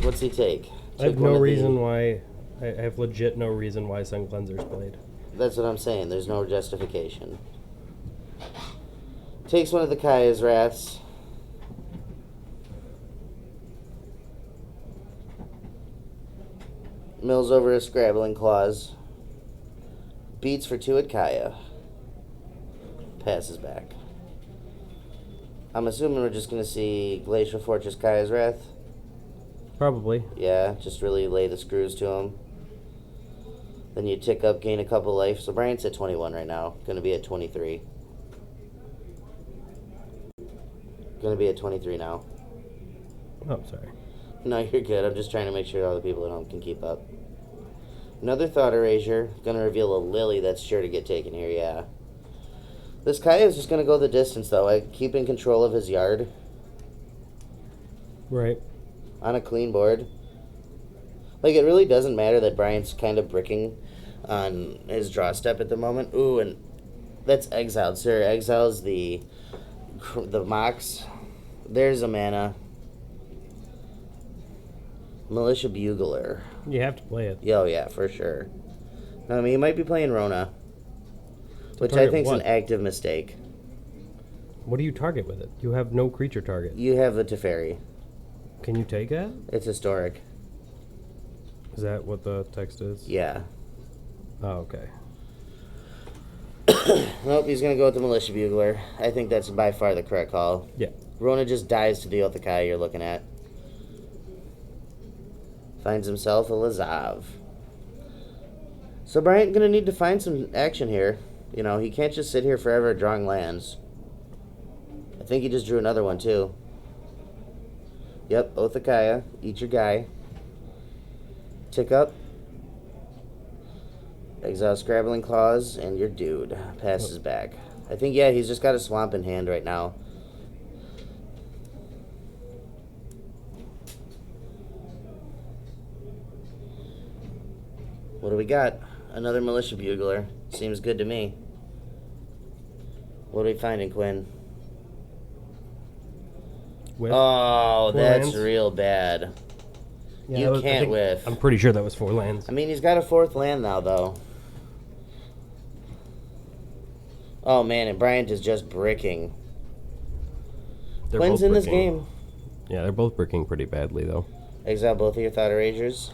What's he take? I have Took one no of the- reason why. I have legit no reason why Sun Cleanser's played. That's what I'm saying. There's no justification. Takes one of the Kaya's Wraths. Mills over a Scrabbling Claws. Beats for 2 at Kaya. Passes back. I'm assuming we're just going to see Glacial Fortress Kaya's Wrath. Probably. Yeah, just really lay the screws to him. Then you tick up, gain a couple life. So Bryant's at 21 right now. Going to be at 23. Going to be at 23 now. Oh, sorry. No, you're good. I'm just trying to make sure all the people at home can keep up. Another Thought Erasure. Going to reveal a Lily that's sure to get taken here, yeah. This Kaya is just going to go the distance, though. I keep in control of his yard Right. on a clean board. Like, it really doesn't matter that Bryant's kind of bricking on his draw step at the moment. Ooh, and that's exiled, sir. Exiles the Mox. There's a mana. Militia Bugler. You have to play it. Oh, yeah, for sure. I mean, he might be playing Rona, which I target think is an what? active mistake. What do you target with it? You have no creature target. You have a Teferi. Can you take that? It's historic. Is that what the text is? Yeah. Oh, okay. Nope, he's going to go with the Militia Bugler. I think that's by far the correct call. Yeah. Rona just dies to deal with the Kaya you're looking at. Finds himself a Lazav. So Bryant going to need to find some action here. You know, he can't just sit here forever drawing lands. I think he just drew another one, too. Yep, Oath of Kaya. Eat your guy. Tick up. Exile Scrabbling Claws, and your dude passes back. I think, yeah, he's just got a swamp in hand right now. What do we got? Another Militia Bugler. Seems good to me. What are we finding, Quinn? Whiff. Oh, 4 that's lands? real bad. Yeah, you that was- I can't think- whiff. I'm pretty sure that was 4 lands. I mean, he's got a 4th land now, though. Oh, man, and Bryant is just bricking. They're Quinn's both in this bricking. game. Yeah, they're both bricking pretty badly, though. Exile both of your Thought Erasures.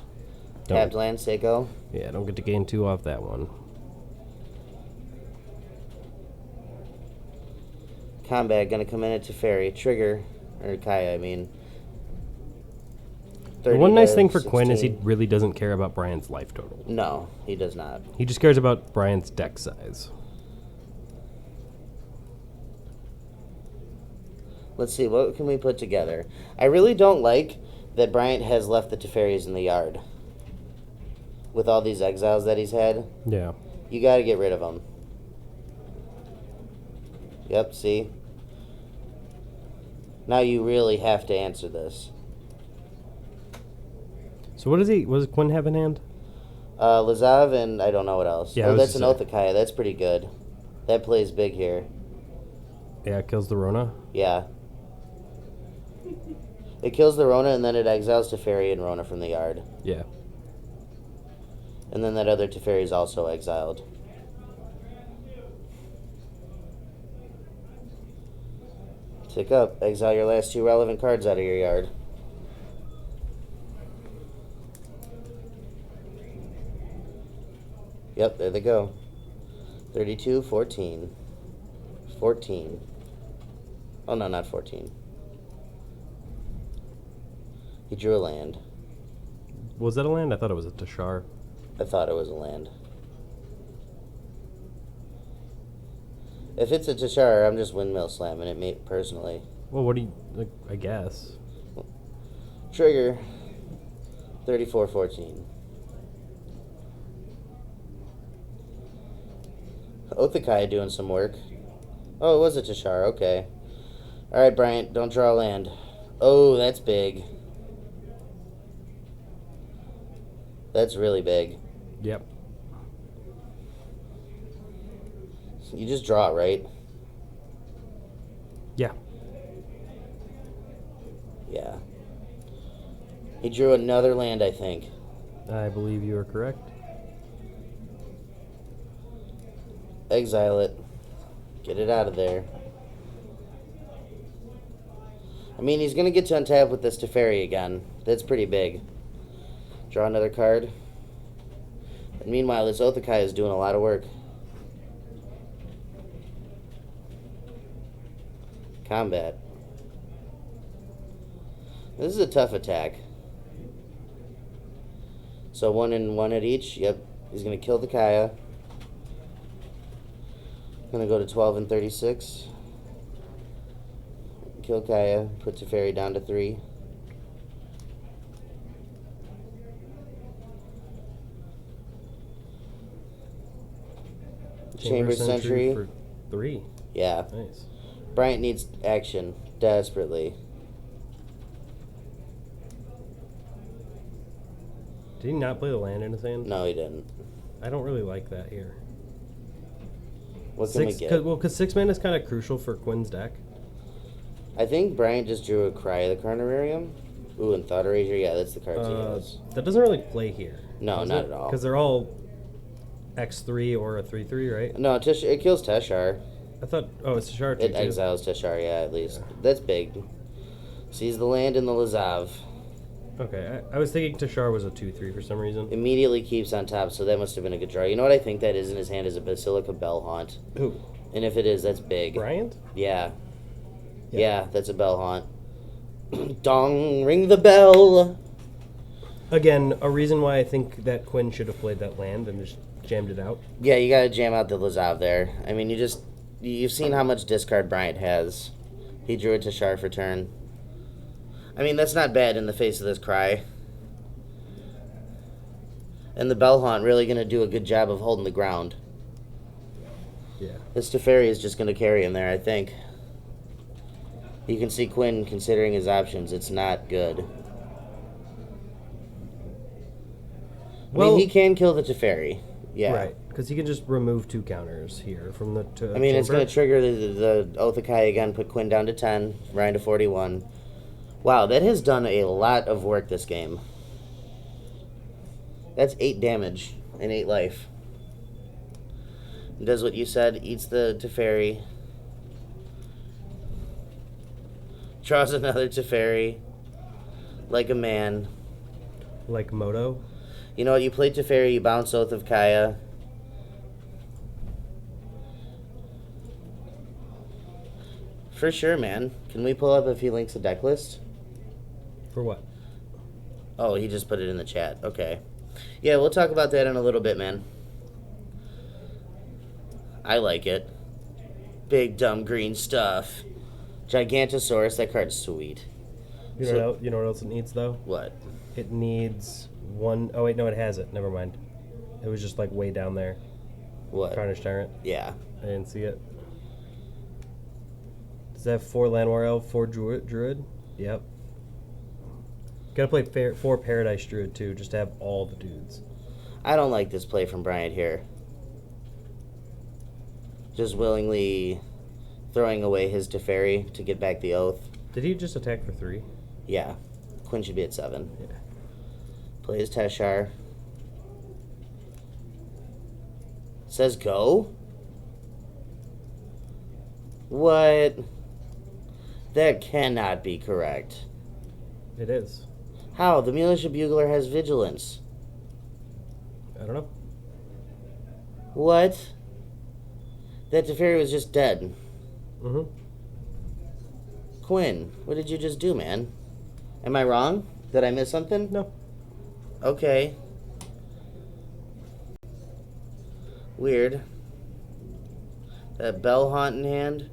Tapped land, Seiko. Yeah, don't get to gain 2 off that one. Combat gonna come in at Teferi. Trigger. Or Kaya, I mean. The one 30 nice to thing for Quinn is he 16. really doesn't care about Brian's life total. No, he does not. He just cares about Brian's deck size. Let's see, what can we put together? I really don't like that Bryant has left the Teferis in the yard. With all these exiles that he's had. Yeah. You gotta get rid of them. Yep, see? Now you really have to answer this. So what does Quinn have in hand? Lazav and I don't know what else. Yeah, I Oh, was that's an just Othakaya. That's pretty good. That plays big here. Yeah, it kills the Rona. Yeah. It kills the Rona and then it exiles Teferi and Rona from the yard. Yeah. And then that other Teferi is also exiled. Tick up. Exile your last 2 relevant cards out of your yard. Yep, there they go. 32, 14. 14. Oh, no, not 14. He drew a land. Was that a land? I thought it was a Tashar. I thought it was a land. If it's a Tashar, I'm just windmill slamming it, me personally. Well, what do you... Like, I guess. Trigger. 34-14. Othakai doing some work. Oh, it was a Tashar. Okay. Alright, Bryant. Don't draw land. Oh, that's big. That's really big. Yep. You just draw, right? Yeah. Yeah. He drew another land, I think. I believe you are correct. Exile it. Get it out of there. I mean, he's going to get to untap with this Teferi again. That's pretty big. Draw another card. And meanwhile, this Othakai is doing a lot of work. Combat. This is a tough attack. So 1 and 1 at each. Yep. He's going to kill the Kaya. Going to go to 12 and 36. Kill Kaya. Put Teferi down to 3. Chamber Sentry. for 3. Yeah. Nice. Bryant needs action desperately. Did he not play the land in his hand? No, he didn't. I don't really like that here. What can we get? Because 6 mana is kind of crucial for Quinn's deck. I think Bryant just drew a Cry of the Carnivarium. Ooh, and Thought Erasure. Yeah, that's the cards he has. That doesn't really play here. No, not at all. Because they're all X3 or a 3/3, right? No, it kills Teshar. I thought. Oh, it's Tashar too. It exiles Teshar, yeah, at least. That's big. Sees the land in the Lazav. Okay, I was thinking Tashar was a 2/3 for some reason. Immediately keeps on top, so that must have been a good draw. You know what I think that is in his hand is a Basilica Bell Haunt. Who? And if it is, that's big. Bryant? Yeah. Yeah, that's a Bell Haunt. Dong, ring the bell. Again, a reason why I think that Quinn should have played that land and just jammed it out. Yeah, you gotta jam out the Lazav there. I mean, you've seen how much discard Bryant has. He drew it to Tashar for turn. I mean, that's not bad in the face of this Cry. And the Bell Haunt really gonna do a good job of holding the ground. Yeah. This Teferi is just gonna carry him there, I think. You can see Quinn considering his options. It's not good. Well, I mean, he can kill the Teferi. Yeah. Right, because he can just remove 2 counters here from the. I mean, it's going chamber. to trigger the Othakai again, put Quinn down to 10, Ryan to 41. Wow, that has done a lot of work this game. That's 8 damage and 8 life. It does what you said, eats the Teferi. Draws another Teferi. Like a man. Like Moto. You know what, you play Teferi, you bounce Oath of Kaya. For sure, man. Can we pull up if he links a deck list? For what? Oh, he just put it in the chat. Okay. Yeah, we'll talk about that in a little bit, man. I like it. Big dumb green stuff. Gigantosaurus, that card's sweet. You know what else it needs though? What? It needs one oh wait, no, it has it. Never mind. It was just like way down there. What? Carnage Tyrant. Yeah. I didn't see it. Does that have 4 Llanowar Elf, 4 Druid? Yep. Gotta play 4 Paradise Druid too, just to have all the dudes. I don't like this play from Bryant here. Just willingly throwing away his Teferi to get back the Oath. Did he just attack for 3? Yeah. Quinn should be at 7. Yeah. Plays Teshar. Says go? What? That cannot be correct. It is. How? The Militia Bugler has Vigilance. I don't know. What? That Teferi was just dead. Mm-hmm. Quinn, what did you just do, man? Am I wrong? Did I miss something? No. Okay. Weird. That Bell Haunt in hand.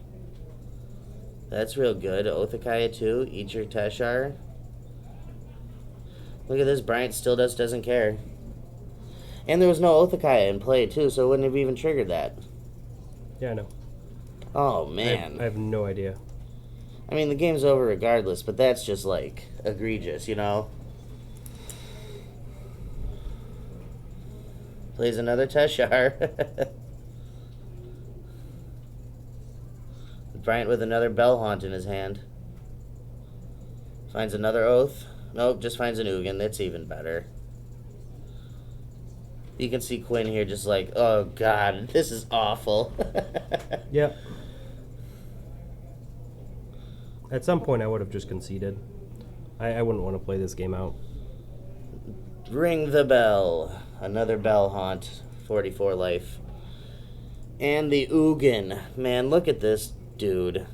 That's real good. Othakaya too. Eat your Teshar. Look at this. Bryant still doesn't care. And there was no Othakaya in play too, so it wouldn't have even triggered that. Yeah, I know. Oh man. I have no idea. I mean, the game's over regardless, but that's just like egregious, you know? Plays another Teshar. Bryant with another Bell Haunt in his hand. Finds another Oath. Nope, just finds an Ugin. That's even better. You can see Quinn here just like, oh god, this is awful. Yeah. At some point, I would have just conceded. I wouldn't want to play this game out. Ring the bell. Another Bell Haunt. 44 life. And the Ugin. Man, look at this dude.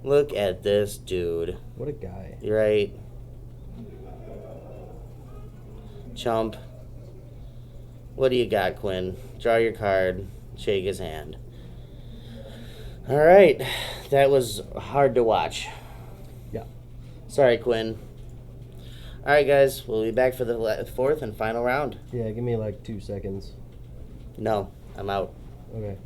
Look at this dude. What a guy. You're right. Chump. What do you got, Quinn? Draw your card. Shake his hand. Alright. That was hard to watch. Yeah. Sorry, Quinn. Alright, guys. We'll be back for the fourth and final round. Yeah, give me like 2 seconds. No, I'm out. Okay.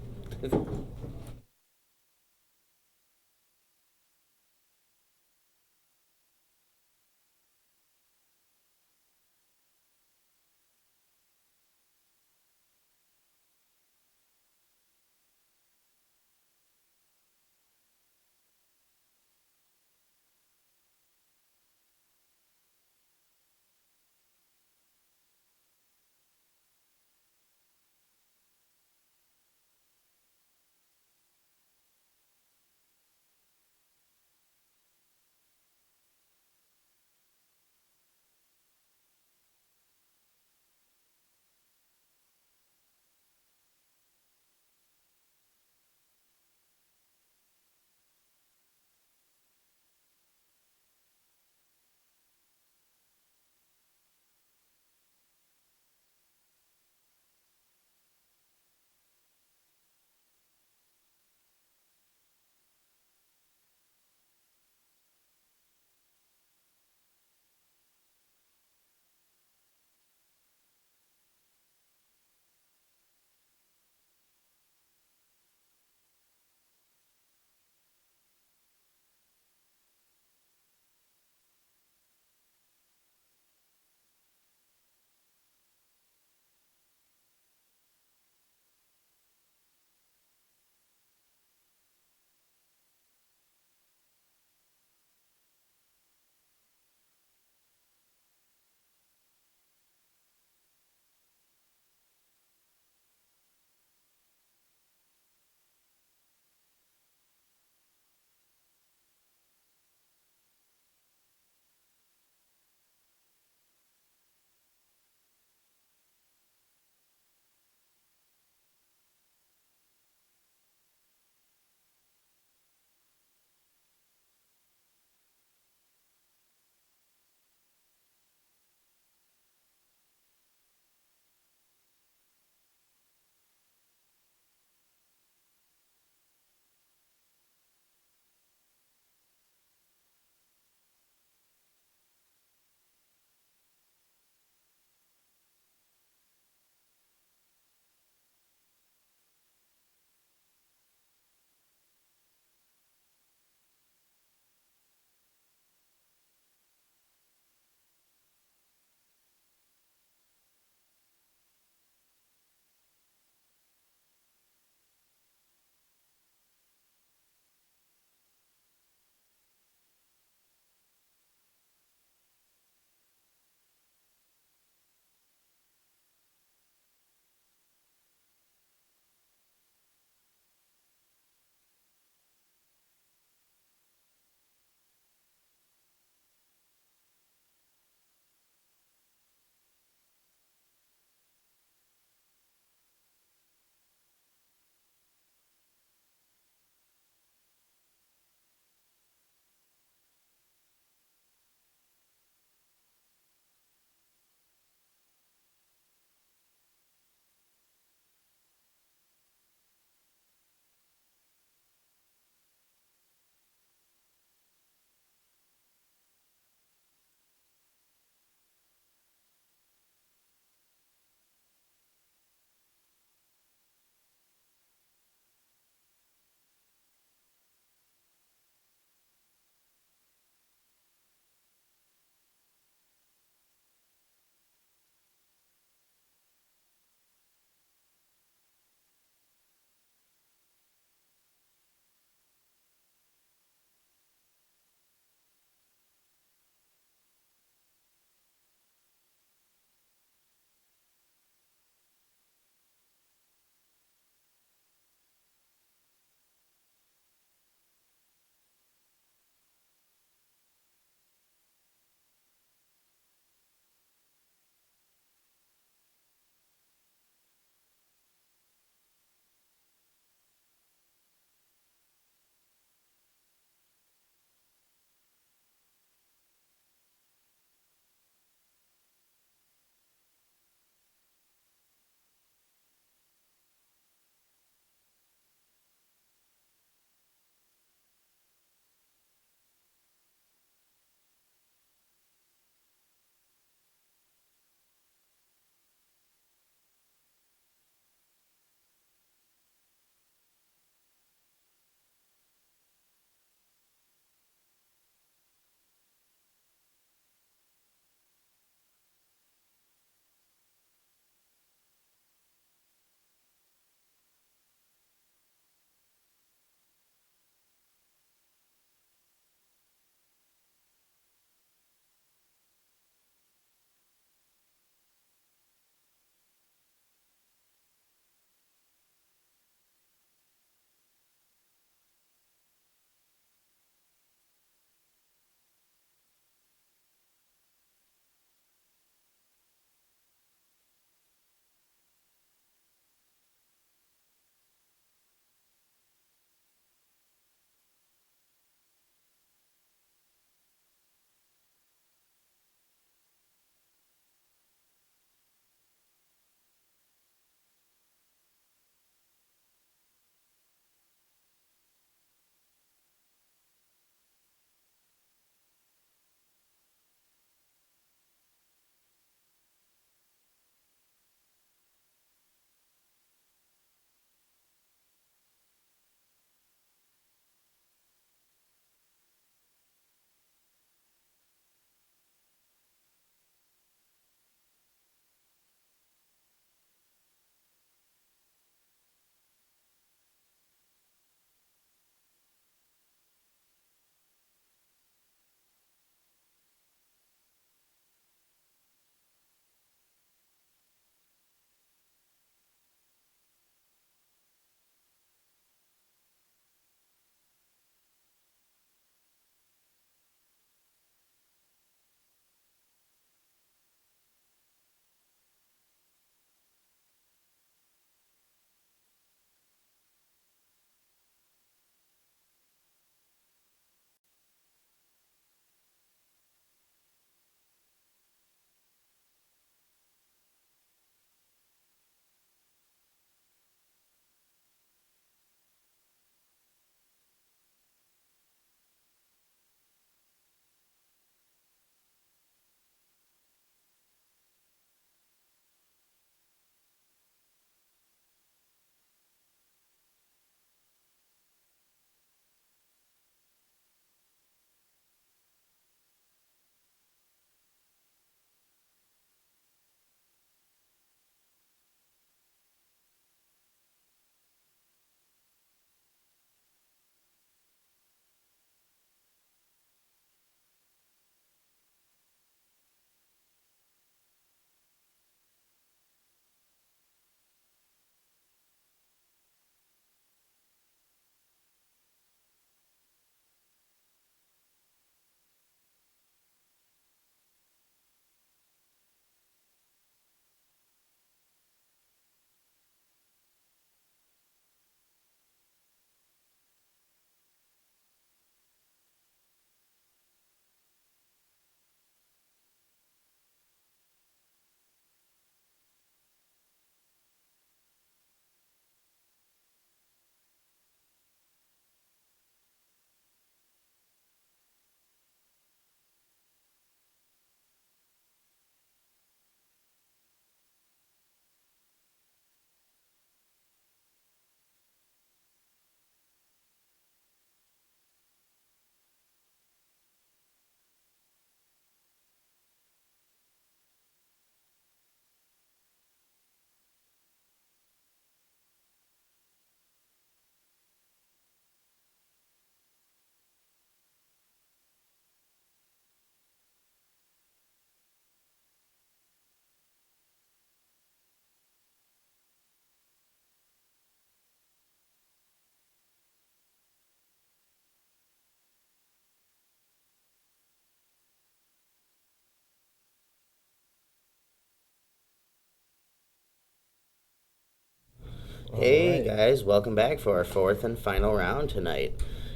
guys, welcome back for our fourth and final round tonight.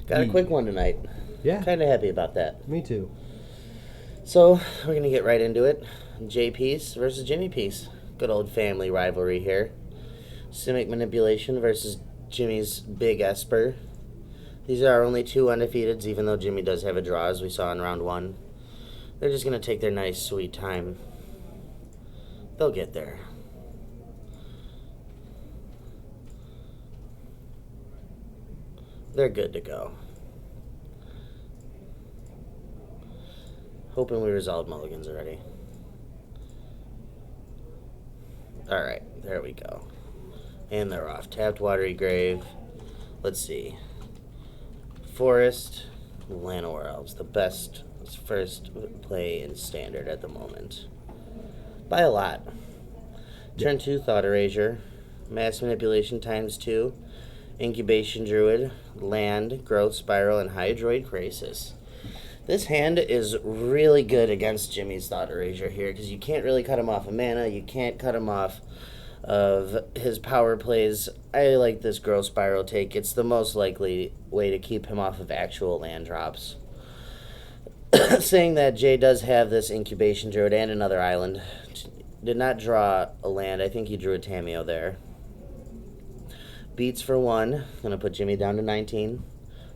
Got a Yeah. quick one tonight. Yeah. Kind of happy about that. Me too. So, we're going to get right into it. Jay Peace versus Jimmy Peace. Good old family rivalry here. Simic Manipulation versus Jimmy's Big Esper. These are our only two undefeateds, even though Jimmy does have a draw, as we saw in round one. They're just going to take their nice, sweet time. They'll get there. They're good to go. Hoping we resolved mulligans already. Alright, there we go. And they're off. Tapped Watery Grave. Let's see. Forest, Llanowar Elves. The best first play in Standard at the moment. By a lot. Turn 2, Thought Erasure. Mass Manipulation times 2. Incubation Druid, Land, Growth Spiral, and Hydroid Krasis. This hand is really good against Jimmy's Thought Erasure here, because you can't really cut him off of mana, you can't cut him off of his power plays. I like this Growth Spiral take. It's the most likely way to keep him off of actual land drops. Saying that, Jay does have this Incubation Druid and another island. Did not draw a land. I think he drew a Tameo there. Beats for 1. Gonna put Jimmy down to 19.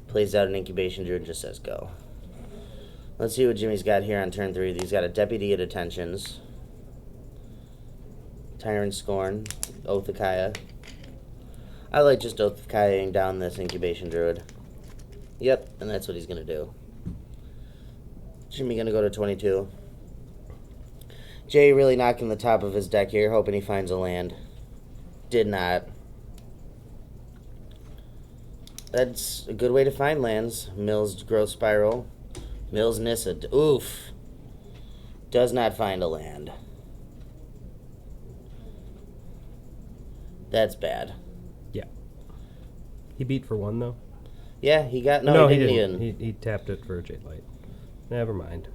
Plays out an Incubation Druid and just says go. Let's see what Jimmy's got here on turn 3. He's got a Deputy at Attentions. Tyrant Scorn. Oath of Kaya. I like just Oath of Kayaing down this Incubation Druid. Yep, and that's what he's gonna do. Jimmy gonna go to 22. Jay really knocking the top of his deck here, hoping he finds a land. Did not. That's a good way to find lands. Mills Growth Spiral. Mills Nissa. Oof. Does not find a land. That's bad. Yeah. He beat for 1 though. Yeah, he got... No, he didn't even. He tapped it for a Jade Light. Never mind.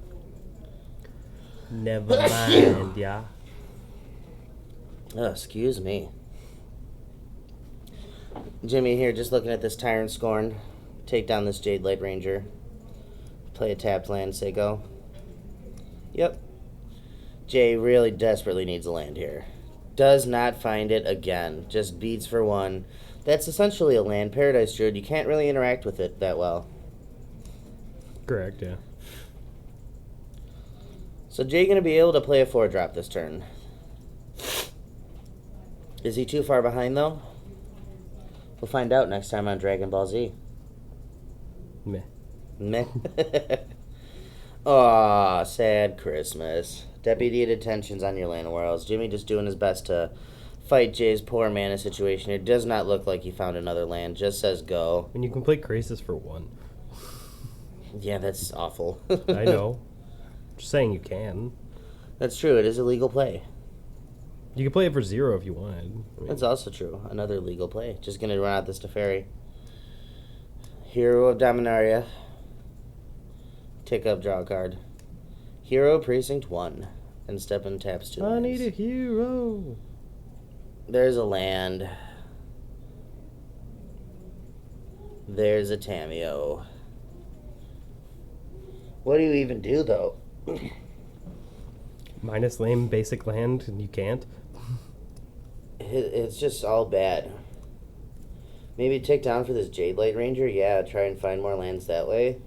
Never mind, yeah. Oh, excuse me. Jimmy here just looking at this Tyrant Scorn. Take down this Jade Light Ranger. Play a tapped land, say go. Yep. Jay really desperately needs a land here. Does not find it again. Just beats for 1. That's essentially a land. Paradise Druid. You can't really interact with it that well. Correct, yeah. So Jay going to be able to play a 4-drop this turn. Is he too far behind, though? We'll find out next time on Dragon Ball Z. Meh. Meh. Aw, sad Christmas. Deputy at Attentions on your Llanowar Elves. Jimmy just doing his best to fight Jay's poor mana situation. It does not look like he found another land. Just says go. When you can play Krasis for 1. Yeah, that's awful. I know. Just saying you can. That's true. It is a legal play. You can play it for 0 if you wanted. I mean, That's also true. Another legal play. Just going to run out this Teferi. Hero of Dominaria. Tick up, draw a card. Hero Precinct 1. And step and taps 2 I lands. need a hero. There's a land. There's a Tameo. What do you even do, though? Minus lame basic land, and you can't. It's just all bad. Maybe tick down for this Jade Light Ranger? Yeah, try and find more lands that way.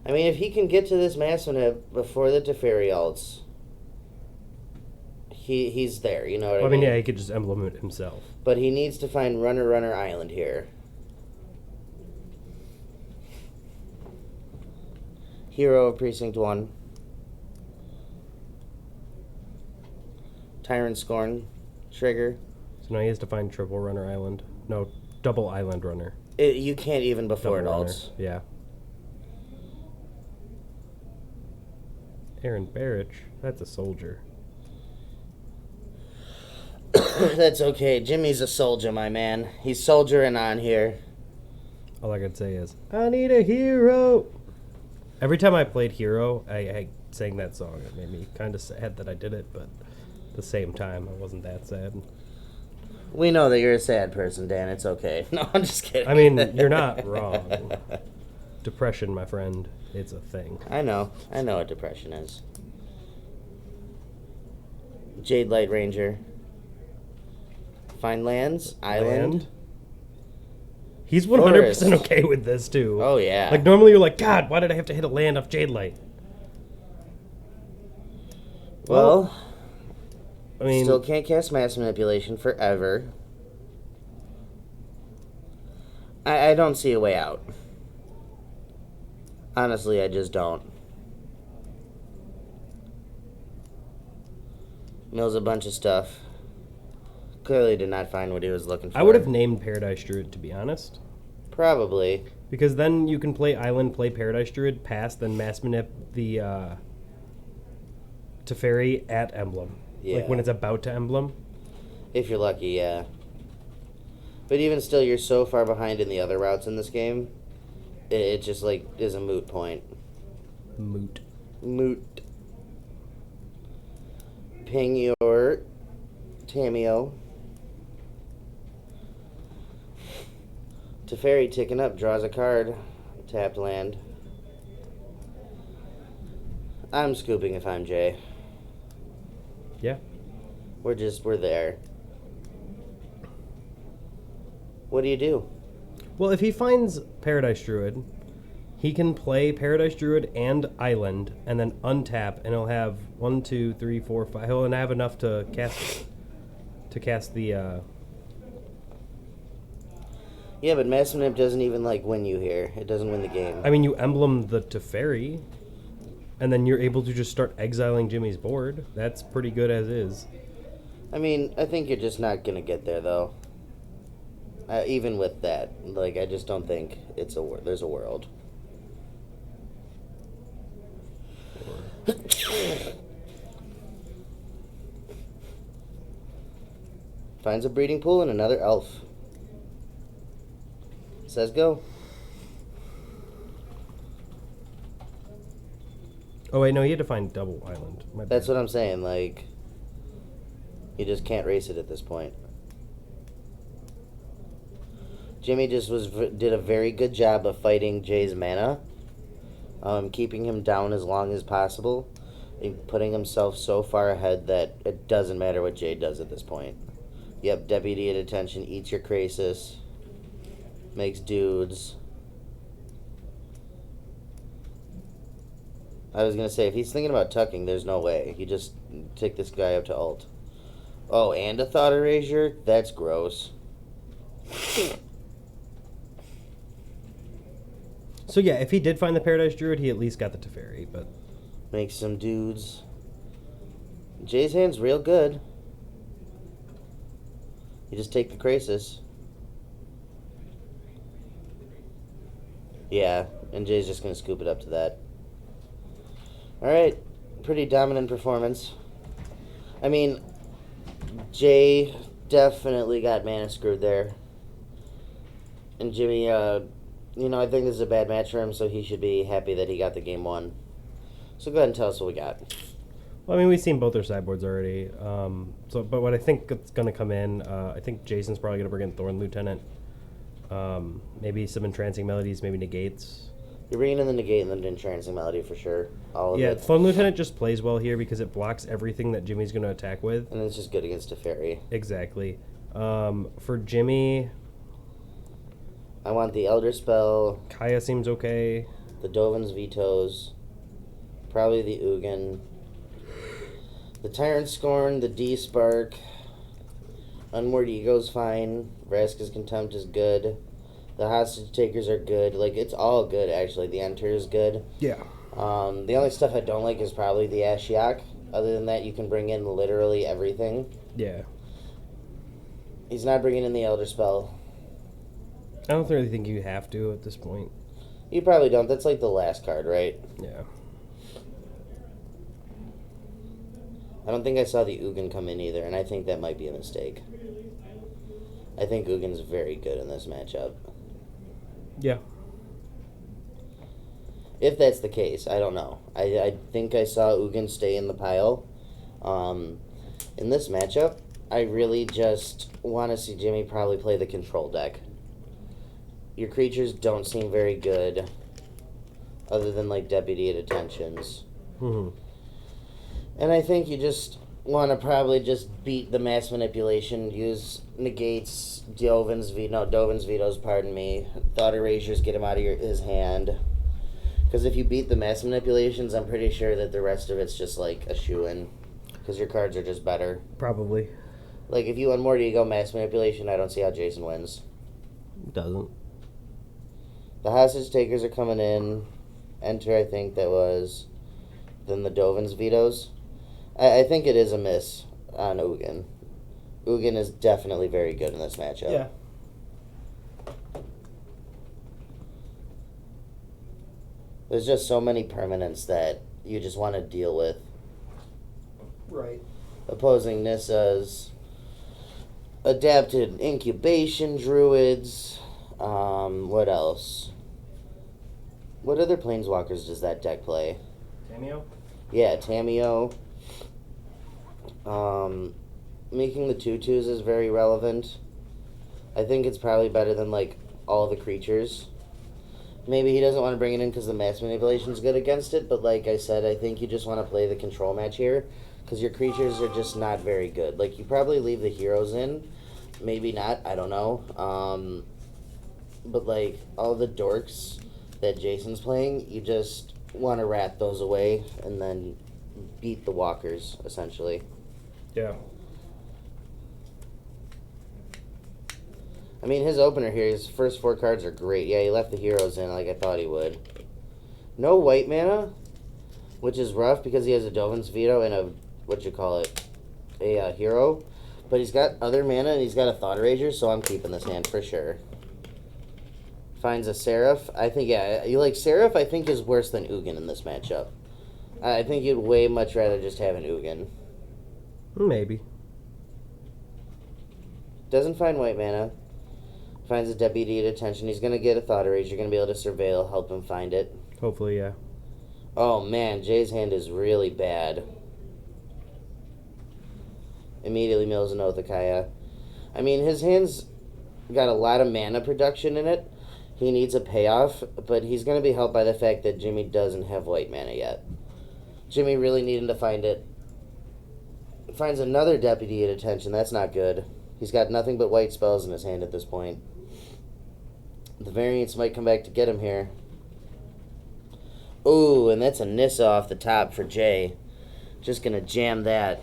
I mean, if he can get to this Masonib before the Teferi ults, he's there, you know what Well, I mean? yeah, he could just emblem it himself. But he needs to find Runner Island here. Hero of Precinct 1. Tyrant Scorn. Trigger. So now he has to find triple runner island. No, double island runner. You can't even before Double it runner. ults. Yeah. Aaron Barrich, that's a soldier. That's okay. Jimmy's a soldier, my man. He's soldiering on here. All I could say is, I need a hero. Every time I played Hero, I sang that song. It made me kind of sad that I did it, but at the same time, I wasn't that sad. We know that you're a sad person, Dan. It's okay. No, I'm just kidding. I mean, you're not wrong. Depression, my friend, it's a thing. I know what depression is. Jade Light Ranger. Find lands, island. Land? He's 100% Forest. okay with this, too. Oh, yeah. Like, normally you're like, God, why did I have to hit a land off Jade Light? Well, I mean, still can't cast Mass Manipulation forever. I don't see a way out. Honestly, I just don't. Mills a bunch of stuff. Clearly did not find what he was looking for. I would have named Paradise Druid, to be honest. Probably. Because then you can play Island, play Paradise Druid, pass, then Mass Manip the Teferi at Emblem. Yeah. Like when it's about to Emblem. If you're lucky, yeah. But even still, you're so far behind in the other routes in this game. It just, like, is a moot point. Moot. Moot. Ping your Tameo. Teferi ticking up, draws a card. Tapped land. I'm scooping if I'm Jay. Yeah. We're there. What do you do? Well, if he finds Paradise Druid, he can play Paradise Druid and Island, and then untap, and he'll have 1, 2, 3, 4, 5. He'll have enough to cast the. Yeah, but Mass Manip doesn't even, like, win you here. It doesn't win the game. I mean, you emblem the Teferi, and then you're able to just start exiling Jimmy's board. That's pretty good as is. I mean, I think you're just not gonna get there, though. Even with that, like, I just don't think there's a world. Finds a breeding pool and another elf. Says go. Oh wait, no, he had to find double Island. My That's bad. what I'm saying, like, you just can't race it at this point. Jimmy just did a very good job of fighting Jay's mana, keeping him down as long as possible, and putting himself so far ahead that it doesn't matter what Jay does at this point. Yep, Deputy at attention, eats your Krasis, makes dudes. I was gonna say, if he's thinking about tucking, there's no way. You just take this guy up to ult. Oh, and a Thought Erasure? That's gross. So yeah, if he did find the Paradise Druid, he at least got the Teferi, but Make some dudes. Jay's hand's real good. You just take the Krasis. Yeah, and Jay's just going to scoop it up to that. Alright, pretty dominant performance. I mean, Jay definitely got mana screwed there. And Jimmy, I think this is a bad match for him, so he should be happy that he got the game won. So go ahead and tell us what we got. well, I mean, we've seen both their sideboards already. But what I think is going to come in, I think Jason's probably going to bring in Thorn Lieutenant. Maybe some Entrancing Melodies, maybe Negates. You're bringing in the Negate and the Entrancing Melody for sure. All of Yeah, it. Thorn Lieutenant just plays well here because it blocks everything that Jimmy's going to attack with. And it's just good against a fairy. Exactly. For Jimmy, I want the Elder Spell, Kaya seems okay. the Dovin's Vetoes, probably the Ugin, the Tyrant Scorn, the D-Spark, Unmoored Ego's fine, Vraska's Contempt is good, the Hostage Takers are good, like, it's all good, actually. The Enter is good. Yeah. The only stuff I don't like is probably the Ashiok. Other than that, you can bring in literally everything. Yeah. He's not bringing in the Elder Spell. I don't really think you have to at this point. You probably don't. That's like the last card, right? Yeah. I don't think I saw the Ugin come in either, and I think that might be a mistake. I think Ugin's very good in this matchup. Yeah. If that's the case, I don't know. I think I saw Ugin stay in the pile. In this matchup, I really just want to see Jimmy probably play the control deck. Your creatures don't seem very good, other than like Deputy at Attentions. Mhm. And I think you just want to probably just beat the mass manipulation, use negates, Dovin's vetoes, pardon me. Thought erasures, get him out of his hand. Because if you beat the mass manipulations, I'm pretty sure that the rest of it's just like a shoo-in. Because your cards are just better. Probably Like if you Unmoored Ego mass manipulation, I don't see how Jason wins. doesn't. The hostage takers are coming in. Enter, I think that was. Then the Dovin's vetoes. I think it is a miss on Ugin. Ugin is definitely very good in this matchup. Yeah. There's just so many permanents that you just want to deal with. Right. Opposing Nissa's adapted incubation druids. What else? What other planeswalkers does that deck play? Cameo. Yeah, Tameo. Making the 2/2s is very relevant. I think it's probably better than like all the creatures. Maybe he doesn't want to bring it in because the mass manipulation's good against it, but like I said, I think you just want to play the control match here because your creatures are just not very good. Like you probably leave the heroes in, maybe not, I don't know. But like all the dorks that Jason's playing, you just want to rat those away and then beat the walkers essentially. Yeah. I mean, his opener here, his first 4 cards are great. Yeah, he left the heroes in like I thought he would. No white mana, which is rough because he has a Dovin's veto and a hero. But he's got other mana and he's got a Thought Eraser, so I'm keeping this hand for sure. Finds a Seraph. I think, yeah, you like Seraph, I think is worse than Ugin in this matchup. I think you'd way much rather just have an Ugin. Maybe. Doesn't find white mana. Finds a Deputy at Attention. He's going to get a Thought Erase. You're going to be able to surveil, help him find it. Hopefully, yeah. Oh, man. Jay's hand is really bad. Immediately mills an Othakaya. I mean, his hand's got a lot of mana production in it. He needs a payoff, but he's going to be helped by the fact that Jimmy doesn't have white mana yet. Jimmy really needing to find it. Finds another Deputy at Attention. That's not good. He's got nothing but white spells in his hand at this point. The variants might come back to get him here. Ooh, and that's a Nissa off the top for Jay. Just gonna jam that.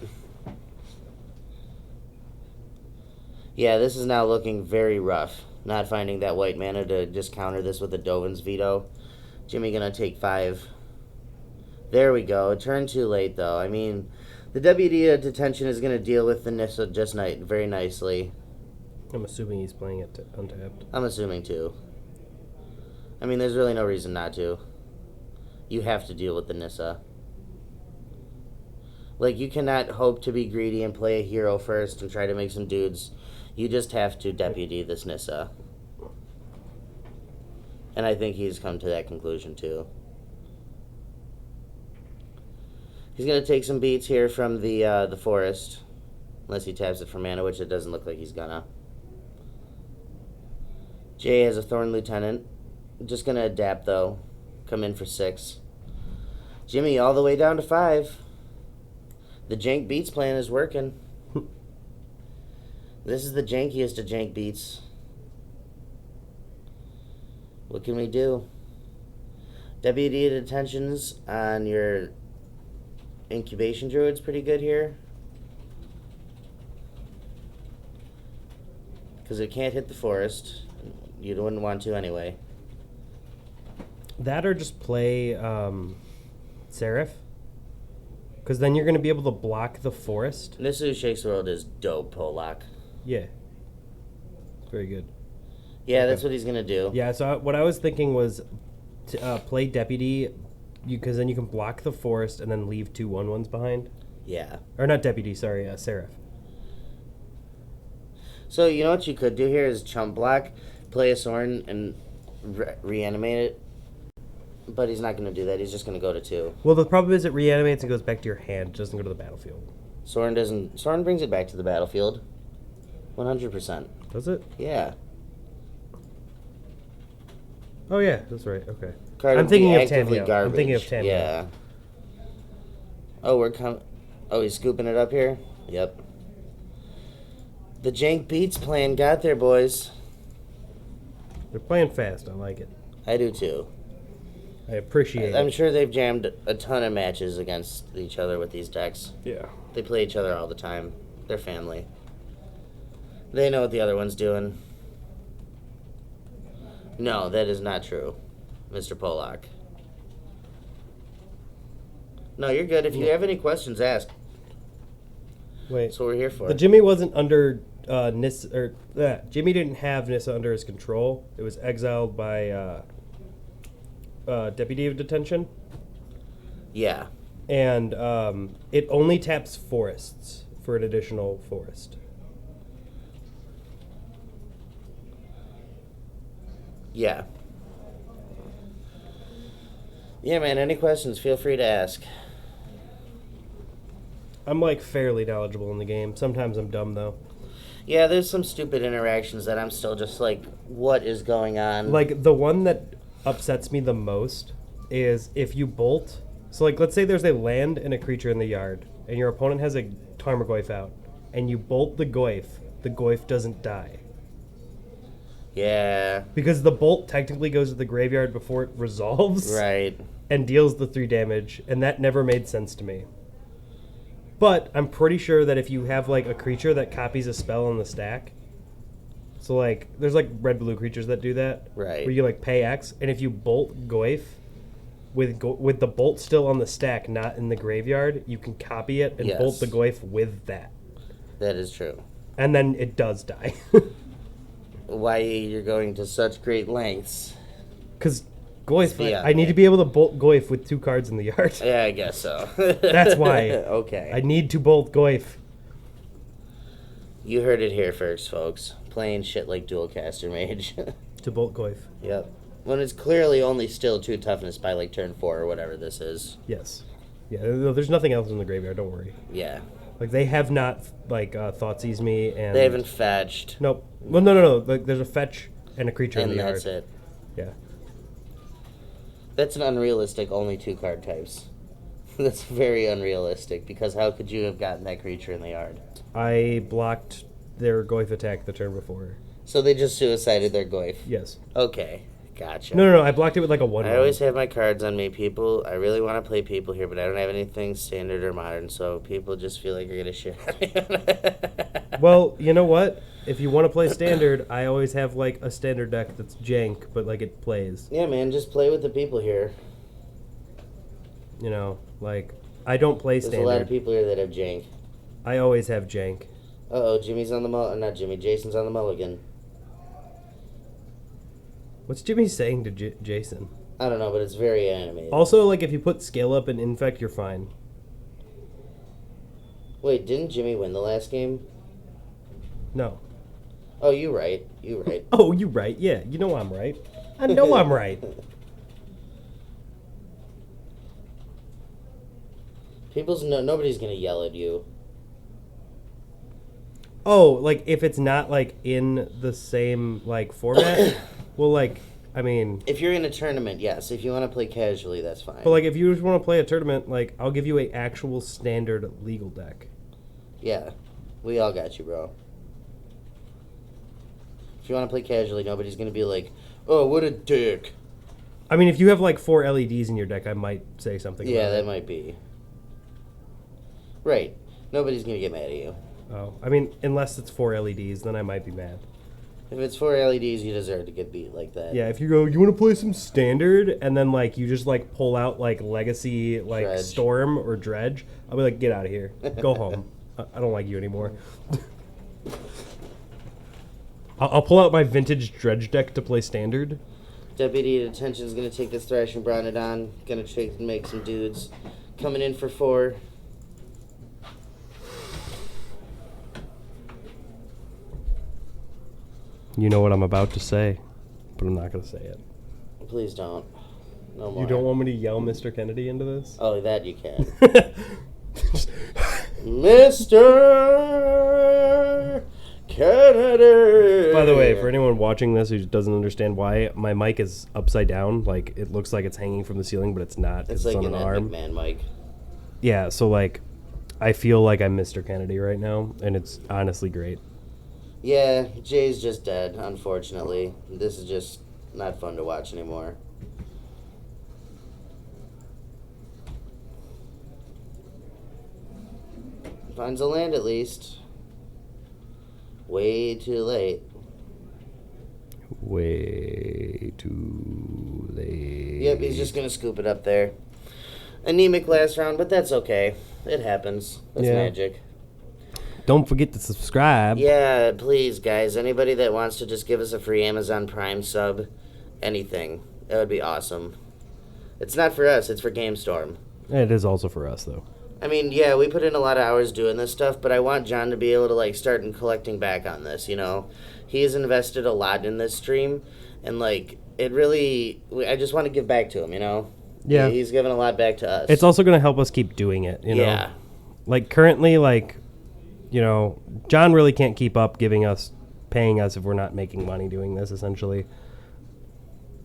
Yeah, this is now looking very rough. Not finding that white mana to just counter this with a Dovin's veto. Jimmy gonna take 5. There we go. Turn too late, though. I mean, the WD at Detention is gonna deal with the Nissa just very nicely. I'm assuming he's playing it untapped. I'm assuming too. I mean, there's really no reason not to. You have to deal with the Nissa. Like, you cannot hope to be greedy and play a hero first and try to make some dudes. You just have to Deputy this Nissa. And I think he's come to that conclusion too. He's going to take some beats here from the forest. Unless he taps it for mana, which it doesn't look like he's gonna. Jay has a Thorn Lieutenant. Just going to adapt, though. Come in for 6. Jimmy all the way down to 5. The jank beats plan is working. This is the jankiest of jank beats. What can we do? WD detentions on your incubation druid's pretty good here. Because it can't hit the forest. You wouldn't want to anyway. That or just play Seraph. Because then you're going to be able to block the forest. Nisu Shakes the World is dope, Polak. Yeah. Very good. Yeah, Okay. that's what he's going to do. Yeah, so what I was thinking was to play Deputy, because then you can block the forest and then leave 2 1/1s behind. Yeah. Or not Deputy, sorry, Seraph. So, you know what you could do here is chump block, play a Sorin, and reanimate it. But he's not going to do that. He's just going to go to 2. Well, the problem is it reanimates and goes back to your hand. It doesn't go to the battlefield. Soren brings it back to the battlefield. 100%. Does it? Yeah. Oh yeah, that's right. Okay. Card I'm would be thinking of actively Tamio. I'm thinking of garbage. Tamio. Yeah. Oh, we're coming. Oh, he's scooping it up here? Yep. The Jank Beats plan got there, boys. They're playing fast. I like it. I do too. I appreciate I'm it. sure they've jammed a ton of matches against each other with these decks. Yeah. They play each other all the time. They're family. They know what the other one's doing. No, that is not true, Mr. Polak. No, you're good. If you have any questions, ask. Wait. That's what we're here for. The Jimmy wasn't under Nissa, or Jimmy didn't have Nissa under his control. It was exiled by Deputy of Detention, Yeah. and it only taps forests for an additional forest. Yeah. Yeah, man, any questions, feel free to ask. I'm like fairly knowledgeable in the game. Sometimes I'm dumb though. Yeah, there's some stupid interactions that I'm still just like, what is going on? Like the one that upsets me the most is if you bolt. So like let's say there's a land and a creature in the yard, and your opponent has a Tarmogoyf out, and you bolt the Goyf doesn't die. Yeah, Because the bolt technically goes to the graveyard before it resolves right. and deals the 3 damage, and that never made sense to me. But I'm pretty sure that if you have like a creature that copies a spell on the stack, so like there's like red-blue creatures that do that, Right. Where you like pay X, and if you bolt Goyf with the bolt still on the stack, not in the graveyard, you can copy it and bolt Yes. the Goyf with that, That is true. and then it does die. Why you're going to such great lengths? Because Goyf, Yeah. I need to be able to bolt Goyf with 2 cards in the yard. Yeah, I guess so. That's why. Okay. I need to bolt Goyf. You heard it here first, folks. Playing shit like Dualcaster Mage. To bolt Goyf. Yep. When it's clearly only still 2 toughness by like turn 4 or whatever this is. Yes. Yeah, no, there's nothing else in the graveyard, don't worry. Yeah. Like, they have not, like, Thoughtseize me and... They haven't fetched. Nope. Well, no. Like, there's a fetch and a creature in And the yard. that's it. Yeah. That's an unrealistic only 2 card types. That's very unrealistic because how could you have gotten that creature in the yard? I blocked their Goyf attack the turn before. So they just suicided their Goyf. Yes. Okay, gotcha. No. I blocked it with, like, a 1/1. I always have my cards on me, people. I really want to play people here, but I don't have anything standard or modern, so people just feel like you're gonna shit on me. Well, you know what? If you want to play standard, I always have, like, a standard deck that's jank, but, like, it plays. Yeah, man, just play with the people here. You know, like, I don't play There's a lot of standard. people here that have jank. I always have jank. Uh-oh, Jimmy's on the not Jimmy, Jason's on the mulligan. What's Jimmy saying to Jason? I don't know, but it's very animated. Also, like, if you put scale up and infect, you're fine. Wait, didn't Jimmy win the last game? No. Oh, you right. You right. Oh, you right. Yeah, you know I'm right. I know I'm right. Nobody's gonna yell at you. Oh, like, if it's not, like, in the same, like, format? Well, like, I mean... If you're in a tournament, yes. If you want to play casually, that's fine. But, like, if you just want to play a tournament, like, I'll give you a actual standard legal deck. Yeah, we all got you, bro. If you want to play casually, nobody's gonna be like, "Oh, what a dick." I mean, if you have, like, 4 LEDs in your deck, I might say something Yeah, about that it. might be. Right. Nobody's gonna get mad at you. Oh, I mean, unless it's 4 LEDs, then I might be mad. If it's 4 LEDs, you deserve to get beat like that. Yeah, if you go, you want to play some standard, and then, like, you just, like, pull out, like, Legacy, like, Dredge. Storm or Dredge, I'll be like, get out of here. Go home. I don't like you anymore. I'll pull out my vintage Dredge deck to play standard. Deputy Detention's gonna take this Thrashing Bronodon. Gonna try to make some dudes. Coming in for 4. You know what I'm about to say, but I'm not going to say it. Please don't. No more. You don't want me to yell Mr. Kennedy into this? Oh, that you can. Mr. Kennedy. By the way, for anyone watching this who doesn't understand why, my mic is upside down. Like, it looks like it's hanging from the ceiling, but it's not. It's It's like on an an Ed arm. McMahon mic. Yeah, so, like, I feel like I'm Mr. Kennedy right now, and it's honestly great. Yeah, Jay's just dead, unfortunately. This is just not fun to watch anymore. Finds a land at least. Way too late. Way too late. Yep, he's just gonna scoop it up there. Anemic last round, but that's okay. It happens. That's Yeah. magic. Don't forget to subscribe. Yeah, please, guys. Anybody that wants to just give us a free Amazon Prime sub, anything, that would be awesome. It's not for us, it's for GameStorm. It is also for us, though. I mean, yeah, we put in a lot of hours doing this stuff, but I want John to be able to, like, start and collecting back on this, you know? He has invested a lot in this stream, and, like, it really, I just want to give back to him, you know? Yeah. He's given a lot back to us. It's also going to help us keep doing it, you know? Yeah. Like, currently, like, you know, John really can't keep up paying us if we're not making money doing this, essentially.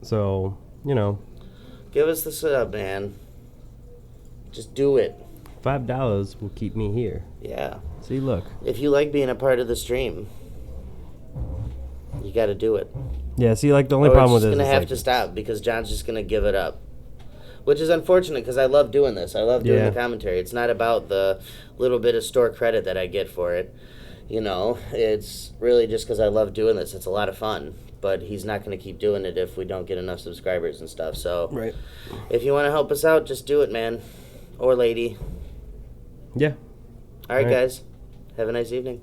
So, you know, Give us the sub, man. Just do it. $5 will keep me here. Yeah. See, look. If you like being a part of the stream, you got to do it. Yeah, see, like, the only Or problem it's with just this gonna is, have like, to stop because John's just gonna give it up, which is unfortunate because I love doing this. I love doing Yeah. the commentary. It's not about the little bit of store credit that I get for it. You know, it's really just because I love doing this. It's a lot of fun. But he's not going to keep doing it if we don't get enough subscribers and stuff. So Right. if you want to help us out, just do it, man. Or lady. Yeah. All right, All right. guys. Have a nice evening.